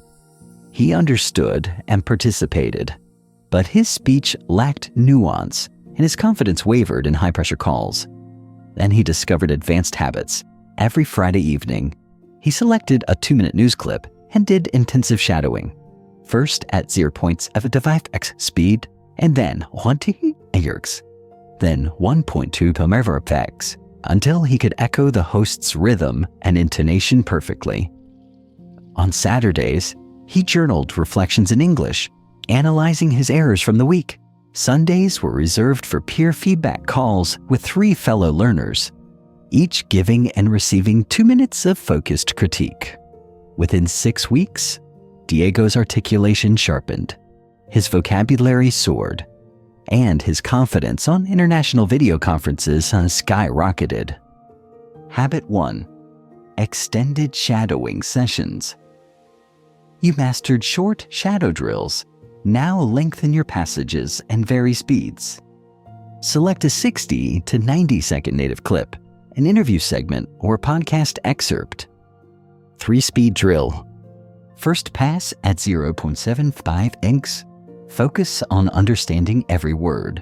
He understood and participated, but his speech lacked nuance and his confidence wavered in high-pressure calls. Then he discovered advanced habits. Every Friday evening, he selected a 2-minute news clip and did intensive shadowing, first at 0.75x speed, and then 1x, then 1.2 km/h, until he could echo the host's rhythm and intonation perfectly. On Saturdays, he journaled reflections in English, analyzing his errors from the week. Sundays were reserved for peer feedback calls with 3 fellow learners, each giving and receiving 2 minutes of focused critique. Within 6 weeks, Diego's articulation sharpened, his vocabulary soared, and his confidence on international video conferences skyrocketed. Habit 1. Extended shadowing sessions. You mastered short shadow drills. Now lengthen your passages and vary speeds. Select a 60 to 90-second native clip, an interview segment, or podcast excerpt. 3-speed drill. First pass at 0.75x. Focus on understanding every word.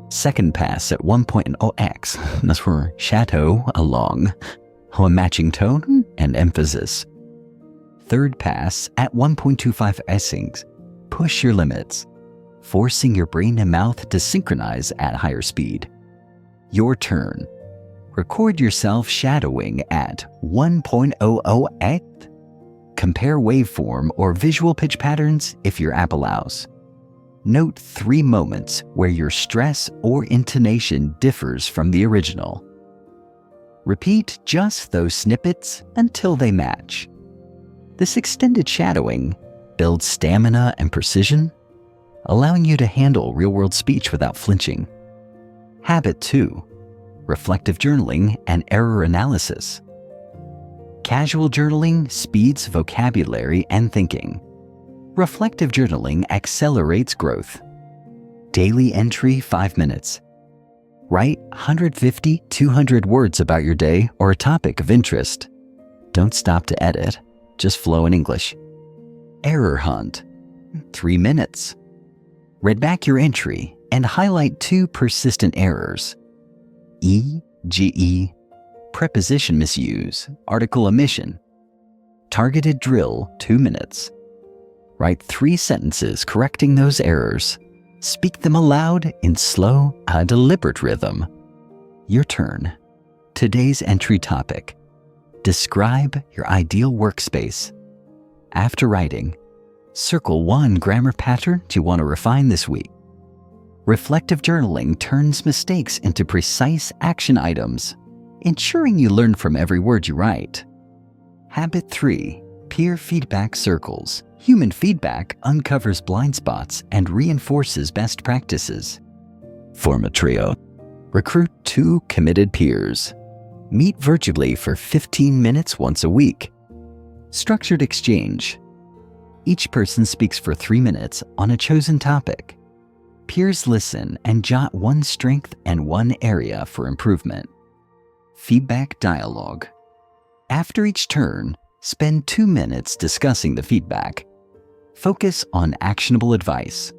Second pass at 1.0x. That's for shadow along, a matching tone and emphasis. Third pass at 1.25x. Push your limits, forcing your brain and mouth to synchronize at higher speed. Your turn. Record yourself shadowing at 1.00x. Compare waveform or visual pitch patterns if your app allows. Note 3 moments where your stress or intonation differs from the original. Repeat just those snippets until they match. This extended shadowing builds stamina and precision, allowing you to handle real-world speech without flinching. Habit 2. Reflective journaling and error analysis. Casual journaling speeds vocabulary and thinking. Reflective journaling accelerates growth. Daily entry 5 minutes. Write 150-200 words about your day or a topic of interest. Don't stop to edit, just flow in English. Error hunt 3 minutes. Read back your entry and highlight 2 persistent errors. E-G-E, preposition misuse, article omission. Targeted drill 2 minutes. Write 3 sentences correcting those errors. Speak them aloud in slow, deliberate rhythm. Your turn. Today's entry topic. Describe your ideal workspace. After writing, circle 1 grammar pattern you want to refine this week. Reflective journaling turns mistakes into precise action items, ensuring you learn from every word you write. Habit 3. Peer feedback circles. Human feedback uncovers blind spots and reinforces best practices. Form a trio. Recruit 2 committed peers. Meet virtually for 15 minutes once a week. Structured exchange. Each person speaks for 3 minutes on a chosen topic. Peers listen and jot 1 strength and 1 area for improvement. Feedback dialogue. After each turn, spend 2 minutes discussing the feedback. Focus on actionable advice.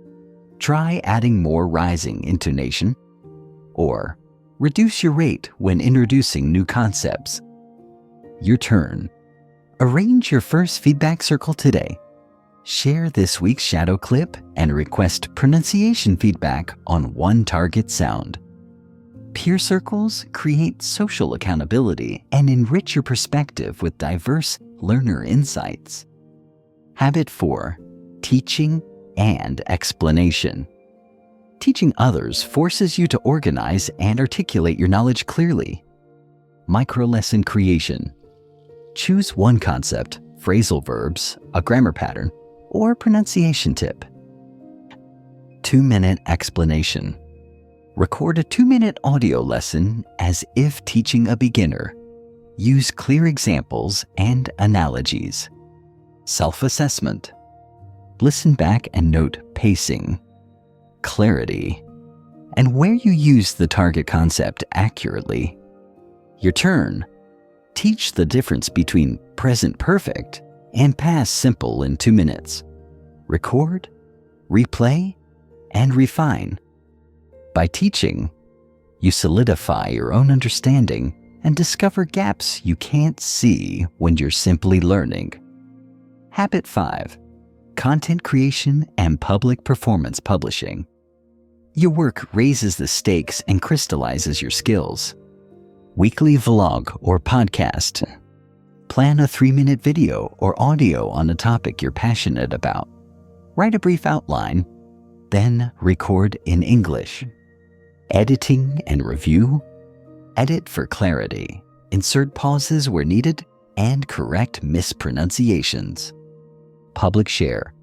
Try adding more rising intonation, or reduce your rate when introducing new concepts. Your turn. Arrange your first feedback circle today. Share this week's shadow clip and request pronunciation feedback on 1 target sound. Peer circles create social accountability and enrich your perspective with diverse learner insights. Habit 4. Teaching and explanation. Teaching others forces you to organize and articulate your knowledge clearly. Micro-lesson creation. Choose 1 concept, phrasal verbs, a grammar pattern, or pronunciation tip. 2-minute explanation. Record a 2-minute audio lesson as if teaching a beginner. Use clear examples and analogies. Self-assessment. Listen back and note pacing, clarity, and where you use the target concept accurately. Your turn. Teach the difference between present perfect and past simple in 2 minutes. Record, replay, and refine. By teaching, you solidify your own understanding and discover gaps you can't see when you're simply learning. Habit 5. Content creation and public performance publishing. Your work raises the stakes and crystallizes your skills. Weekly vlog or podcast. Plan a 3-minute video or audio on a topic you're passionate about. Write a brief outline, then record in English. Editing and review. Edit for clarity. Insert pauses where needed and correct mispronunciations. Public share.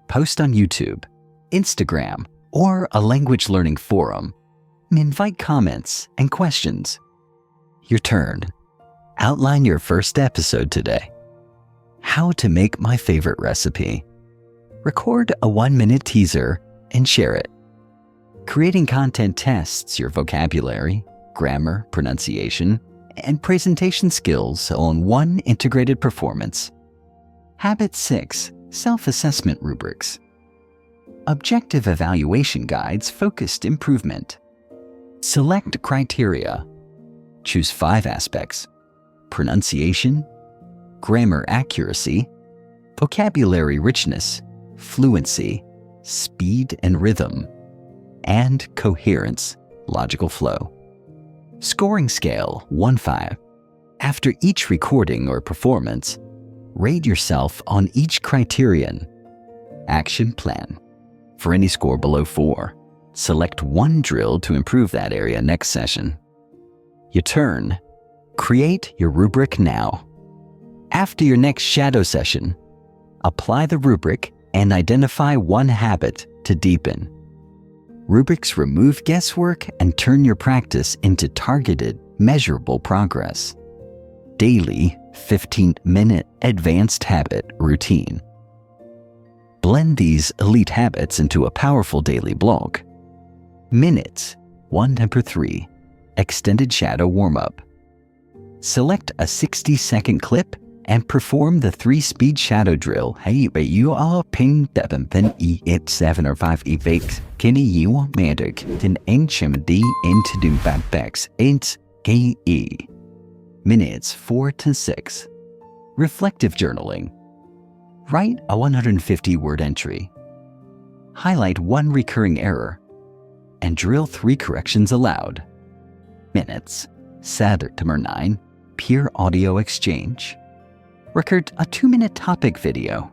Post on YouTube, Instagram, or a language learning forum. Invite comments and questions. Your turn. Outline your first episode today. How to make my favorite recipe. Record a 1-minute teaser and share it. Creating content tests your vocabulary, grammar, pronunciation, and presentation skills on 1 integrated performance. Habit 6. Self-assessment rubrics. Objective evaluation guides focused improvement. Select criteria. Choose 5 aspects: pronunciation, grammar accuracy, vocabulary richness, fluency, speed and rhythm, and coherence, logical flow. Scoring scale 1-5. After each recording or performance, rate yourself on each criterion. Action plan. for any score below 4. Select one drill to improve that area next session. Your turn. Create your rubric now. After your next shadow session, apply the rubric and identify one habit to deepen. Rubrics remove guesswork and turn your practice into targeted, measurable progress. Daily 15-minute advanced habit routine. Blend these elite habits into a powerful daily block. Minutes 1-3 extended shadow warm-up. Select a 60-second clip and perform the 3-speed shadow drill. Hey, but you are ping seven e 7 or 5 e bix. Kenny you magic tin ancient d into do backbacks 8 ke. Minutes 4-6. Reflective journaling. Write a 150-word entry. Highlight one recurring error and drill 3 corrections aloud. Minutes. September 9. Peer audio exchange. Record a 2-minute topic video.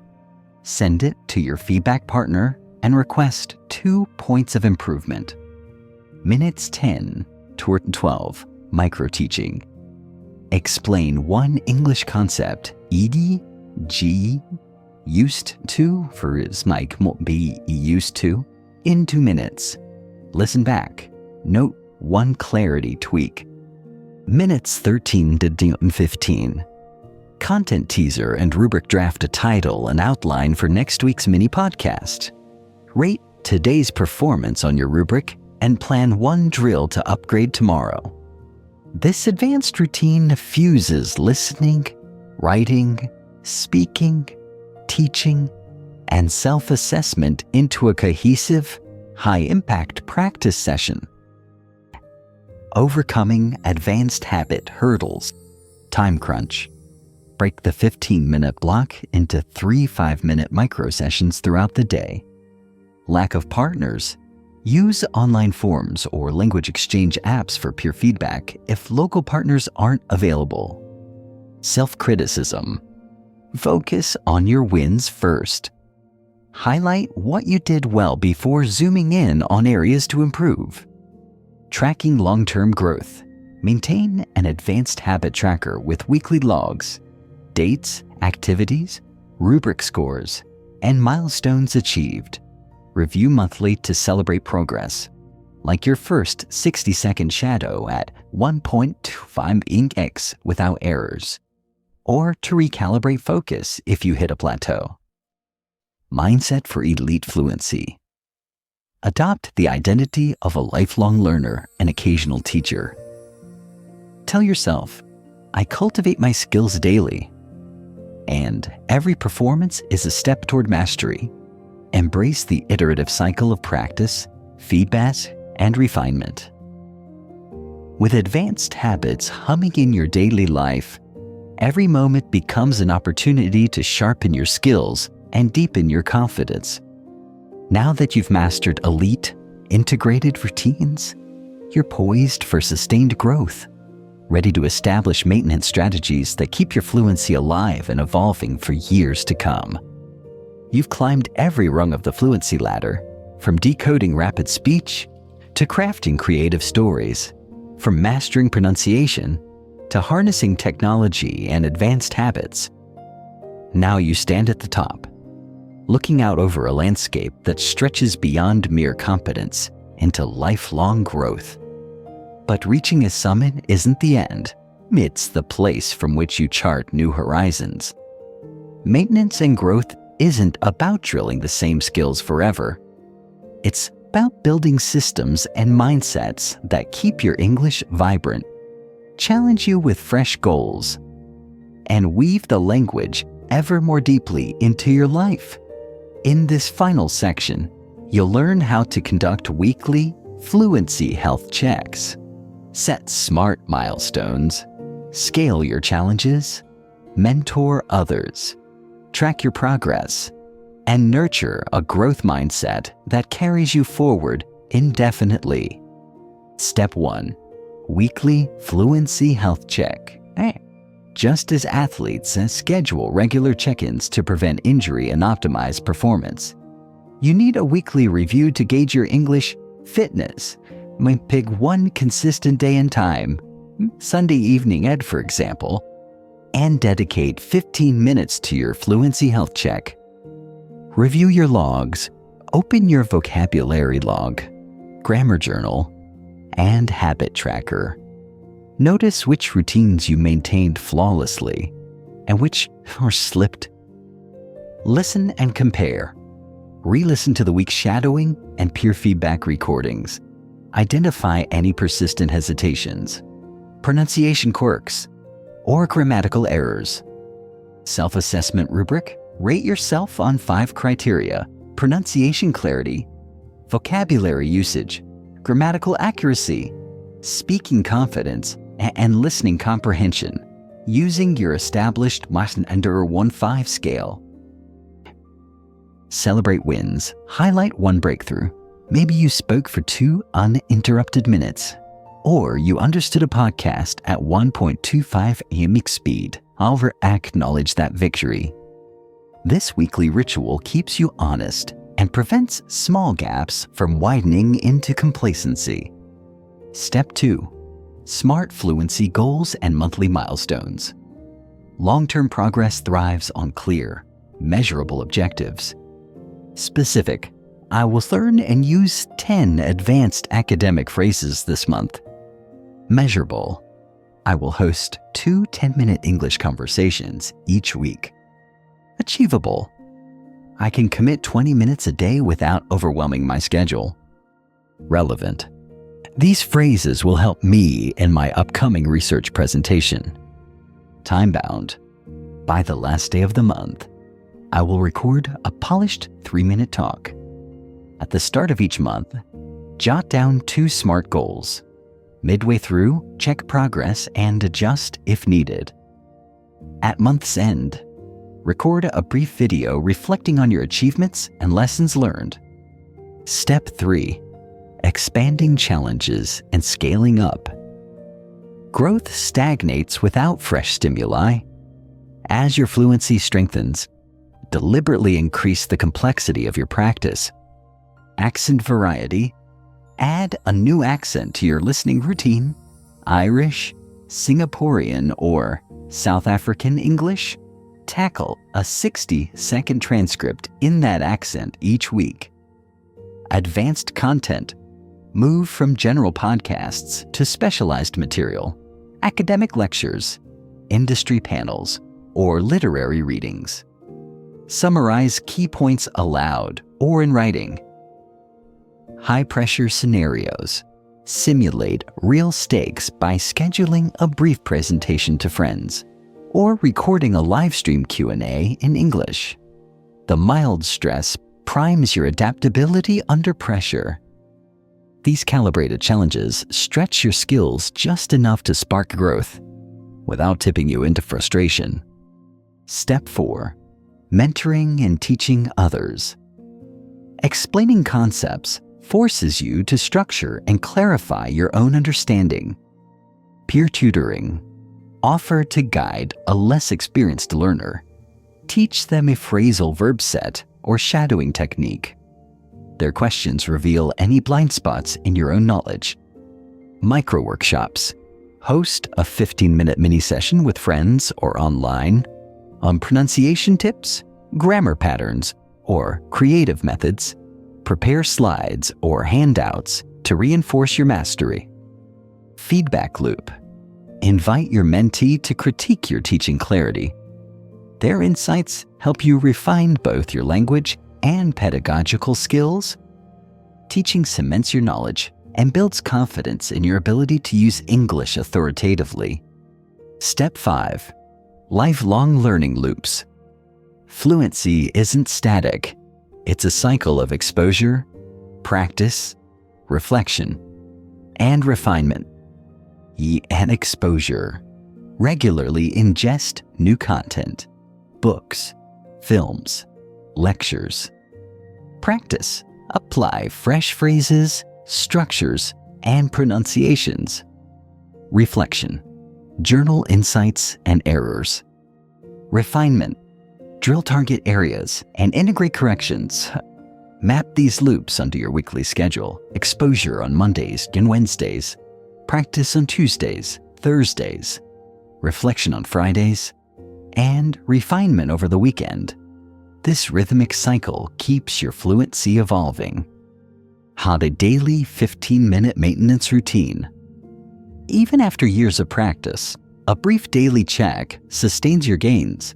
Send it to your feedback partner and request 2 points of improvement. Minutes 10-12. Micro teaching. Explain one English concept, ed, g, used to, for is Mike be used to, in 2 minutes. Listen back. Note one clarity tweak. Minutes 13-15. Content teaser and rubric draft a title and outline for next week's mini podcast. Rate today's performance on your rubric and plan one drill to upgrade tomorrow. This advanced routine fuses listening, writing, speaking, teaching, and self-assessment into a cohesive, high-impact practice session. Overcoming advanced habit hurdles. Time crunch. Break the 15-minute block into 3 5-minute micro sessions throughout the day. Lack of partners. Use online forums or language exchange apps for peer feedback if local partners aren't available. Self-criticism. Focus on your wins first. Highlight what you did well before zooming in on areas to improve. Tracking long-term growth. Maintain an advanced habit tracker with weekly logs, dates, activities, rubric scores, and milestones achieved. Review monthly to celebrate progress, like your first 60-second shadow at 1.25 x without errors, or to recalibrate focus if you hit a plateau. Mindset for elite fluency. Adopt the identity of a lifelong learner and occasional teacher. Tell yourself, I cultivate my skills daily, and every performance is a step toward mastery. Embrace the iterative cycle of practice, feedback, and refinement. With advanced habits humming in your daily life, every moment becomes an opportunity to sharpen your skills and deepen your confidence. Now that you've mastered elite, integrated routines, you're poised for sustained growth, ready to establish maintenance strategies that keep your fluency alive and evolving for years to come. You've climbed every rung of the fluency ladder, from decoding rapid speech to crafting creative stories, from mastering pronunciation to harnessing technology and advanced habits. Now you stand at the top, looking out over a landscape that stretches beyond mere competence into lifelong growth. But reaching a summit isn't the end. It's the place from which you chart new horizons. Maintenance and growth isn't about drilling the same skills forever. It's about building systems and mindsets that keep your English vibrant, challenge you with fresh goals, and weave the language ever more deeply into your life. In this final section, you'll learn how to conduct weekly fluency health checks, set smart milestones, scale your challenges, mentor others, track your progress, and nurture a growth mindset that carries you forward indefinitely. Step 1. Weekly Fluency Health Check. Just as athletes schedule regular check-ins to prevent injury and optimize performance, You need a weekly review to gauge your English fitness. Pick one consistent day and time, Sunday evening ed for example, and dedicate 15 minutes to your fluency health check. Review your logs. Open your vocabulary log, grammar journal, and habit tracker. Notice which routines you maintained flawlessly and which are slipped. Listen and compare. Re-listen to the week's shadowing and peer feedback recordings. Identify any persistent hesitations, pronunciation quirks, or grammatical errors. Self-assessment rubric. Rate yourself on 5 criteria: pronunciation clarity, vocabulary usage, grammatical accuracy, speaking confidence, and listening comprehension, using your established under 1-5 scale. Celebrate wins. Highlight one breakthrough. Maybe you spoke for 2 uninterrupted minutes, or you understood a podcast at 1.25 AMX speed. I'll acknowledge that victory. This weekly ritual keeps you honest and prevents small gaps from widening into complacency. Step 2. Smart fluency goals and monthly milestones. Long-term progress thrives on clear, measurable objectives. Specific. I will learn and use 10 advanced academic phrases this month. Measurable. I will host 2 10-minute English conversations each week. Achievable. I can commit 20 minutes a day without overwhelming my schedule. Relevant. These phrases will help me in my upcoming research presentation. Time-bound. By the last day of the month, I will record a polished 3-minute talk. At the start of each month, jot down 2 SMART goals. Midway through, check progress and adjust if needed. At month's end, record a brief video reflecting on your achievements and lessons learned. Step 3. Expanding challenges and scaling up. Growth stagnates without fresh stimuli. As your fluency strengthens, deliberately increase the complexity of your practice. Accent variety. Add a new accent to your listening routine. Irish, Singaporean, or South African English. Tackle a 60-second transcript in that accent each week. Advanced content. Move from general podcasts to specialized material, academic lectures, industry panels, or literary readings. Summarize key points aloud or in writing. High-pressure scenarios. Simulate real stakes by scheduling a brief presentation to friends or recording a live stream Q&A in English. The mild stress primes your adaptability under pressure. These calibrated challenges stretch your skills just enough to spark growth without tipping you into frustration. Step 4. Mentoring and teaching others. Explaining concepts forces you to structure and clarify your own understanding. Peer tutoring. Offer to guide a less experienced learner. Teach them a phrasal verb set or shadowing technique. Their questions reveal any blind spots in your own knowledge. Micro workshops. Host a 15-minute mini session with friends or online on pronunciation tips, grammar patterns, or creative methods. Prepare slides or handouts to reinforce your mastery. Feedback loop. Invite your mentee to critique your teaching clarity. Their insights help you refine both your language and pedagogical skills. Teaching cements your knowledge and builds confidence in your ability to use English authoritatively. Step 5. Lifelong learning loops. Fluency isn't static. It's a cycle of exposure, practice, reflection, and refinement. And exposure. Regularly ingest new content, books, films, lectures. Practice. Apply fresh phrases, structures, and pronunciations. Reflection. Journal insights and errors. Refinement. Drill target areas and integrate corrections. Map these loops onto your weekly schedule. Exposure on Mondays and Wednesdays. Practice on Tuesdays, Thursdays. Reflection on Fridays. And refinement over the weekend. This rhythmic cycle keeps your fluency evolving. Had a daily 15-minute maintenance routine. Even after years of practice, a brief daily check sustains your gains.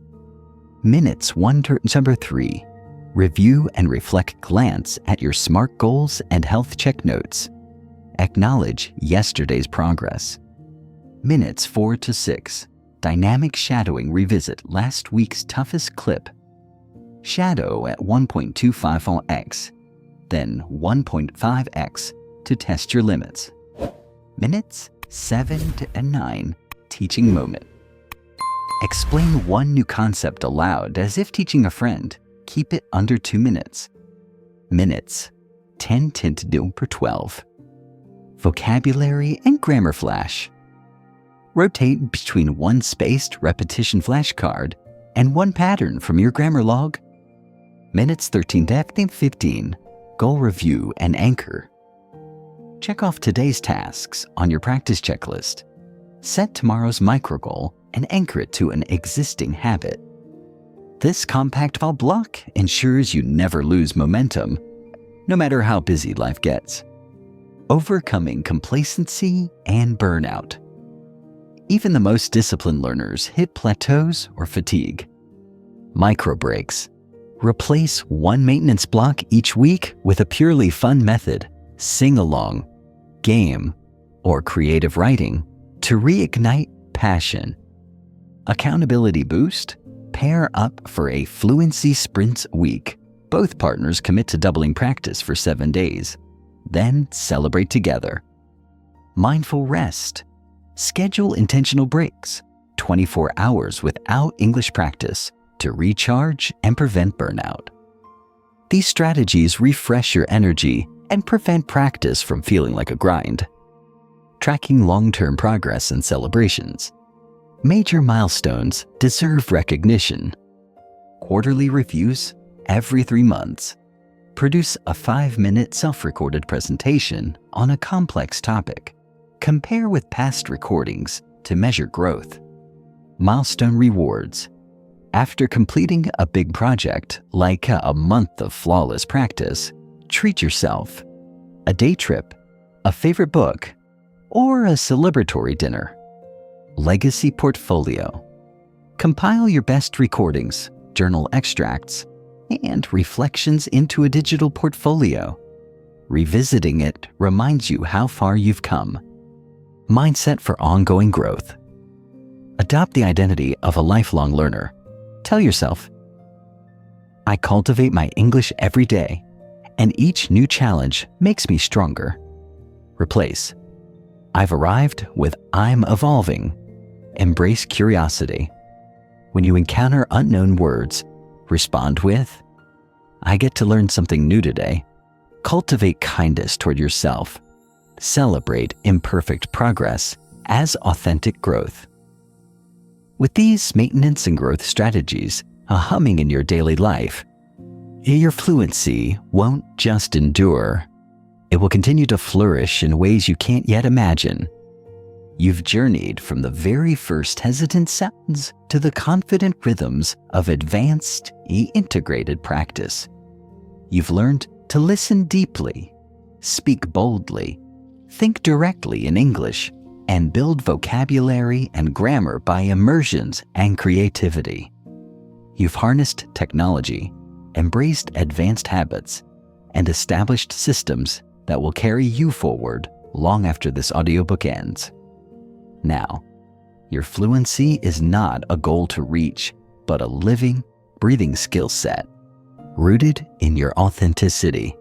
Minutes 1 to number 3. Review and reflect glance at your SMART goals and health check notes. Acknowledge yesterday's progress. Minutes 4 to 6. Dynamic shadowing revisit last week's toughest clip. Shadow at 1.25x, then 1.5x to test your limits. Minutes 7 to 9. Teaching moment. Explain one new concept aloud as if teaching a friend. Keep it under 2 minutes. Minutes 10 to 12. Vocabulary and grammar flash. Rotate between one spaced repetition flashcard and one pattern from your grammar log. Minutes 13 to 15. Goal review and anchor. Check off today's tasks on your practice checklist. Set tomorrow's micro goal and anchor it to an existing habit. This compact file block ensures you never lose momentum, no matter how busy life gets. Overcoming complacency and burnout. Even the most disciplined learners hit plateaus or fatigue. Micro breaks. Replace one maintenance block each week with a purely fun method, sing-along, game, or creative writing to reignite passion. Accountability boost. Pair up for a Fluency Sprints week. Both partners commit to doubling practice for 7 days. Then celebrate together. Mindful rest. Schedule intentional breaks. 24 hours without English practice to recharge and prevent burnout. These strategies refresh your energy and prevent practice from feeling like a grind. Tracking long-term progress and celebrations. Major milestones deserve recognition. Quarterly reviews every 3 months. Produce a 5-minute self-recorded presentation on a complex topic. Compare with past recordings to measure growth. Milestone rewards. After completing a big project like a month of flawless practice, treat yourself. A day trip, a favorite book, or a celebratory dinner. Legacy portfolio. Compile your best recordings, journal extracts, and reflections into a digital portfolio. Revisiting it reminds you how far you've come. Mindset for ongoing growth. Adopt the identity of a lifelong learner. Tell yourself, I cultivate my English every day, and each new challenge makes me stronger. Replace, I've arrived with I'm evolving. Embrace curiosity. When you encounter unknown words, respond with, I get to learn something new today. Cultivate kindness toward yourself. Celebrate imperfect progress as authentic growth. With these maintenance and growth strategies, a humming in your daily life, your fluency won't just endure. It will continue to flourish in ways you can't yet imagine. You've journeyed from the very first hesitant sounds to the confident rhythms of advanced, integrated practice. You've learned to listen deeply, speak boldly, think directly in English, and build vocabulary and grammar by immersions and creativity. You've harnessed technology, embraced advanced habits, and established systems that will carry you forward long after this audiobook ends. Now, your fluency is not a goal to reach, but a living, breathing skill set, rooted in your authenticity,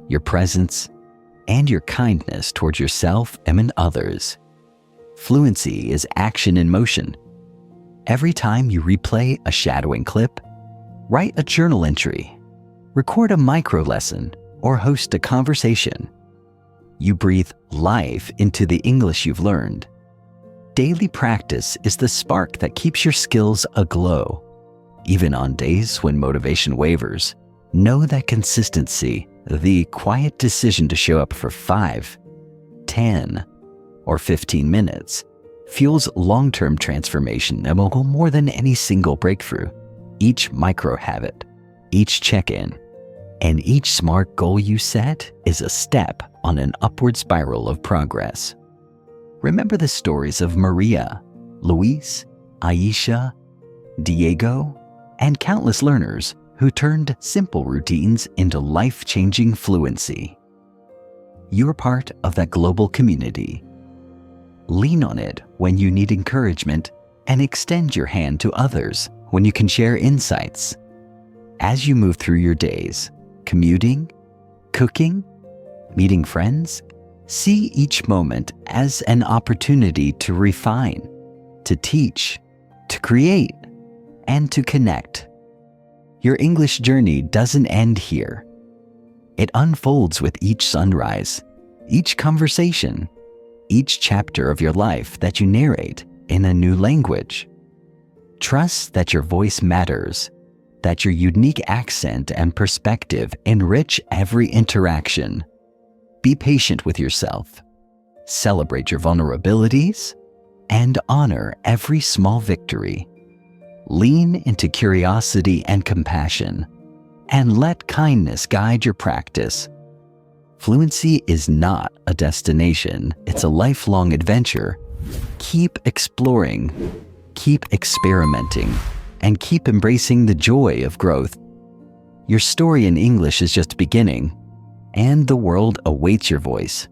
your presence, and your kindness towards yourself and others. Fluency is action in motion. Every time you replay a shadowing clip, write a journal entry, record a micro lesson, or host a conversation, you breathe life into the English you've learned. Daily practice is the spark that keeps your skills aglow. Even on days when motivation wavers, Know that consistency, the quiet decision to show up for 5, 10, or 15 minutes, fuels long-term transformation and will go more than any single breakthrough. Each micro-habit, each check-in, and each SMART goal you set is a step on an upward spiral of progress. Remember the stories of Maria, Luis, Aisha, Diego, and countless learners who turned simple routines into life-changing fluency. You're part of that global community. Lean on it when you need encouragement and extend your hand to others when you can share insights. As you move through your days, commuting, cooking, meeting friends, see each moment as an opportunity to refine, to teach, to create, and to connect. Your English journey doesn't end here. It unfolds with each sunrise, each conversation, each chapter of your life that you narrate in a new language. Trust that your voice matters, that your unique accent and perspective enrich every interaction. Be patient with yourself. Celebrate your vulnerabilities and honor every small victory. Lean into curiosity and compassion, and let kindness guide your practice. Fluency is not a destination, it's a lifelong adventure. Keep exploring, keep experimenting, and keep embracing the joy of growth. Your story in English is just beginning, and the world awaits your voice.